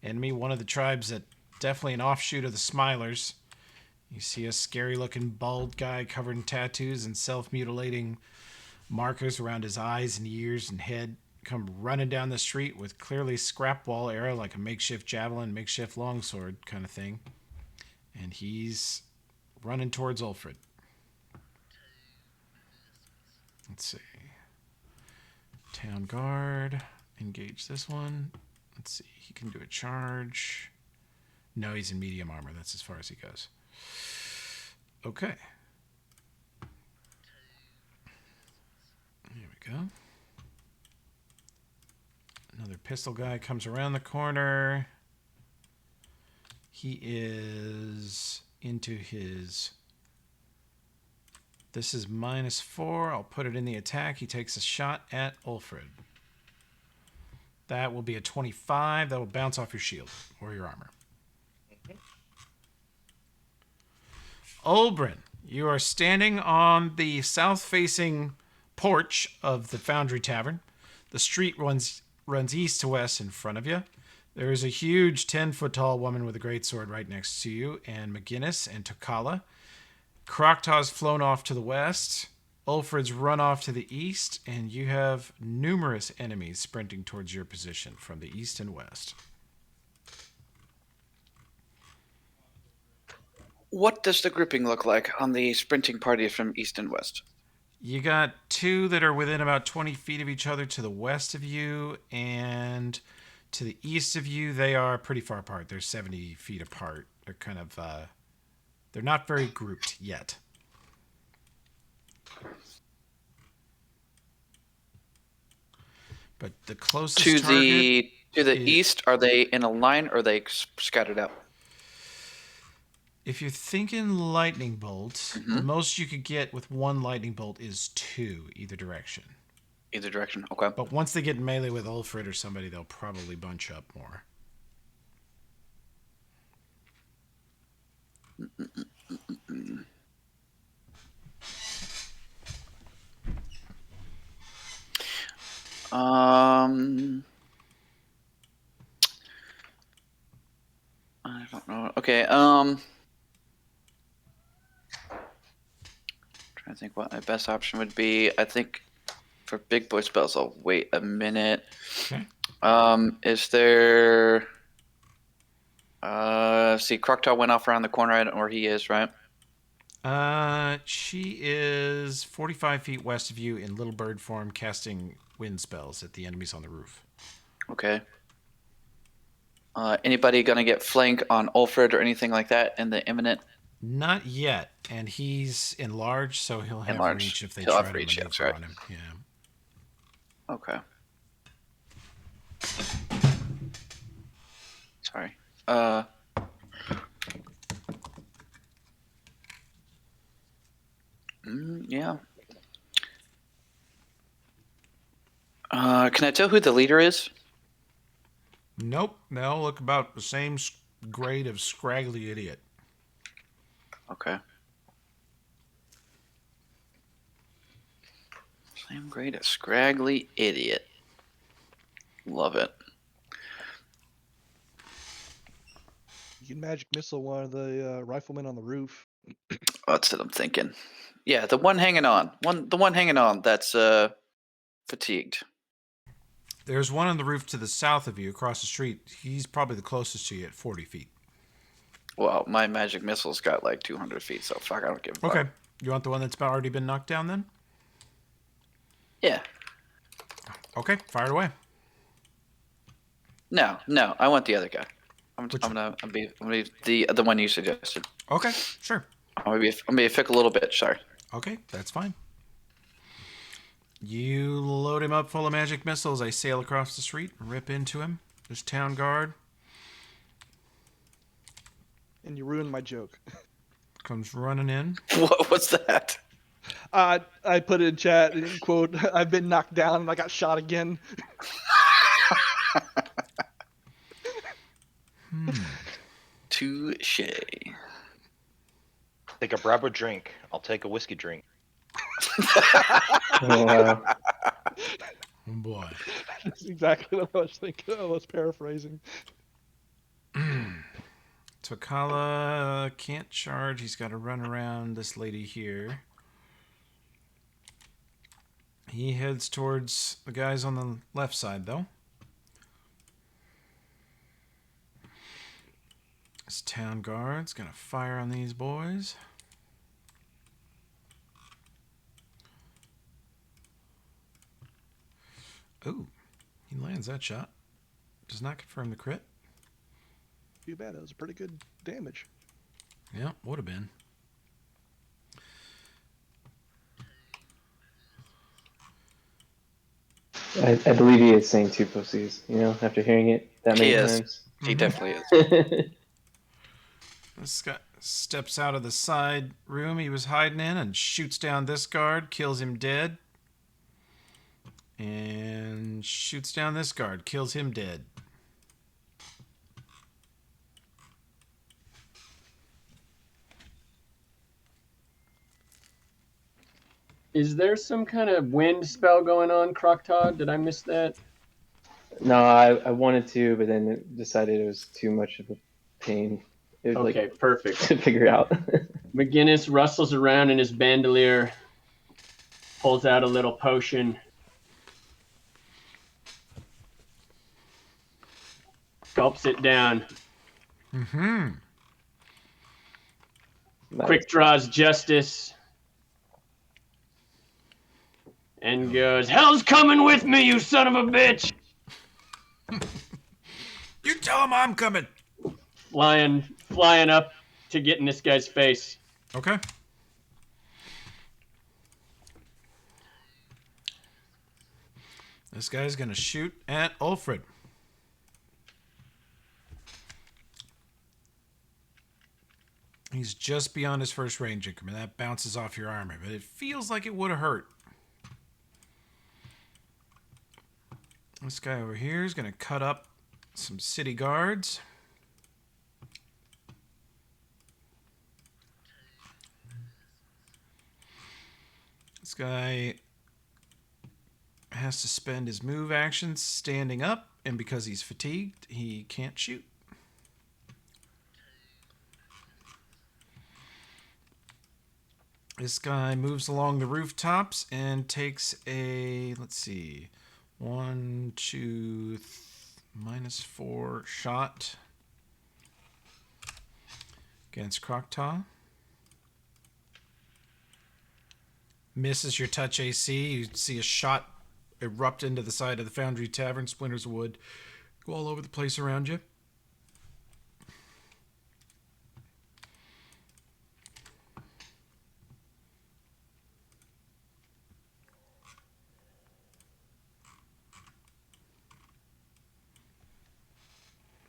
enemy, one of the tribes that definitely an offshoot of the Smilers. You see a scary looking bald guy covered in tattoos and self-mutilating markers around his eyes and ears and head come running down the street with clearly scrap wall arrow, like a makeshift javelin, makeshift longsword kind of thing. And he's running towards Ulfred. Let's see. Town guard. Engage this one. Let's see. He can do a charge. No, he's in medium armor. That's as far as he goes. Okay. Here we go. Another pistol guy comes around the corner. He is into his... This is -4. I'll put it in the attack. He takes a shot at Ulfred. That will be a 25. That will bounce off your shield or your armor. Olbrin, you are standing on the south-facing porch of the Foundry Tavern. The street runs east to west in front of you. There is a huge 10-foot-tall woman with a greatsword right next to you, and McGinnis and Tokala. Kroktaw's flown off to the west. Ulfred's run off to the east, and you have numerous enemies sprinting towards your position from the east and west. What does the grouping look like on the sprinting party from east and west? You got two that are within about 20 feet of each other to the west of you, and to the east of you, they are pretty far apart. They're 70 feet apart. They're kind of, they're not very grouped yet. But the closest To target the is- east, are they in a line or are they scattered out? If you're thinking lightning bolt, the most you could get with one lightning bolt is 2 either direction. Either direction. Okay. But once they get in melee with Ulfred or somebody, they'll probably bunch up more. Okay. Trying to think what my best option would be. I think for big boy spells, I'll wait a minute. Okay. Is there? See, Croctaw went off around the corner. I don't know where he is, right? She is 45 feet west of you in little bird form, casting wind spells at the enemies on the roof. Okay. Anybody gonna get flank on Ulfred or anything like that in the imminent? Not yet, and he's enlarged, so he'll have Enlarged. reach if they He'll try have to reach, maneuver that's right. on him. Yeah. Okay. Sorry. Yeah. Can I tell who the leader is? Nope, they all look about the same grade of scraggly idiot. Okay. Same grade as scraggly idiot. Love it. You can magic missile one of the riflemen on the roof. That's what I'm thinking. Yeah, the one hanging on. The one hanging on that's fatigued. There's one on the roof to the south of you, across the street. He's probably the closest to you at 40 feet. Well, my magic missile's got like 200 feet, so fuck, I don't give a fuck. Okay. You want the one that's already been knocked down then? Yeah. Okay, fire it away. No, I want the other guy. I'm Which gonna be the one you suggested. Okay, sure. I'm gonna be a fickle little bitch. Sorry. Okay, that's fine. You load him up full of magic missiles. I sail across the street, rip into him. There's town guard. And you ruined my joke. Comes running in. What's that? I put it in chat in quote, I've been knocked down and I got shot again. Touche. Take a rubber drink. I'll take a whiskey drink. Oh, wow. Oh boy. That's exactly what I was thinking. I was paraphrasing. Tokala can't charge. He's got to run around this lady here. He heads towards the guys on the left side, though. This town guard's gonna fire on these boys. Ooh, he lands that shot. Does not confirm the crit. Too bad. That was a pretty good damage. Yeah, would have been. I believe he is saying two pussies, you know, after hearing it that many He is. times. He definitely is. This guy steps out of the side room he was hiding in and shoots down this guard, kills him dead. And shoots down this guard, kills him dead. Is there some kind of wind spell going on, Croctaw? Did I miss that? No, I wanted to, but then decided it was too much of a pain. It was Okay, perfect. to figure out. McGinnis rustles around in his bandolier, pulls out a little potion. Gulps it down. Mm-hmm. Quick draws justice. And goes, "Hell's coming with me, you son of a bitch!" You tell him I'm coming. Flying up to get in this guy's face. Okay. This guy's gonna shoot at Ulfred. He's just beyond his first range increment. That bounces off your armor, but it feels like it would have hurt. This guy over here is going to cut up some city guards. This guy has to spend his move actions standing up, and because he's fatigued, he can't shoot. This guy moves along the rooftops and takes a, let's see, -4 shot against Croctaw. Misses your touch AC. You see a shot erupt into the side of the Foundry Tavern. Splinters of wood go all over the place around you.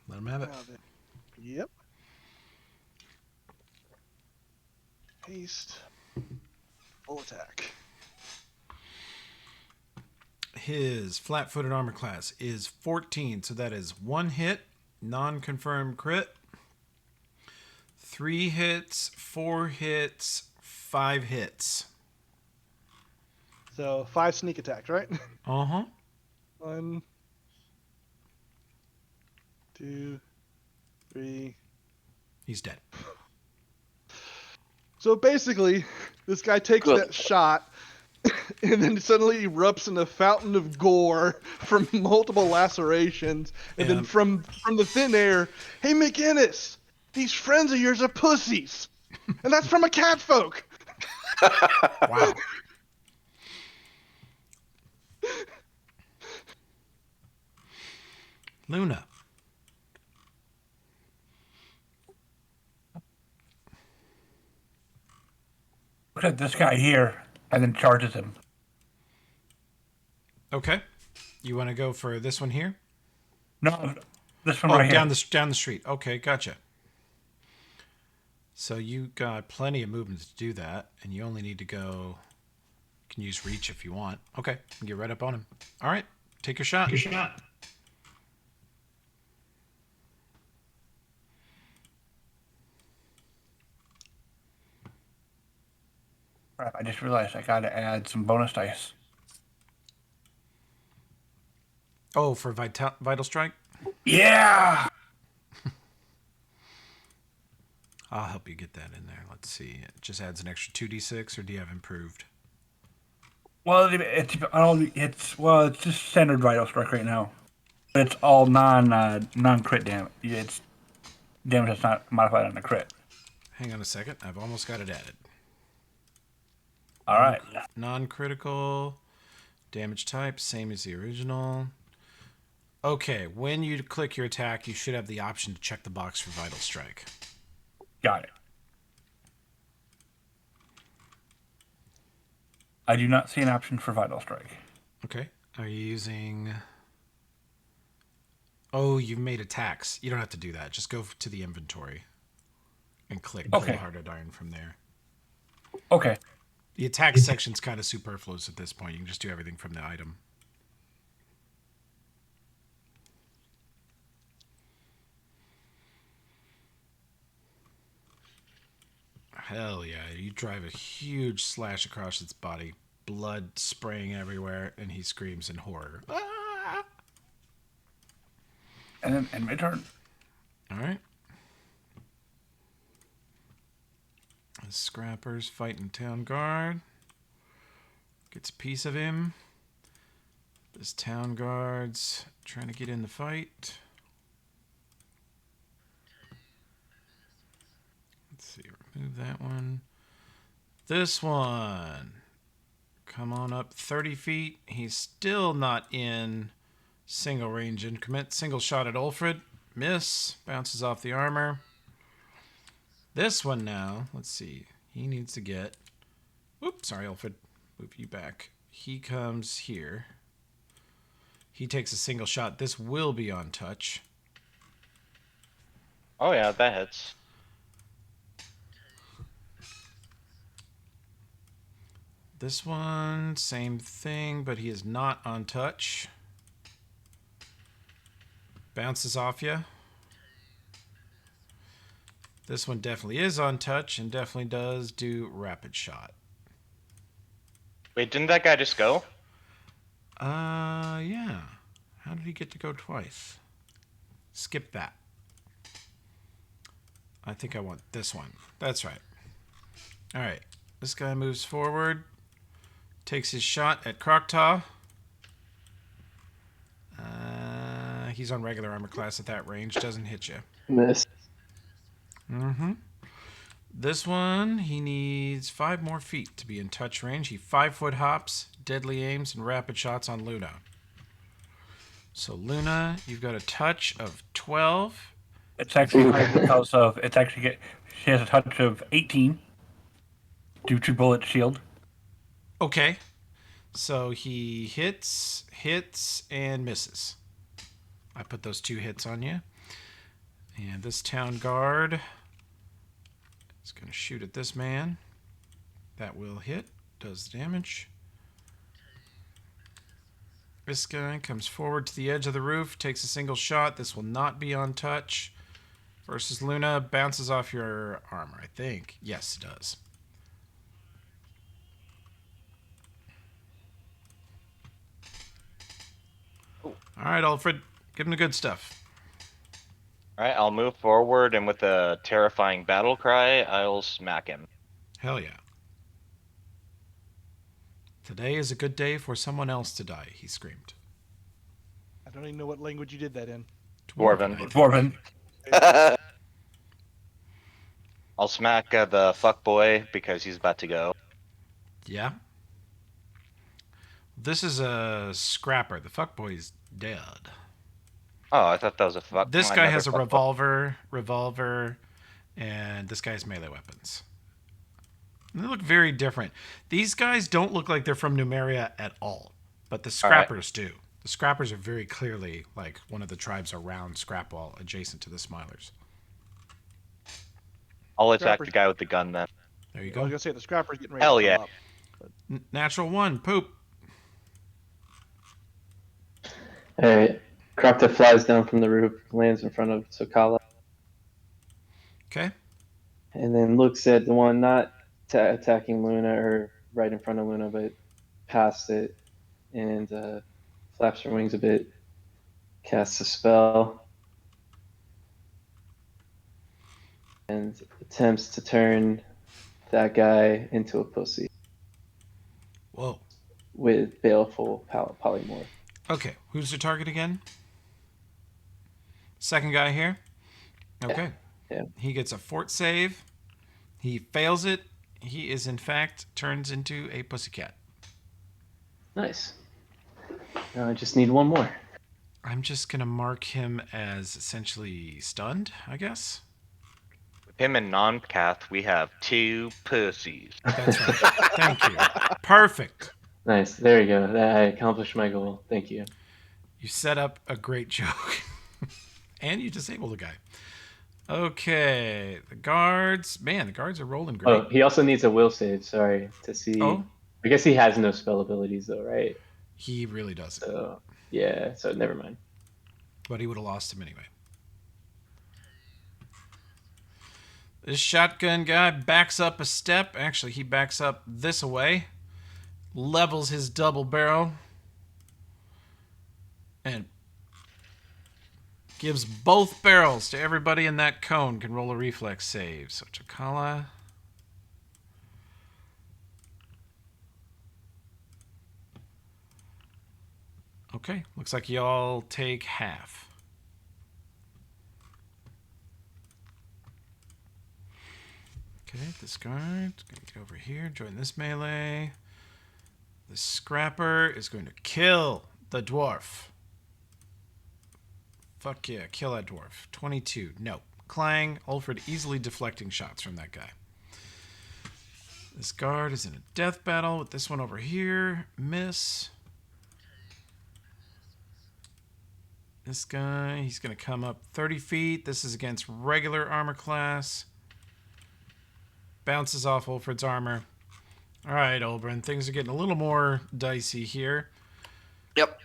Let him have it. Now then. Yep. Haste. Full attack. His flat-footed armor class is 14, so that is 1 hit, non-confirmed crit, 3 hits, 4 hits, 5 hits. So 5 sneak attacks, right? Uh-huh. 1, 2, 3. He's dead. So basically, this guy takes Good. that shot and then suddenly erupts in a fountain of gore from multiple lacerations. And then And- from the thin air, hey McInnes, these friends of yours are pussies. And that's from a catfolk. Wow. Luna. Look at this guy here, and then charges him. Okay. You want to go for this one here? No, this one Oh, right down here. the street. Okay, gotcha. So you got plenty of movement to do that, and you only need to go. You can use reach if you want. Okay, get right up on him. All right, take your shot. Crap, I just realized I gotta add some bonus dice. Oh, for Vital Strike? Yeah! I'll help you get that in there. Let's see. It just adds an extra 2d6, or do you have improved? Well, it's just standard Vital Strike right now. It's all non crit damage. It's damage that's not modified on the crit. Hang on a second. I've almost got it added. All right. Non-critical. Damage type, same as the original. Okay, when you click your attack, you should have the option to check the box for Vital Strike. Got it. I do not see an option for Vital Strike. Okay. Are you using... Oh, you've made attacks. You don't have to do that. Just go to the inventory and click Okay. Hearted Iron from there. Okay. The attack section's kind of superfluous at this point. You can just do everything from the item. Hell yeah. You drive a huge slash across its body, blood spraying everywhere, and he screams in horror. Ah! And then end my turn. All right. The Scrapper's fighting Town Guard. Gets a piece of him. This Town Guard's trying to get in the fight. Let's see, remove that one. This one. Come on up 30 feet. He's still not in single range increment. Single shot at Ulfred. Miss. Bounces off the armor. This one now. Let's see. He needs to get... Oops, sorry, Ulfred. Move you back. He comes here. He takes a single shot. This will be on touch. Oh yeah, that hits. This one, same thing, but he is not on touch. Bounces off you. This one definitely is on touch and definitely does do rapid shot. Wait, didn't that guy just go? Yeah. How did he get to go twice? Skip that. I think I want this one. That's right. All right. This guy moves forward, takes his shot at Kroktaw. He's on regular armor class at that range. Doesn't hit you. Miss. Mm-hmm. This one, he needs 5 more feet to be in touch range. He 5-foot hops, deadly aims, and rapid shots on Luna. So Luna, you've got a touch of 12. It's actually high because of she has a touch of 18 due to bullet shield. Okay. So he hits, and misses. I put those 2 hits on you. And this town guard is going to shoot at this man. That will hit. Does damage. This guy comes forward to the edge of the roof, takes a single shot. This will not be on touch. Versus Luna, bounces off your armor, I think. Yes, it does. All right, Alfred, give him the good stuff. All right, I'll move forward, and with a terrifying battle cry, I'll smack him. Hell yeah. Today is a good day for someone else to die, he screamed. I don't even know what language you did that in. Dwarven. Dwarven. I'll smack the fuck boy because he's about to go. Yeah. This is a scrapper. The fuckboy's dead. Oh, I thought that was a fuck. This guy has a another fuck boy. revolver, and this guy has melee weapons. And they look very different. These guys don't look like they're from Numeria at all, but the scrappers do. The scrappers are very clearly like one of the tribes around Scrapwall, adjacent to the Smilers. I'll attack Scrappers. the guy with the gun then. There you I was go. gonna say the scrapper's getting ready Hell to yeah. come up. Natural 1, poop. All right. Krokta flies down from the roof, lands in front of Sokala, Okay. and then looks at the one not attacking Luna or right in front of Luna, but past it, and flaps her wings a bit, casts a spell, and attempts to turn that guy into a pussy Whoa. with baleful polymorph. Okay, who's the target again? Second guy here. Okay. Yeah. He gets a fort save. He fails it. He is, in fact, turns into a pussycat. Nice. Now I just need one more. I'm just going to mark him as essentially stunned, I guess. With him and non-cath, we have 2 pussies. That's right. Thank you. Perfect. Nice. There you go. I accomplished my goal. Thank you. You set up a great joke. And you disabled the guy. Okay. The guards. Man, the guards are rolling great. Oh, he also needs a will save. Sorry, to see. Oh. I guess he has no spell abilities though, right? He really doesn't. So yeah. So never mind. But he would have lost him anyway. This shotgun guy backs up a step. Actually, he backs up this away. Levels his double barrel. And gives both barrels to everybody in that cone. Can roll a reflex save. So Chakala. Okay, looks like y'all take half. Okay, this guard is going to get over here, join this melee. The scrapper is going to kill the dwarf. Fuck yeah, kill that dwarf. 22, no. Clang, Ulfred easily deflecting shots from that guy. This guard is in a death battle with this one over here. Miss. This guy, he's going to come up 30 feet. This is against regular armor class. Bounces off Ulfred's armor. All right, Oberon, things are getting a little more dicey here. Yep.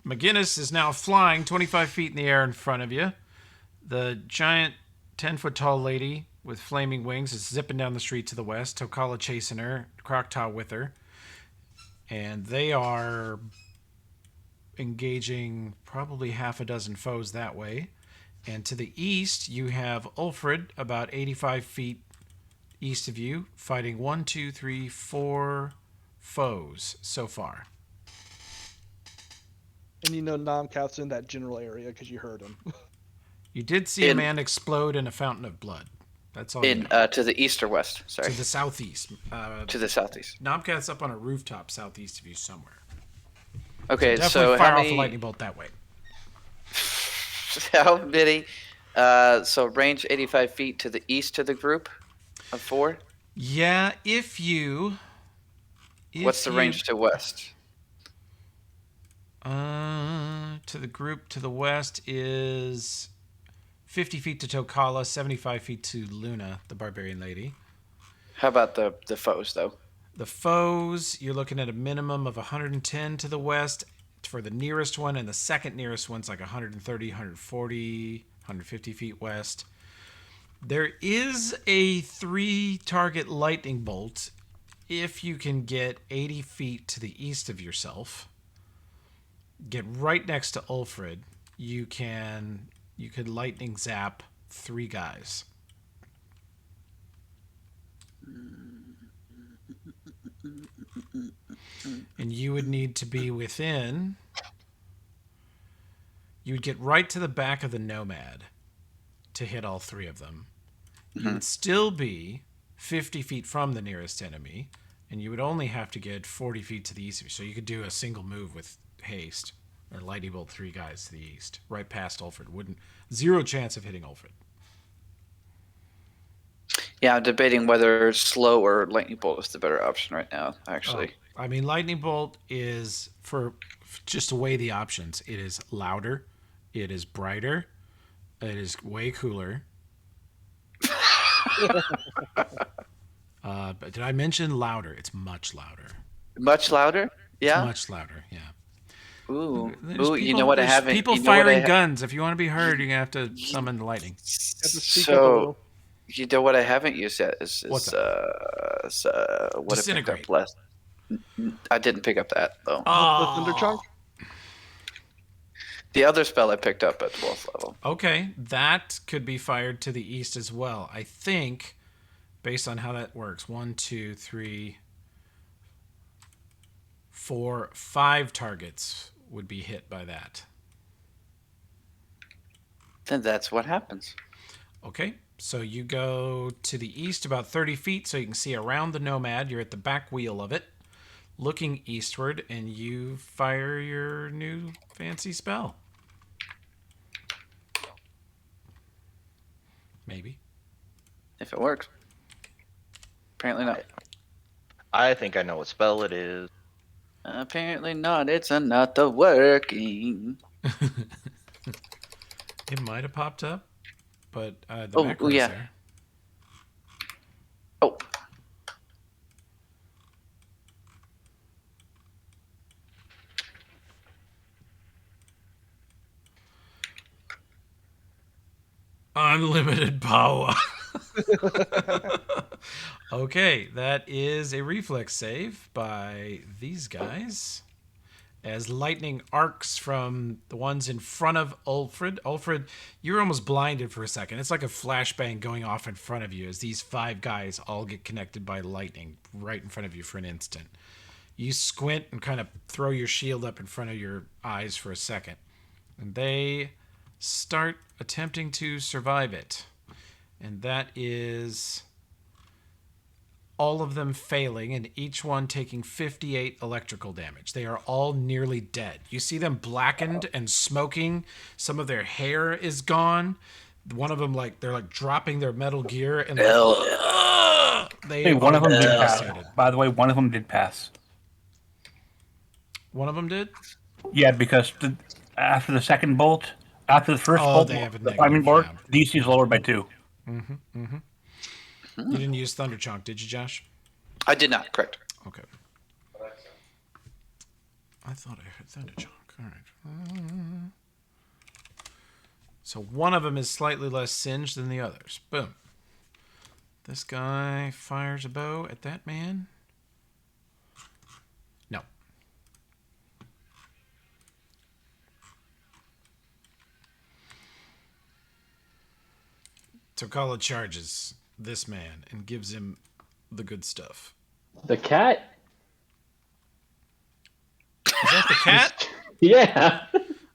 McGinnis is now flying 25 feet in the air in front of you. The giant 10-foot tall lady with flaming wings is zipping down the street to the west. Tokala chasing her, Kroktaw with her. And they are engaging probably half a dozen foes that way. And to the east, you have Ulfred about 85 feet east of you, fighting 1, 2, 3, 4 foes so far. And you know Nomcat's in that general area because you heard him. You did see a In- man explode in a fountain of blood. That's all you In know. to the east or west? Sorry, To the southeast. to the southeast. Nomcat's up on a rooftop southeast of you somewhere. Okay, Definitely so fire how off a many? lightning bolt that way. How many? So range 85 feet to the east of the group of 4. Yeah, if What's the you- range to west? To the group to the west is 50 feet to Tokala, 75 feet to Luna, the barbarian lady. How about the foes though? The foes, you're looking at a minimum of 110 to the west for the nearest one, and the second nearest one's like 130, 140, 150 feet west. There is a 3-target lightning bolt if you can get 80 feet to the east of yourself. Get right next to Ulfred. You could lightning zap 3 guys. And you would need to be within. You would get right to the back of the Nomad to hit all 3 of them. You would still be 50 feet from the nearest enemy, and you would only have to get 40 feet to the east of you. So you could do a single move with haste or lightning bolt 3 guys to the east, right past Ulfred. Zero chance of hitting Ulfred. Yeah, I'm debating whether slow or lightning bolt is the better option right now. Actually, I mean, lightning bolt is for just to weigh the options. It is louder, it is brighter, it is way cooler. But did I mention louder? It's much louder. much louder. Yeah. Much louder. Yeah. Ooh, There's ooh. You know what I there's haven't. People you know what I firing ha- guns. If you want to be heard, you're gonna have to summon the lightning. You have to speak up a So little. you know what I haven't used yet is What's what I picked Disintegrate. up last. I didn't pick up that though. The Thunder Chunk? The other spell I picked up at 12th level. Okay, that could be fired to the east as well. I think, based on how that works, 1, 2, 3, 4, 5 targets would be hit by that. Then that's what happens. Okay, so you go to the east about 30 feet so you can see around the Nomad. You're at the back wheel of it, looking eastward, and you fire your new fancy spell. Maybe. If it works. Apparently not. I think I know what spell it is. Apparently not. It's not the working. It might have popped up, but the Oh, macro's yeah. there. Oh, Unlimited power. Okay, that is a reflex save by these guys. As lightning arcs from the ones in front of Ulfred. Ulfred, you're almost blinded for a second. It's like a flashbang going off in front of you as these 5 guys all get connected by lightning right in front of you for an instant. You squint and kind of throw your shield up in front of your eyes for a second. And they start attempting to survive it. And that is all of them failing and each one taking 58 electrical damage. They are all nearly dead. You see them blackened and smoking. Some of their hair is gone. One of them, they're dropping their metal gear and they Hey, one are of them did pass. devastated. By the way, one of them did pass. One of them did? Yeah, because after the second bolt, after the first Oh, bolt, they have a the negative, flaming board, yeah. DC is lowered by 2. You didn't use Thunder Chunk, did you, Josh? I did not. Correct. Okay. I thought I heard Thunder Chunk. All right. So one of them is slightly less singed than the others. Boom. This guy fires a bow at that man. No. Tokala charges this man and gives him the good stuff. The cat? Is that the cat? Yeah.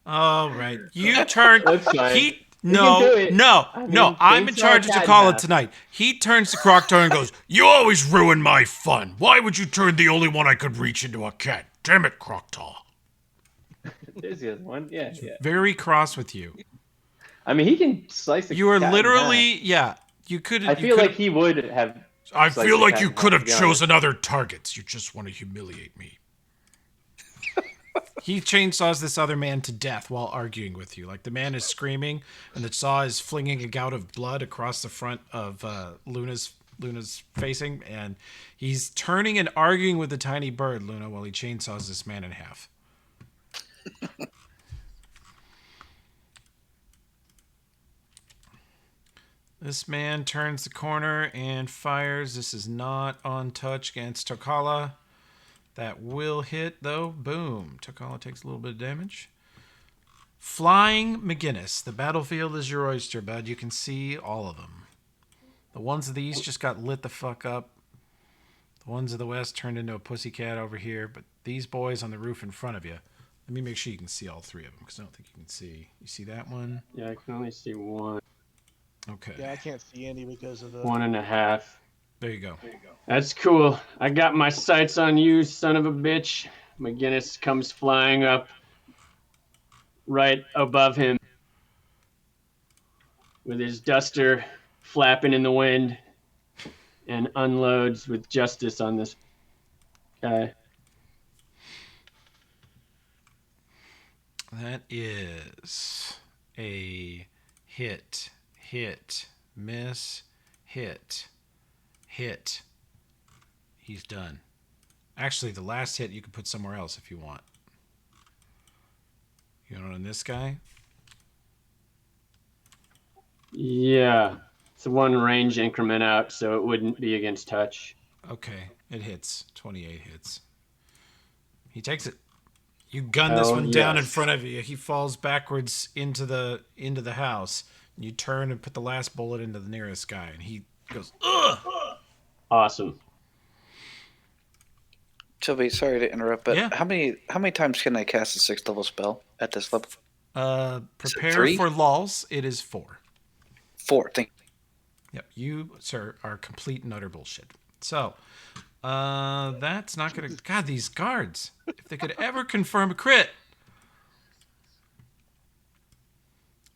All right. You turn. That's fine. He. can No, do it. no, I no. mean, I'm in chainsaw charge of cat in Takala half. tonight. He turns to Croctor and goes, "You always ruin my fun. Why would you turn the only one I could reach into a cat? Damn it, Croctor." There's the other one. Yeah, yeah. Very cross with you. I mean, he can slice the You are cat in literally, half. yeah. You could. I feel like he would have. I sliced feel the like cat you in half, could to have be honest. chosen other targets. You just want to humiliate me. He chainsaws this other man to death while arguing with you. Like the man is screaming, and the saw is flinging a gout of blood across the front of Luna's facing, and he's turning and arguing with the tiny bird, Luna, while he chainsaws this man in half. This man turns the corner and fires. This is not on touch against Takala. That will hit, though. Boom. Takala takes a little bit of damage. Flying McGinnis. The battlefield is your oyster, bud. You can see all of them. The ones of the east just got lit the fuck up. The ones of the west turned into a pussycat over here. But these boys on the roof in front of you. Let me make sure you can see all three of them, because I don't think you can see. You see that one? Yeah, I can only see one. Okay. Yeah, I can't see any because of the. 1.5. There you go. That's cool. I got my sights on you, son of a bitch. McGinnis comes flying up right above him with his duster flapping in the wind and unloads with justice on this guy. That is a hit, miss, hit. He's done. Actually, the last hit you can put somewhere else if you want. You want on this guy? Yeah. It's one range increment out, so it wouldn't be against touch. Okay, it hits. 28 hits. He takes it. You gun this Oh, one down in yes. front of you. He falls backwards into the house. You turn and put the last bullet into the nearest guy, and he goes, "Ugh!" Awesome. Toby, sorry to interrupt, but Yeah. how many times can I cast a 6th level spell at this level? Prepare 3? for lulls. It is 4. 4. Thank Yep, you, sir, are complete and utter bullshit. So, that's not gonna. God, these guards. If they could ever confirm a crit.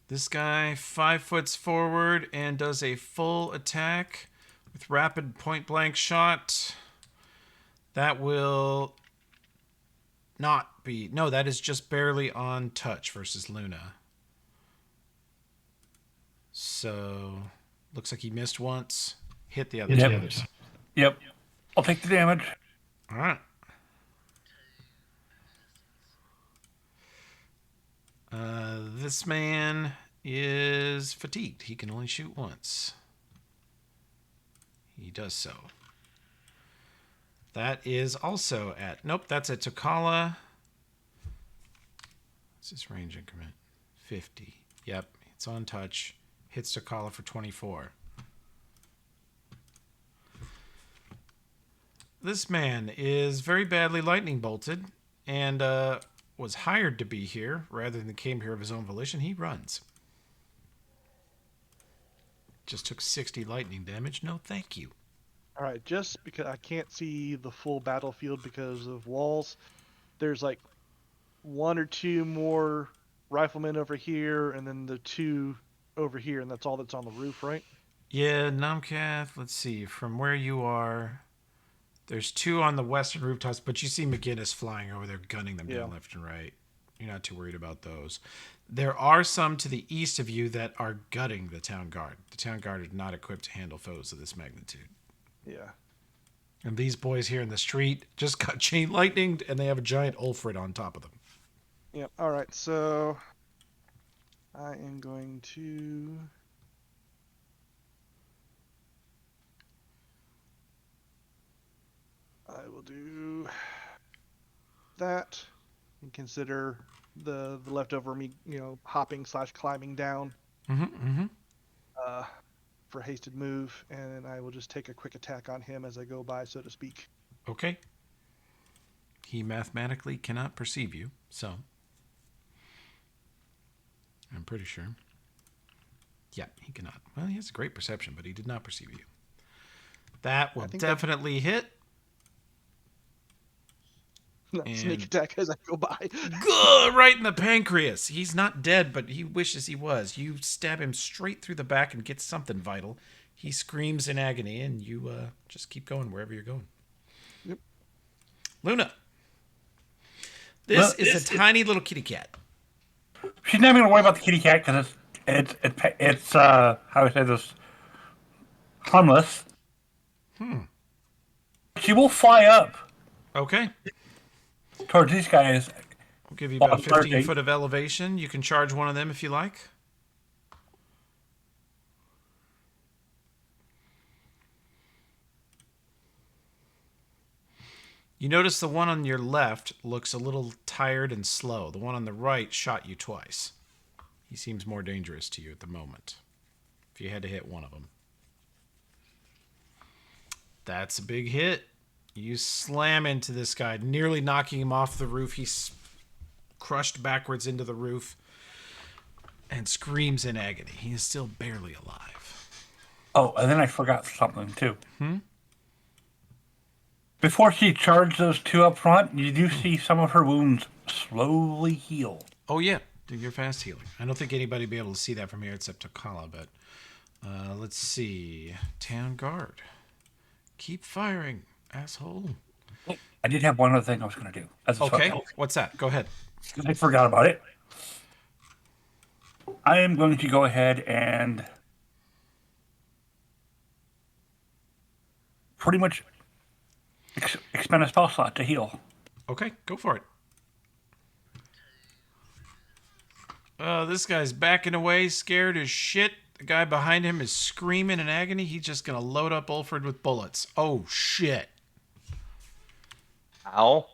This guy 5 foot forward and does a full attack with rapid point blank shot. That will not be. No, that is just barely on touch versus Luna. So, looks like he missed once. Hit the other Yep. others. Yep. I'll take the damage. All right. This man is fatigued. He can only shoot once. He does so. That is also at... Nope, that's at Takala. What's his range increment? 50. Yep, it's on touch. Hits Takala for 24. This man is very badly lightning bolted and was hired to be here rather than came here of his own volition. He runs. Just took 60 lightning damage. No, thank you. All right, just because I can't see the full battlefield because of walls, there's like 1 or 2 more riflemen over here, and then the 2 over here, and that's all that's on the roof, right? Yeah, Namkath, let's see. From where you are, there's 2 on the western rooftops, but you see McGinnis flying over there, gunning them down left and right. You're not too worried about those. There are some to the east of you that are gutting the town guard. The town guard is not equipped to handle foes of this magnitude. Yeah. And these boys here in the street just got chain lightninged, and they have a giant Ulfrid on top of them. Yep. All right, so I am going to. I will do that and consider the leftover me, hopping / climbing down. Mm-hmm, mm-hmm. for a hasted move, and I will just take a quick attack on him as I go by, so to speak. Okay. He mathematically cannot perceive you, so I'm pretty sure. Yeah, he cannot. Well, he has a great perception, but he did not perceive you. That will definitely hit. Sneak attack as I go by. Good, right in the pancreas. He's not dead, but he wishes he was. You stab him straight through the back and get something vital. He screams in agony, and you just keep going wherever you're going. Yep. Luna. This is a tiny little kitty cat. She's not even gonna worry about the kitty cat because it's how do I say this, harmless. She will fly up Okay. towards these guys. I'll give you about 15 30. foot of elevation. You can charge one of them if you like. You notice the one on your left looks a little tired and slow. The one on the right shot you twice. He seems more dangerous to you at the moment. If you had to hit one of them. That's a big hit. You slam into this guy, nearly knocking him off the roof. He's crushed backwards into the roof and screams in agony. He is still barely alive. Oh, and then I forgot something too. Before she charged those two up front, you do see some of her wounds slowly heal. Oh, yeah. You're fast healing. I don't think anybody would be able to see that from here except Takala, but let's see. Town Guard. Keep firing, asshole. I did have one other thing I was going to do. Okay, what's that? Go ahead. I forgot about it. I am going to go ahead and pretty much expend a spell slot to heal. Okay, go for it. This guy's backing away, scared as shit. The guy behind him is screaming in agony. He's just going to load up Ulfred with bullets. Oh, shit. Ow.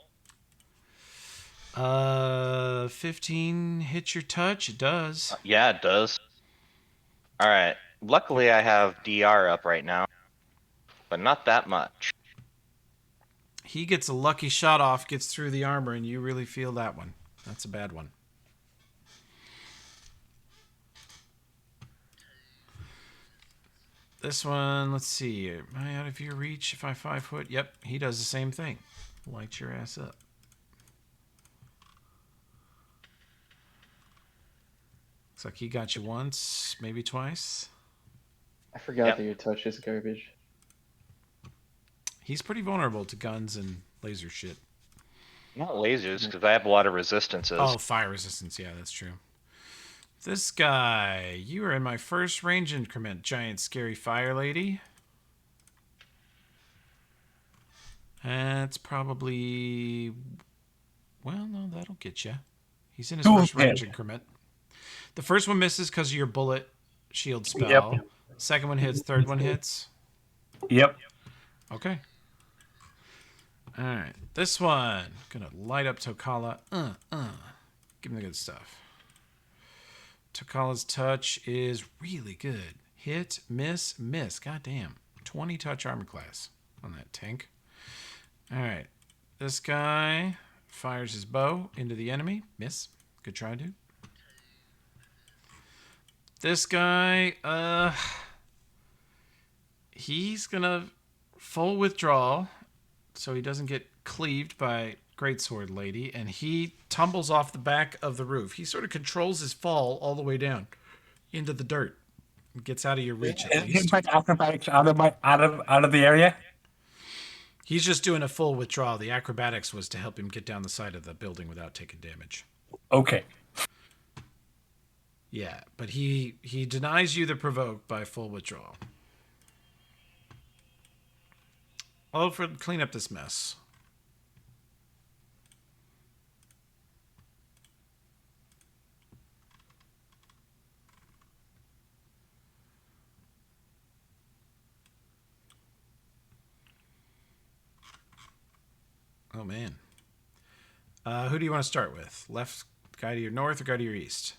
15 hits your touch. It does. Yeah, it does. All right. Luckily, I have DR up right now, but not that much. He gets a lucky shot off, gets through the armor, and you really feel that one. That's a bad one. This one, let's see. Am I out of your reach if I 5 foot? Yep, he does the same thing. Light your ass up. Looks like he got you once, maybe twice. I forgot Yep. that your touch is garbage. He's pretty vulnerable to guns and laser shit. Not lasers, because I have a lot of resistances. Oh, fire resistance. Yeah, that's true. This guy, you are in my first range increment, giant scary fire lady. That's probably... Well, no, that'll get you. He's in his first range increment. The first one misses because of your bullet shield spell. Yep. Second one hits, third one hits. Yep. Okay. All right. This one, gonna light up Tokala. Give him the good stuff. Tokala's touch is really good. Hit, miss, miss. God damn. 20 touch armor class on that tank. All right. This guy fires his bow into the enemy. Miss. Good try, dude. This guy, he's gonna full withdrawal so he doesn't get cleaved by Greatsword Lady, and he tumbles off the back of the roof. He sort of controls his fall all the way down into the dirt. Gets out of your reach at least. Is my acrobatics out of the area? He's just doing a full withdrawal. The acrobatics was to help him get down the side of the building without taking damage. Okay. Yeah, but he denies you the provoke by full withdrawal. Alfred, clean up this mess. Oh, man. Who do you want to start with? Left guy to your north or guy to your east?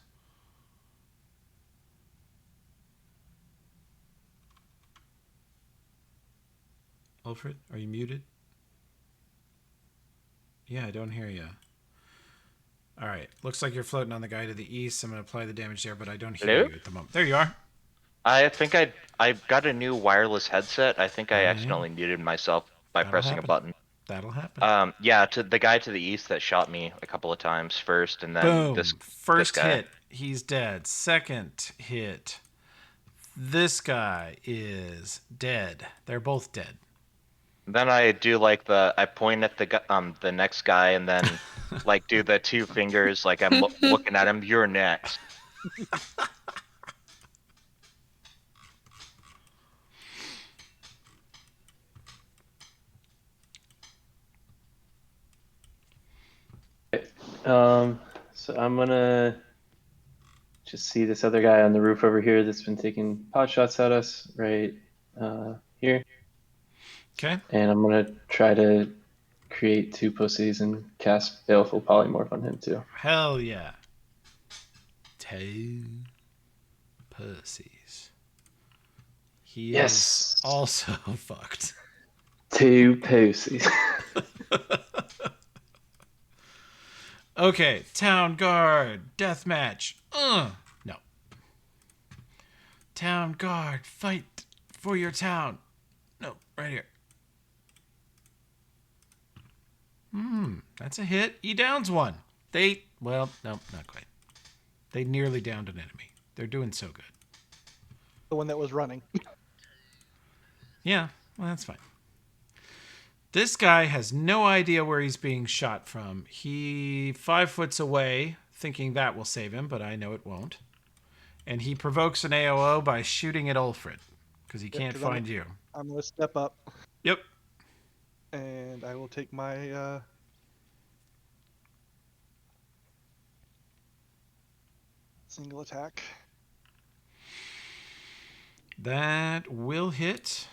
Ulfred, are you muted? Yeah, I don't hear you. All right. Looks like you're floating on the guy to the east. I'm going to apply the damage there, but I don't hear Hello? you at the moment. There you are. I think I got a new wireless headset. I think I Alright. accidentally muted myself by That'll pressing happen. a button. That'll happen. Yeah, to the guy to the east that shot me a couple of times first, and then Boom. this First guy. hit, he's dead. Second hit, this guy is dead. They're both dead. Then I do like I point at the next guy, and then like do the two fingers like I'm looking at him. You're next. So I'm gonna just see this other guy on the roof over here that's been taking pot shots at us right here, Okay. and I'm gonna try to create two pussies and cast Baleful Polymorph on him too. Hell yeah. Two pussies. He Yes. is also fucked. Two pussies. Okay, Town Guard, deathmatch. No. Town Guard, fight for your town. No, right here. That's a hit. He downs one. Well, no, not quite. They nearly downed an enemy. They're doing so good. The one that was running. Yeah, well, that's fine. This guy has no idea where he's being shot from. He 5 foot away, thinking that will save him, but I know it won't. And he provokes an AOO by shooting at Ulfred, because he can't 'cause find you. I'm gonna step up Yep. and I will take my single attack. That will hit.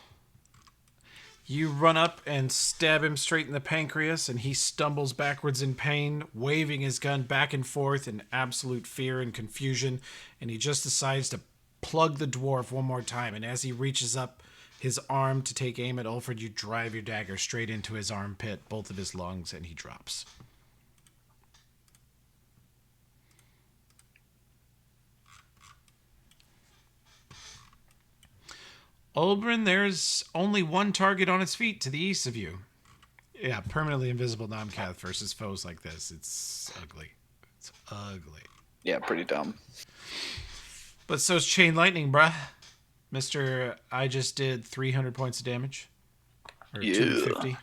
You run up and stab him straight in the pancreas, and he stumbles backwards in pain, waving his gun back and forth in absolute fear and confusion, and he just decides to plug the dwarf one more time, and as he reaches up his arm to take aim at Ulfred, you drive your dagger straight into his armpit, both of his lungs, and he drops. Olbrin, there's only one target on its feet to the east of you. Yeah, permanently invisible Nomcath versus foes like this. It's ugly. It's ugly. Yeah, pretty dumb. But so's Chain Lightning, bruh. Mr. I just did 300 points of damage. Or Yeah. 250.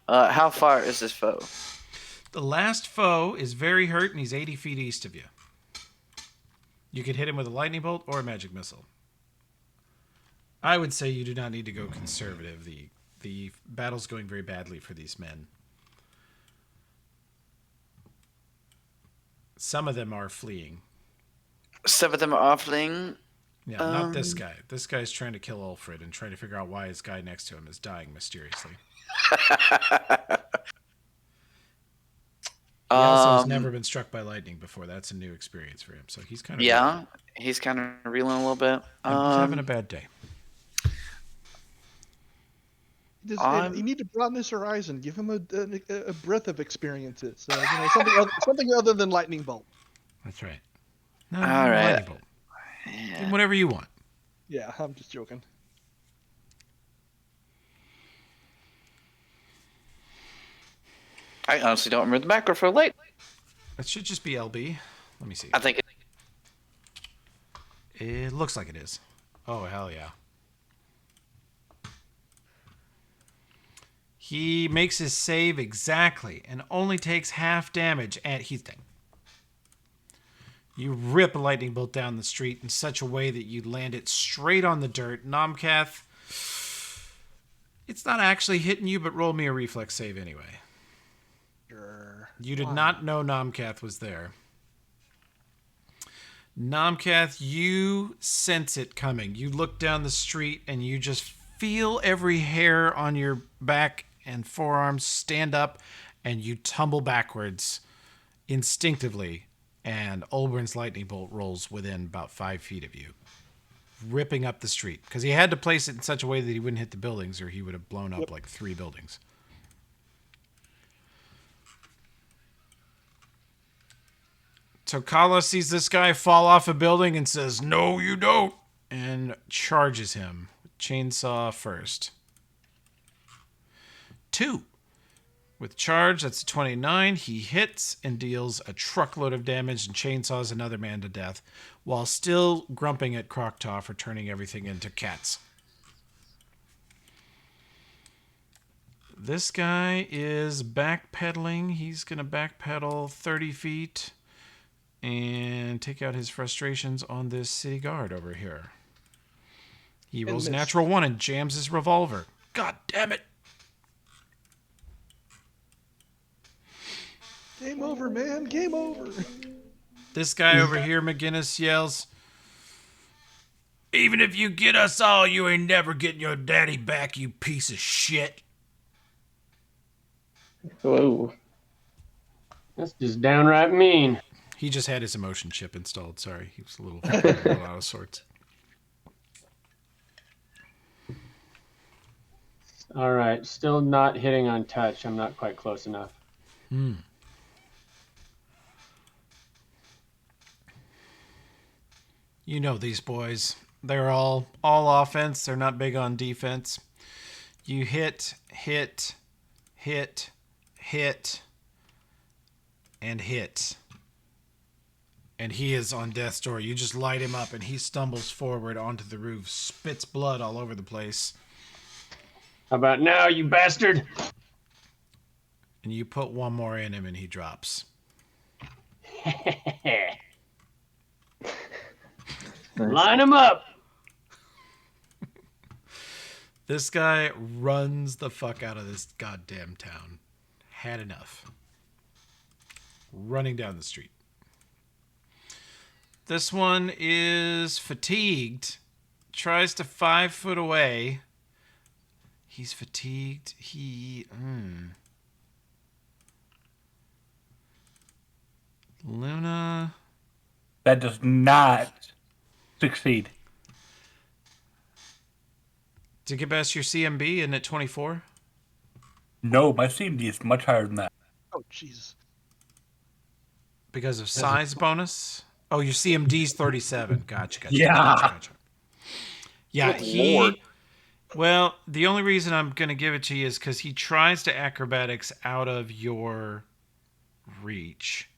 How far is this foe? The last foe is very hurt, and he's 80 feet east of you. You could hit him with a lightning bolt or a magic missile. I would say you do not need to go conservative. The battle's going very badly for these men. Some of them are fleeing. Some of them are offling. Yeah, not this guy. This guy's trying to kill Ulfred and trying to figure out why his guy next to him is dying mysteriously. He also has never been struck by lightning before. That's a new experience for him. So he's kind of Yeah, he's kind of reeling a little bit. he's having a bad day. You need to broaden his horizon. Give him a breadth of experiences. Something other than lightning bolt. That's right. No, All right. lightning bolt. Give him whatever you want. Yeah, I'm just joking. I honestly don't remember the macro for light. It should just be LB. Let me see. I think It looks like it is. Oh, hell yeah. He makes his save exactly and only takes half damage, and he's dead. You rip a lightning bolt down the street in such a way that you land it straight on the dirt. Nomcath, it's not actually hitting you, but roll me a reflex save anyway. Sure. You did not know Nomcath was there. Nomcath, you sense it coming. You look down the street and you just feel every hair on your back and forearms stand up, and you tumble backwards instinctively, and Olbrin's lightning bolt rolls within about 5 feet of you. ripping up the street because he had to place it in such a way that he wouldn't hit the buildings, or he would have blown up Yep. like 3 buildings. Tokala sees this guy fall off a building and says, "No, you don't," and charges him. Chainsaw first. 2. With charge, that's a 29. He hits and deals a truckload of damage and chainsaws another man to death while still grumping at Krokta for turning everything into cats. This guy is backpedaling. He's going to backpedal 30 feet and take out his frustrations on this city guard over here. He rolls a missed. natural 1 and jams his revolver. God damn it. Game over, man. Game over. This guy over here, McGinnis, yells, "Even if you get us all, you ain't never getting your daddy back, you piece of shit." Whoa. That's just downright mean. He just had his emotion chip installed. Sorry, he was a little out of sorts. All right, still not hitting on touch. I'm not quite close enough. You know these boys. They're all offense. They're not big on defense. You hit, and hit. And he is on death's door. You just light him up and he stumbles forward onto the roof, spits blood all over the place. How about now, you bastard? And you put one more in him and he drops. Line him up. This guy runs the fuck out of this goddamn town. Had enough. Running down the street. This one is fatigued. Tries to 5 foot away. He's fatigued. Luna. That does not succeed. Did you best your CMB in at 24? No, my CMD is much higher than that. Oh, jeez. Because of size bonus? Oh, your CMD's 37. Gotcha. Yeah. Yeah, Good he... Lord. Well, the only reason I'm going to give it to you is because he tries to acrobatics out of your reach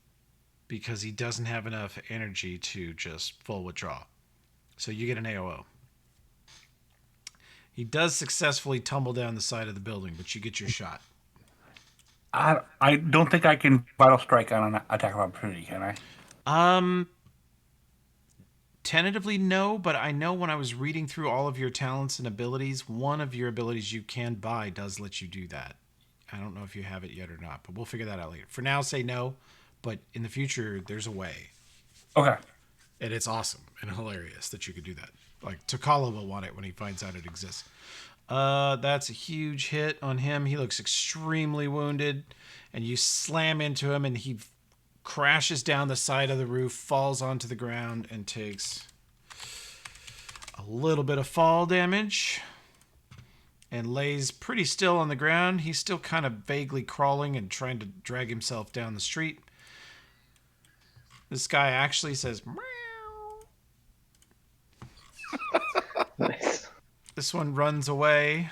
because he doesn't have enough energy to just full withdraw. So you get an AOO. He does successfully tumble down the side of the building, but you get your shot. I don't think I can vital strike on an attack of opportunity, can I? Tentatively, no, but I know when I was reading through all of your talents and abilities, one of your abilities you can buy does let you do that. I don't know if you have it yet or not, but we'll figure that out later. For now, say no, but in the future, there's a way. Okay. And it's awesome and hilarious that you could do that. Like, Tokala will want it when he finds out it exists. That's a huge hit on him. He looks extremely wounded, and you slam into him, and he crashes down the side of the roof, falls onto the ground, and takes a little bit of fall damage and lays pretty still on the ground. He's still kind of vaguely crawling and trying to drag himself down the street. This guy actually says, "Meow." Nice. This one runs away.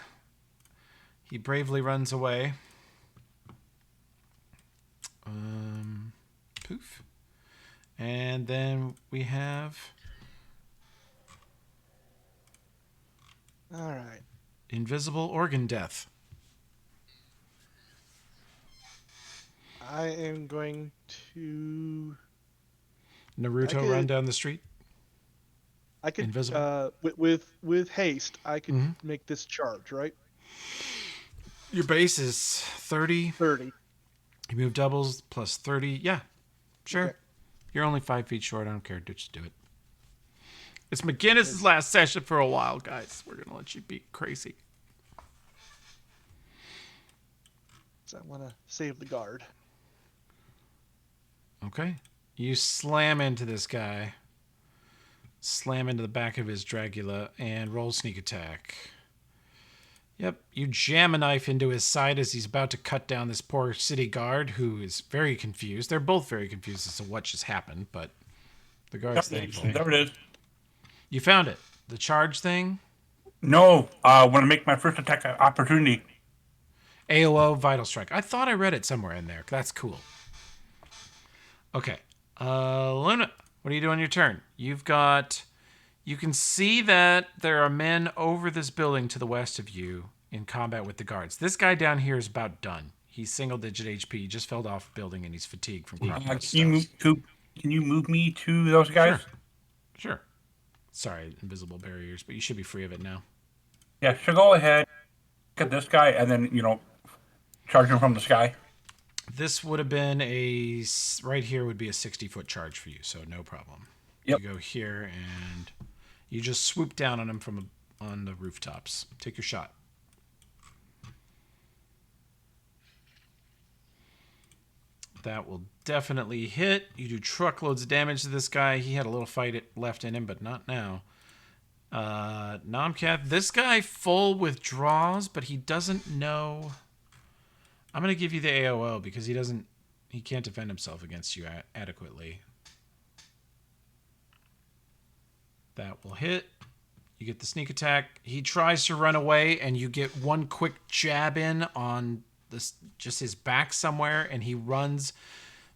He bravely runs away. Poof. And then we have All right. Invisible Organ Death. I am going to. Naruto run down the street. I could. Invisible. With haste, I could Mhm. make this charge, right? Your base is 30. 30. You move doubles plus 30. Yeah, sure. Okay. You're only 5 feet short. I don't care. Just do it. It's McGinnis' last session for a while, guys. We're going to let you be crazy. So I want to save the guard. Okay. You slam into this guy. slam into the back of his Dragula and roll sneak attack. Yep, you jam a knife into his side as he's about to cut down this poor city guard who is very confused. They're both very confused as to what just happened, but the guard's thankful. There it is. You found it. The charge thing. No, when I make my first attack opportunity. AOO Vital Strike. I thought I read it somewhere in there. That's cool. Okay. Luna, what do you do on your turn? You can see that there are men over this building to the west of you in combat with the guards. This guy down here is about done. He's single-digit HP. He just fell off a building and he's fatigued from cropping those Can you move me to those guys? Sure. Sorry, invisible barriers, but you should be free of it now. Yeah, so go ahead, get this guy, and then, charge him from the sky. This would have been right here would be a 60-foot charge for you, so no problem. Yep. You go here and you just swoop down on him on the rooftops. Take your shot. That will definitely hit. You do truckloads of damage to this guy. He had a little fight left in him, but not now. Nomcath, this guy full withdraws, but he doesn't know. I'm going to give you the AOO because he can't defend himself against you adequately. That will hit. You get the sneak attack. He tries to run away, and you get one quick jab in on just his back somewhere, and he runs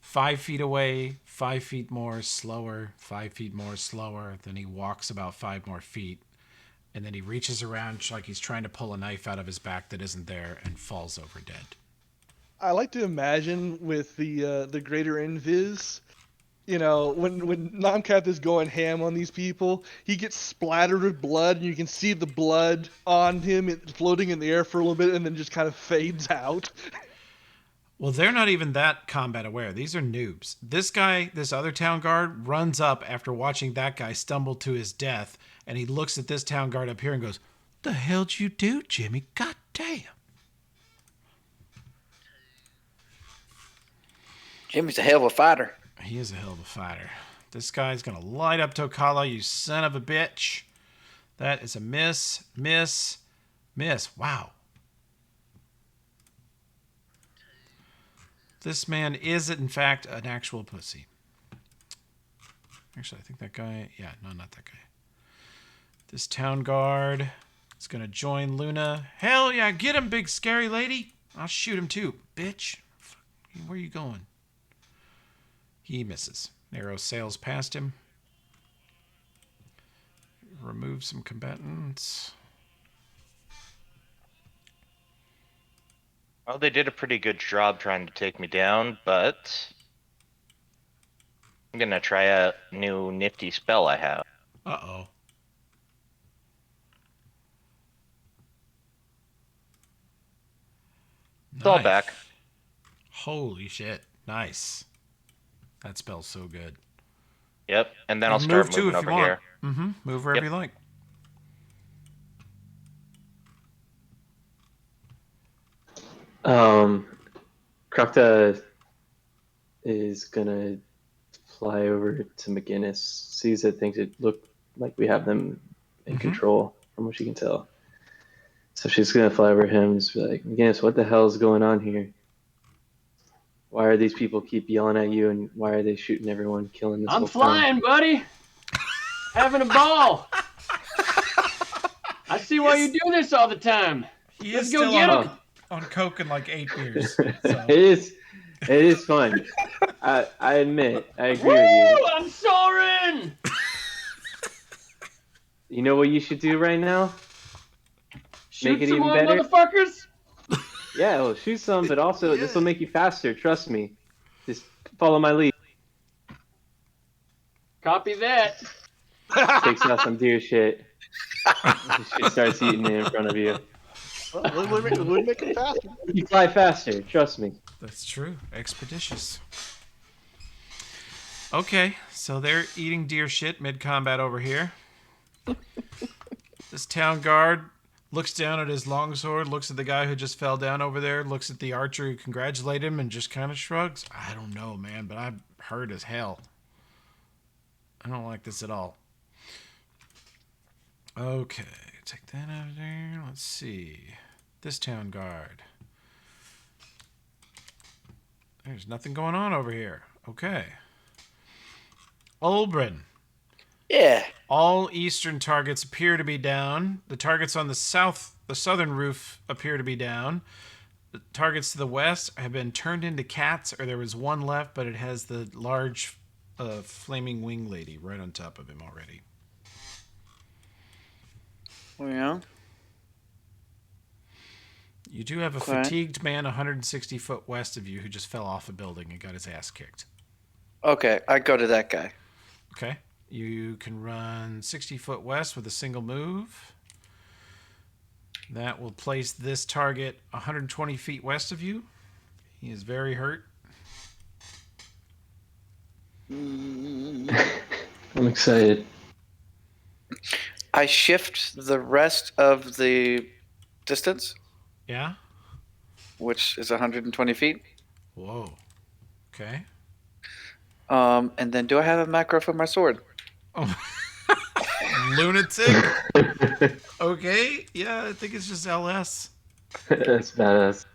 5 feet away, 5 feet more slower, 5 feet more slower. Then he walks about 5 more feet, and then he reaches around like he's trying to pull a knife out of his back that isn't there and falls over dead. I like to imagine with the greater invis, when Nomcath is going ham on these people, he gets splattered with blood, and you can see the blood on him floating in the air for a little bit, and then just kind of fades out. Well, they're not even that combat aware. These are noobs. This guy, this other town guard, runs up after watching that guy stumble to his death, and he looks at this town guard up here and goes, "The hell'd you do, Jimmy? God damn." Jimmy's a hell of a fighter. He is a hell of a fighter. This guy's going to light up Tokala, you son of a bitch. That is a miss, miss, miss. Wow. This man is, in fact, an actual pussy. Actually, I think that guy... Yeah, no, not that guy. This town guard is going to join Luna. Hell yeah, get him, big scary lady. I'll shoot him too, bitch. Where are you going? He misses. Arrow sails past him. Remove some combatants. Well, they did a pretty good job trying to take me down, but I'm gonna try a new nifty spell I have. Uh-oh. It's all back. Holy shit. Nice. That spell's so good. Yep, and then I'll And start move too moving if you over want. here. Mm-hmm. Move wherever Yep. you like. Krukta is gonna fly over to McGinnis, sees it, thinks it looked like we have them in control from what she can tell. So she's gonna fly over him and just be like, McGinnis, what the hell is going on here? Why are these people keep yelling at you, and why are they shooting everyone, killing this I'm whole flying, buddy. Having a ball. I see why you do this all the time. He Let's is go still get on, him. on coke and like 8 beers. It is fun. I admit, I agree Woo! with you. I'm soaring. You know what you should do right now? Shoot Make it some even more better? motherfuckers. Yeah, well, shoot some, but also this will make you faster. Trust me. Just follow my lead. Copy that. Takes out some deer shit. She starts eating it in front of you. Well, it would make it faster. You fly faster. Trust me. That's true. Expeditious. Okay, so they're eating deer shit mid-combat over here. This town guard looks down at his longsword, looks at the guy who just fell down over there, looks at the archer who congratulated him, and just kind of shrugs. I don't know, man, but I'm hurt as hell. I don't like this at all. Okay, take that out of there. Let's see. This town guard. There's nothing going on over here. Okay. Olbrin. Yeah. All eastern targets appear to be down. The targets on the southern roof appear to be down. The targets to the west have been turned into cats, or there was one left, but it has the large flaming wing lady right on top of him already. Well, You do have a Okay. fatigued man 160 foot west of you who just fell off a building and got his ass kicked. okay, I go to that guy. Okay. You can run 60 foot west with a single move. That will place this target 120 feet west of you. He is very hurt. I'm excited. I shift the rest of the distance, Yeah? which is 120 feet. Whoa. Okay. And then do I have a macro for my sword? Oh. Lunatic? Okay. Yeah, I think it's just LS. That's badass.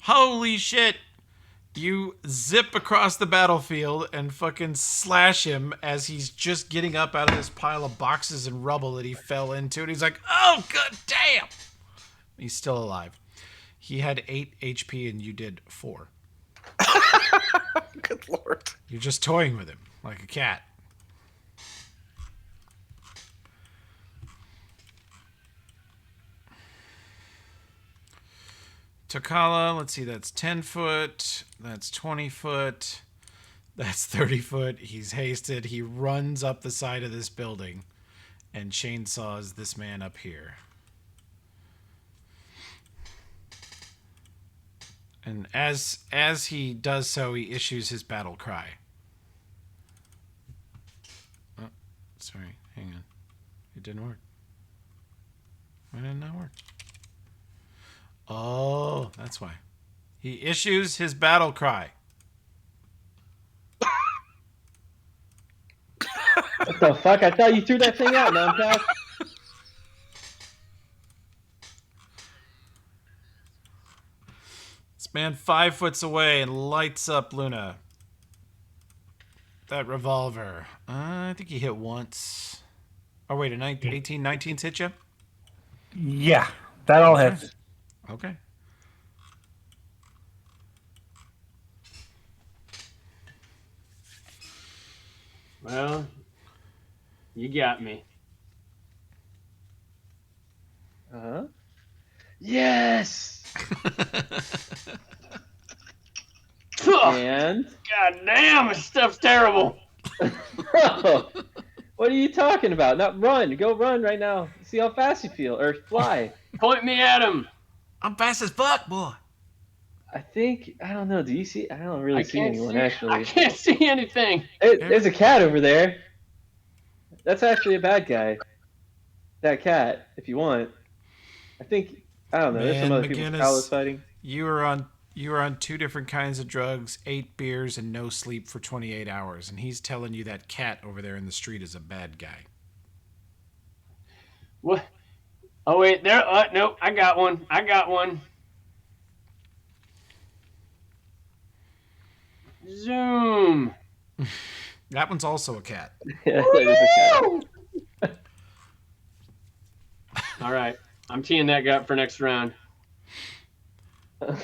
Holy shit. You zip across the battlefield and fucking slash him as he's just getting up out of this pile of boxes and rubble that he fell into. And he's like, oh, god damn. He's still alive. He had 8 HP and you did 4. Good lord. You're just toying with him like a cat. Takala, let's see, that's 10 foot, that's 20 foot, that's 30 foot. He's hasted. He runs up the side of this building and chainsaws this man up here. And as he does so, he issues his battle cry. Oh, sorry, hang on. It didn't work. Why did it not work? Oh, that's why. He issues his battle cry. What the fuck? I thought you threw that thing out, Nomcast. This man 5 foot away and lights up Luna. That revolver. I think he hit once. Oh, wait, 18, 19's hit you? Yeah, that all hits. Okay. Well, you got me. Uh-huh. Yes! Oh, And? God damn, this stuff's terrible. Bro, what are you talking about? Not run. Go run right now. See how fast you feel. Or fly. Point me at him. I'm fast as fuck, boy. I think, I don't know. Do you see? I don't really see anyone, actually. I can't see anything. There's a cat over there. That's actually a bad guy. That cat, if you want. I think, I don't know. There's some Man, other people McGinnis. Kyle fighting. You were on 2 different kinds of drugs, 8 beers, and no sleep for 28 hours. And he's telling you that cat over there in the street is a bad guy. What? Oh wait, there. Nope. I got one. Zoom. That one's also a cat. Yeah, that is a cat. All right, I'm teeing that guy up for next round. Oh,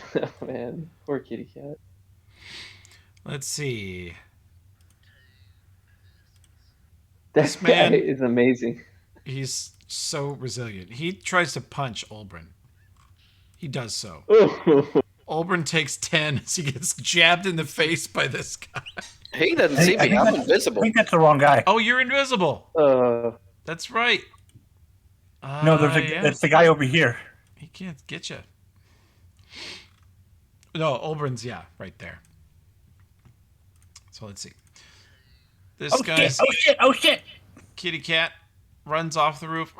man. Poor kitty cat. Let's see. This This man- guy is amazing. He's so resilient. He tries to punch Olbrin. He does so. Ooh. Olbrin takes 10 as he gets jabbed in the face by this guy. He doesn't Hey, see I me. think I'm that's- invisible. I think that's the wrong guy. Oh, you're invisible. That's right. No, there's Yeah. it's the guy over here. He can't get you. No, Olbrin's, yeah, right there. So let's see. This Oh guy's shit! Oh shit! Oh shit! kitty cat runs off the roof.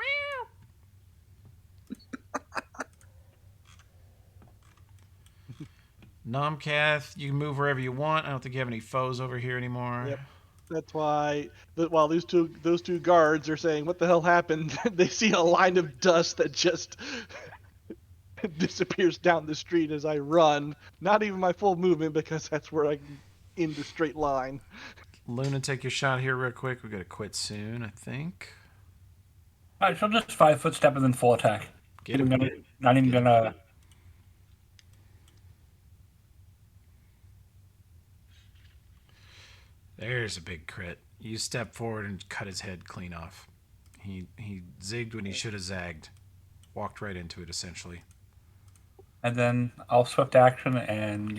Nomcath, you can move wherever you want. I don't think you have any foes over here anymore. Yep. That's why while those two guards are saying, "What the hell happened?" they see a line of dust that just disappears down the street as I run. Not even my full movement because that's where I can in the straight line. Luna, take your shot here real quick. We got to quit soon, I think. All right, so just 5-foot step and then full attack. Get him. Not even gonna. There's a big crit. You step forward and cut his head clean off. He zigged when he should have zagged. Walked right into it, essentially. And then I'll swift action and,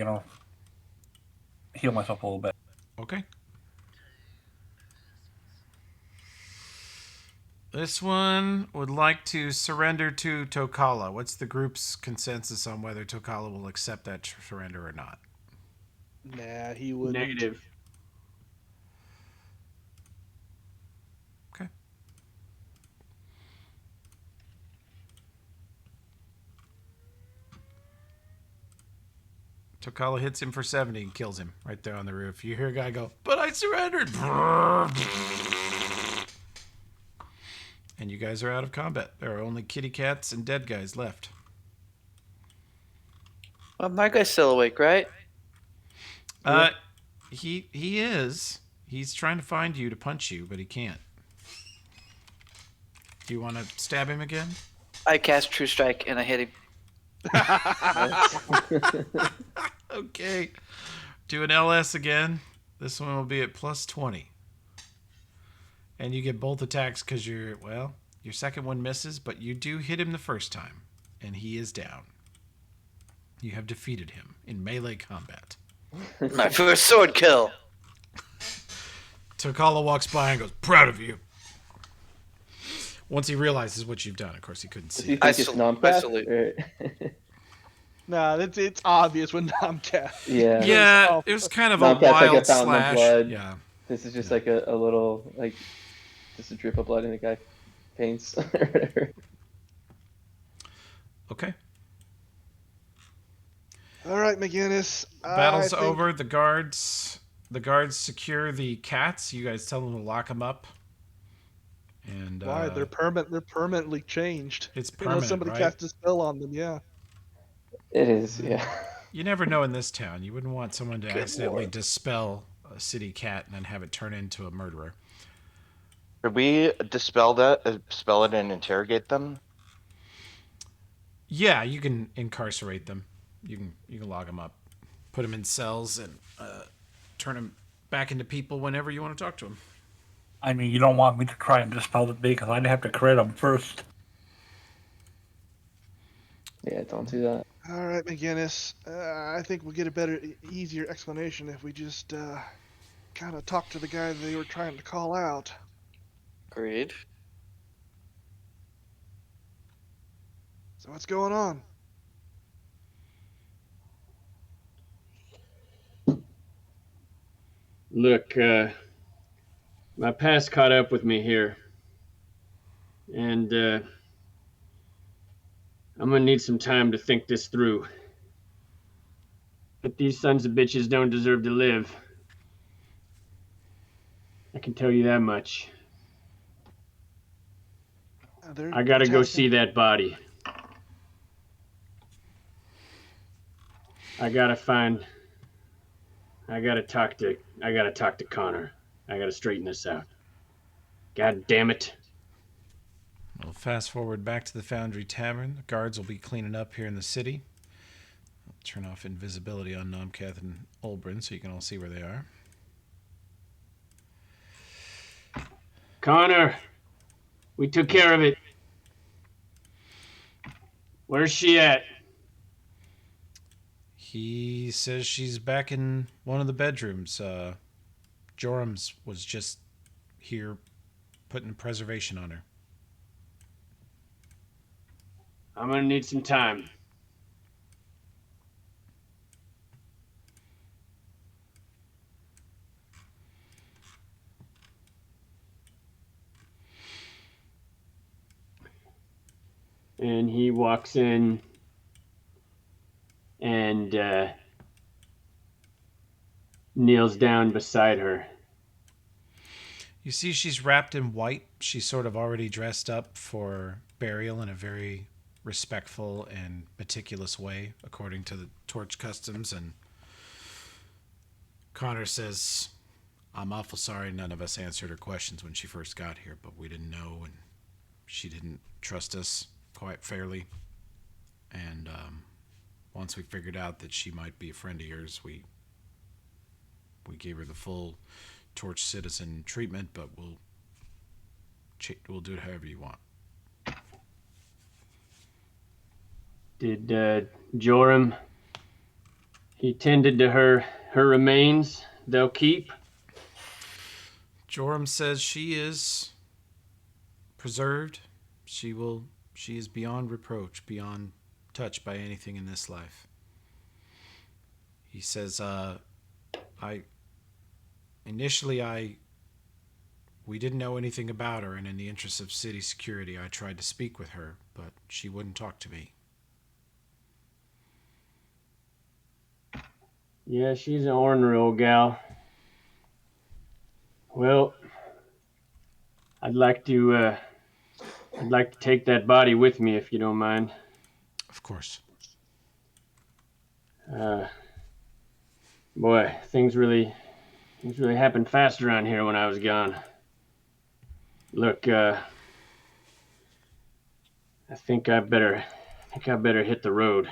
heal myself a little bit. Okay. This one would like to surrender to Tokala. What's the group's consensus on whether Tokala will accept that surrender or not? Nah, he would. Negative. Okay. Tokala hits him for 70 and kills him right there on the roof. You hear a guy go, "But I surrendered!" And you guys are out of combat. There are only kitty cats and dead guys left. Well, my guy's still awake, right? He is. He's trying to find you to punch you, but he can't. Do you want to stab him again? I cast True Strike and I hit him. Okay. Do an LS again. This one will be at plus 20. And you get both attacks because your second one misses, but you do hit him the first time. And he is down. You have defeated him in melee combat. My first sword kill. Tokala walks by and goes, "Proud of you." Once he realizes what you've done, of course he couldn't Do see you it. think it's Nomcast? salute. Or... Nah, it's obvious when Nomcast. yeah. Yeah, it was kind of a Nomcast like a wild fountain of slash. blood. Yeah. This is just like a little, like, just a drip of blood in the guy paints or whatever. Okay. All right, McGinnis. Battle's I think- over. The guards secure the cats. You guys tell them to lock them up. And Why? They're permanently changed. it's Unless permanent, somebody right? cast a spell on them, yeah. It is, yeah. You never know in this town. You wouldn't want someone to Good accidentally lord. dispel a city cat and then have it turn into a murderer. Could we dispel it and interrogate them? Yeah, you can incarcerate them. You can lock them up, put them in cells, and turn them back into people whenever you want to talk to them. I mean, you don't want me to try and dispel the bee because I'd have to crit them first. Yeah, don't do that. All right, McGinnis. I think we'll get a better, easier explanation if we just kind of talk to the guy they were trying to call out. Agreed. So what's going on? Look, my past caught up with me here. And I'm gonna need some time to think this through. But these sons of bitches don't deserve to live. I can tell you that much. I gotta go see that body. I gotta talk to Connor. I gotta straighten this out. God damn it. We'll fast forward back to the Foundry Tavern. The guards will be cleaning up here in the city. I'll turn off invisibility on Nomcath and Olbrin so you can all see where they are. Connor, we took care of it. Where's she at? He says she's back in one of the bedrooms. Jorams was just here putting preservation on her. I'm gonna need some time. And he walks in and kneels down beside her You see, she's wrapped in white. She's sort of already dressed up for burial in a very respectful and meticulous way, according to the torch customs. And Connor says, I'm awful sorry none of us answered her questions when she first got here, but we didn't know, and she didn't trust us quite fairly. And once we figured out that she might be a friend of yours, we gave her the full Torch citizen treatment, but we'll do it however you want. Did Joram? He tended to her remains. They'll keep. Joram says she is preserved. She is beyond reproach, beyond touched by anything in this life. He says, we didn't know anything about her, and in the interest of city security, I tried to speak with her, but she wouldn't talk to me. Yeah, she's an ornery old gal. Well, I'd like to take that body with me if you don't mind. Of course. Boy, things really happened fast around here when I was gone. Look, I think I better hit the road.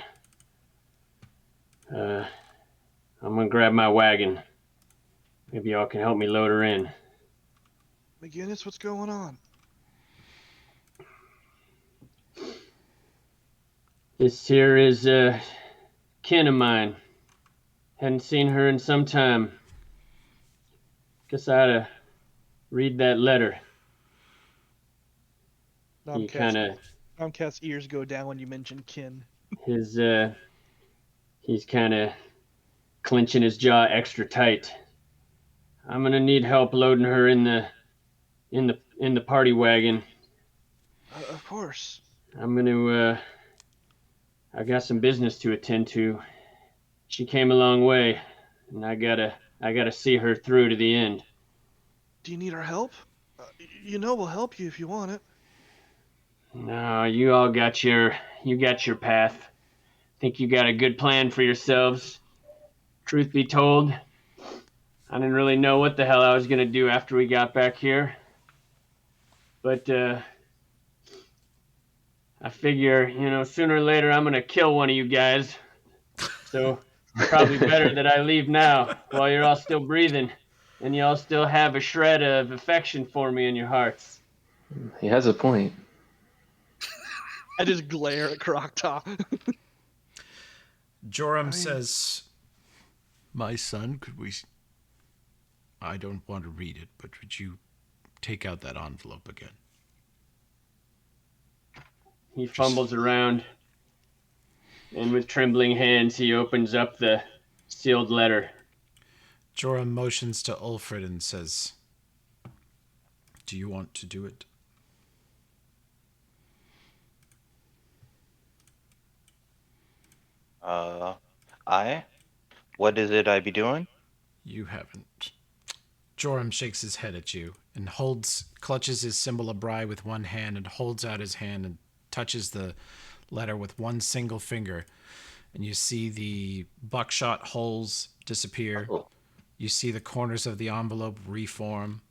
I'm gonna grab my wagon. Maybe y'all can help me load her in. McGinnis, what's going on? This here is kin of mine. Hadn't seen her in some time. Guess I ought to read that letter. He kind of Domcast's ears go down when you mention kin. he's kind of clenching his jaw extra tight. I'm gonna need help loading her in the party wagon. Of course. I got some business to attend to. She came a long way, and I gotta see her through to the end. Do you need our help? We'll help you if you want it. No, you all got your path. Think you got a good plan for yourselves. Truth be told, I didn't really know what the hell I was gonna do after we got back here. But I figure, sooner or later I'm gonna kill one of you guys. So probably better that I leave now while you're all still breathing and you all still have a shred of affection for me in your hearts. He has a point. I just glare at Croctaw. Joram says, my son, I don't want to read it, but would you take out that envelope again? He fumbles around, and with trembling hands, he opens up the sealed letter. Joram motions to Ulfred and says, do you want to do it? What is it I be doing? You haven't. Joram shakes his head at you and clutches his symbol of Bry with one hand and holds out his hand and touches the letter with one single finger. And you see the buckshot holes disappear. Oh. You see the corners of the envelope reform,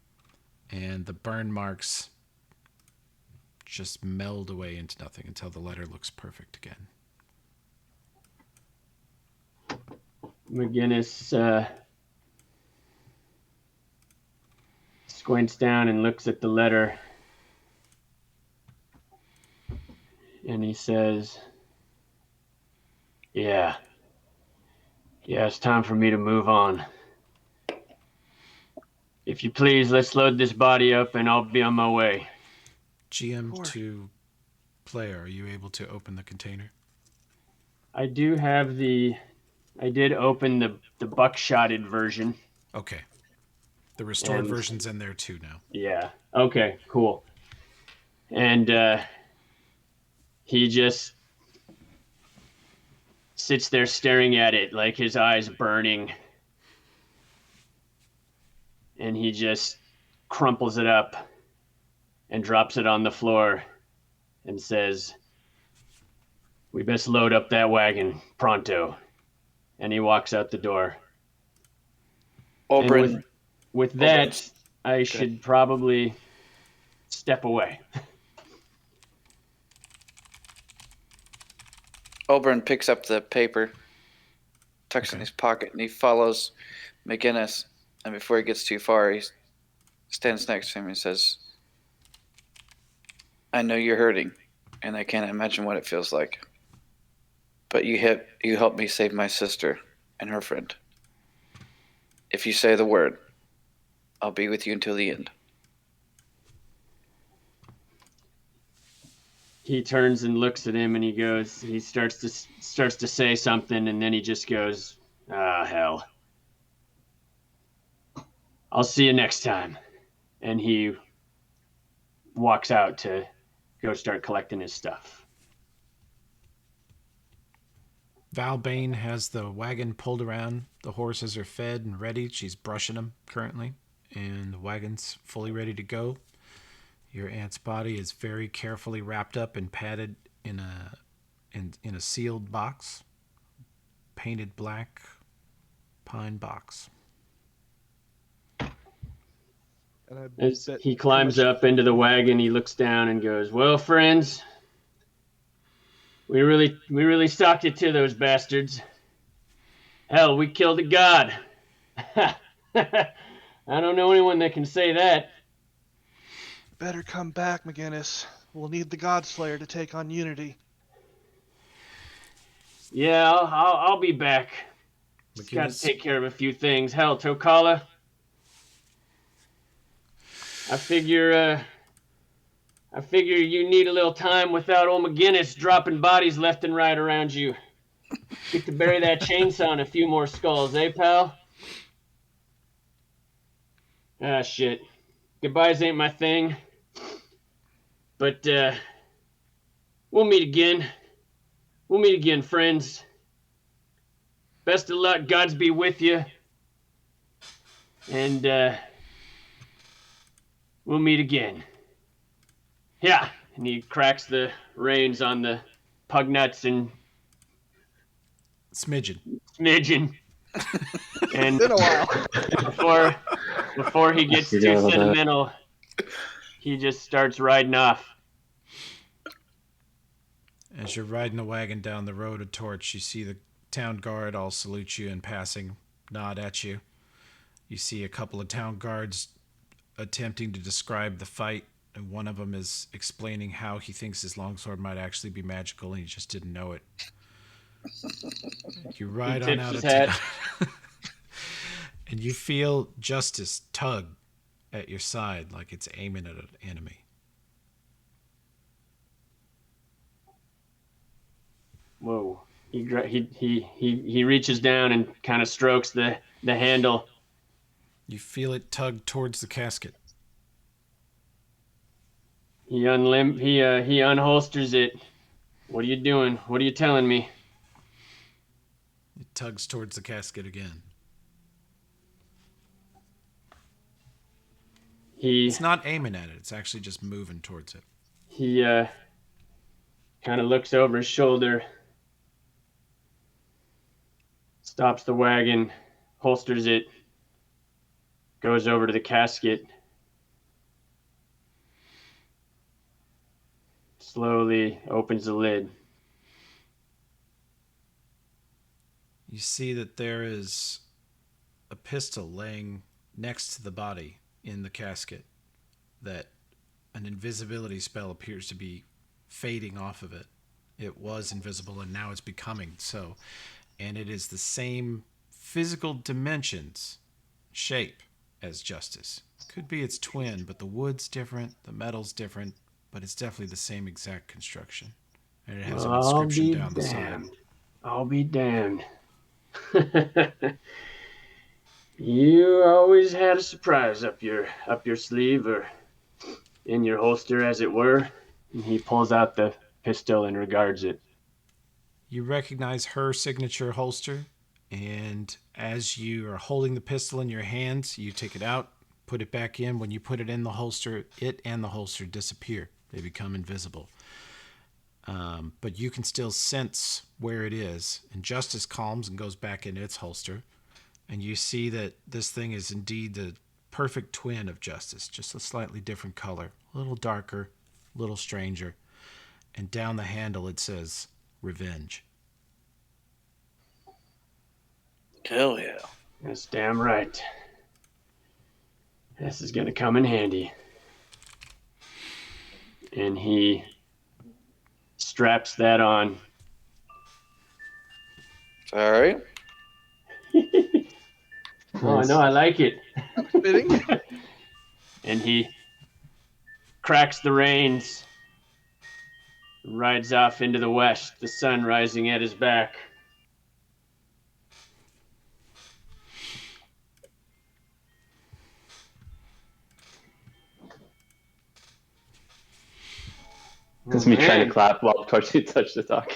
and the burn marks just meld away into nothing until the letter looks perfect again. McGinnis squints down and looks at the letter, and he says, yeah, it's time for me to move on. If you please, let's load this body up and I'll be on my way. GM to player, are you able to open the container? I did open the buckshotted version. Okay. The restored version's in there too now. Yeah. Okay, cool. And he just sits there staring at it, like his eyes burning. And he just crumples it up and drops it on the floor and says, "We best load up that wagon pronto." And he walks out the door. Oberyn, And with that, I should probably step away. Oberyn picks up the paper, tucks it in his pocket, and he follows McGinnis. And before he gets too far, he stands next to him and says, "I know you're hurting, and I can't imagine what it feels like. But you helped me save my sister and her friend. If you say the word, I'll be with you until the end." He turns and looks at him, and he starts to say something, and then he just goes, "Ah, hell. I'll see you next time." And he walks out to go start collecting his stuff. Valbane has the wagon pulled around. The horses are fed and ready. She's brushing them currently, and the wagon's fully ready to go. Your aunt's body is very carefully wrapped up and padded in a sealed box, painted black pine box. And I As bet he climbs up into the wagon, he looks down and goes, "Well, friends, we really stuck it to those bastards. Hell, we killed a god." I don't know anyone that can say that. better come back, McGinnis. We'll need the Godslayer to take on Unity. Yeah, I'll be back. Just got to take care of a few things. Hell, Tokala, I figure you need a little time without old McGinnis dropping bodies left and right around you. Get to bury that chainsaw in a few more skulls, eh, pal? Ah, shit. Goodbyes ain't my thing. But, we'll meet again. We'll meet again, friends. Best of luck. Gods be with you. And, we'll meet again. Yeah. And he cracks the reins on the pug nuts and Smidgen. And Been a while. before he gets too sentimental, he just starts riding off. As you're riding the wagon down the road of Torch, you see the town guard all salute you in passing, nod at you. You see a couple of town guards attempting to describe the fight, and one of them is explaining how he thinks his longsword might actually be magical, and he just didn't know it. You ride on out of town, and you feel justice tug at your side like it's aiming at an enemy. Whoa. He reaches down and kind of strokes the handle. You feel it tug towards the casket. He unholsters it. What are you doing? What are you telling me? It tugs towards the casket again. It's not aiming at it. It's actually just moving towards it. He kind of looks over his shoulder, stops the wagon, holsters it, goes over to the casket, slowly opens the lid. You see that there is a pistol laying next to the body in the casket, that an invisibility spell appears to be fading off of it. It was invisible and now it's becoming so. And it is the same physical dimensions, shape as Justice. Could be its twin, but the wood's different, the metal's different, but it's definitely the same exact construction. And it has an inscription down the side. I'll be damned. You always had a surprise up your sleeve, or in your holster, as it were. And he pulls out the pistol and regards it. You recognize her signature holster, and as you are holding the pistol in your hands, you take it out, Put it back in. When you put it in the holster, it and the holster disappear. They become invisible. But you can still sense where it is. And Justice calms and goes back in its holster. And you see that this thing is indeed the perfect twin of Justice, just a slightly different color, a little darker, a little stranger. And down the handle it says, Revenge. Hell yeah. That's damn right. This is gonna come in handy. And he straps that on. All right. Oh, no, I like it. Fitting. And he cracks the reins, rides off into the west, the sun rising at his back. That's me trying Man. to clap while Cartoon touched the talk.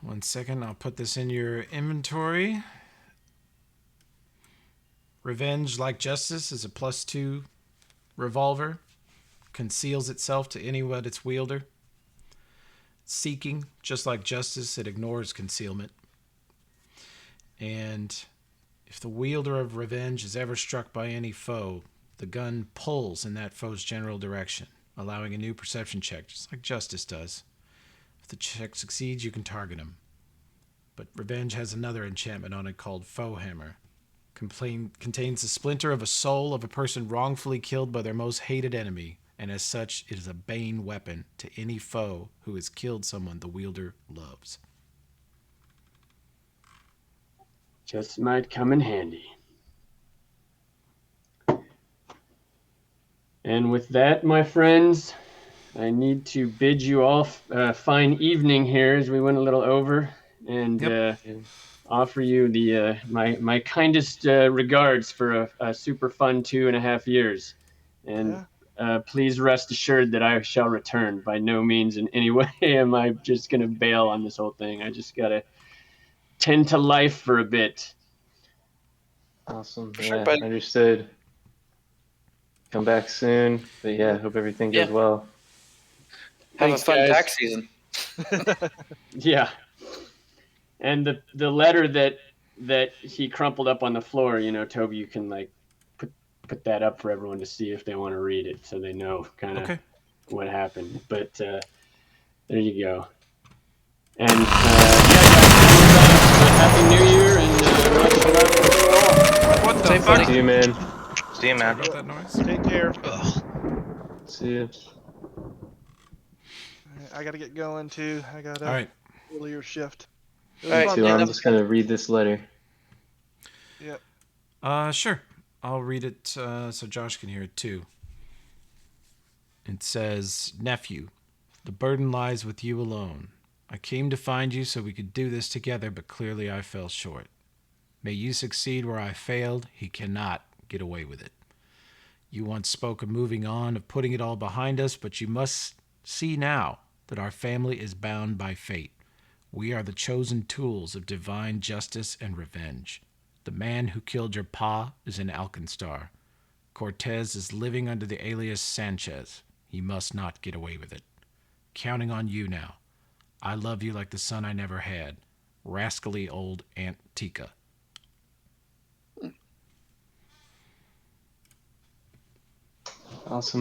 One second, I'll put this in your inventory. Revenge, like Justice, is a +2 revolver. Conceals itself to anyone its wielder. Seeking, just like Justice, it ignores concealment. And if the wielder of Revenge is ever struck by any foe, the gun pulls in that foe's general direction, allowing a new perception check, just like Justice does. If the check succeeds, you can target him. But Revenge has another enchantment on it called Foe Hammer. Contains the splinter of a soul of a person wrongfully killed by their most hated enemy, and as such, it is a bane weapon to any foe who has killed someone the wielder loves. Just might come in handy. And with that, my friends, I need to bid you all a fine evening here as we went a little over, and offer you the my kindest regards for a super fun 2.5 years. And please rest assured that I shall return. By no means in any way am I just going to bail on this whole thing. I just got to tend to life for a bit. Awesome. Sure, Yeah, bud. understood. Come back soon. But yeah, hope everything goes Yeah. well. Have Thanks, a fun guys. tax season. Yeah. And the letter that he crumpled up on the floor, you know, Toby, you can like put that up for everyone to see if they want to read it, so they know kind of what happened. But there you go. And happy New Year and much love to you all. What the Say, fuck? buddy. See you, man. See you, man. About that noise? Take care. See you. I gotta get going too. I got All right. earlier shift. It was All right, fun, So though. I'm just gonna read this letter. Sure. I'll read it so Josh can hear it too. It says, Nephew, the burden lies with you alone. I came to find you so we could do this together, but clearly I fell short. May you succeed where I failed. He cannot get away with it. You once spoke of moving on, of putting it all behind us, but you must see now that our family is bound by fate. We are the chosen tools of divine justice and revenge. The man who killed your pa is in Alkenstar. Cortez is living under the alias Sanchez. He must not get away with it. Counting on you now. I love you like the son I never had. Rascally old Aunt Tika. Awesome.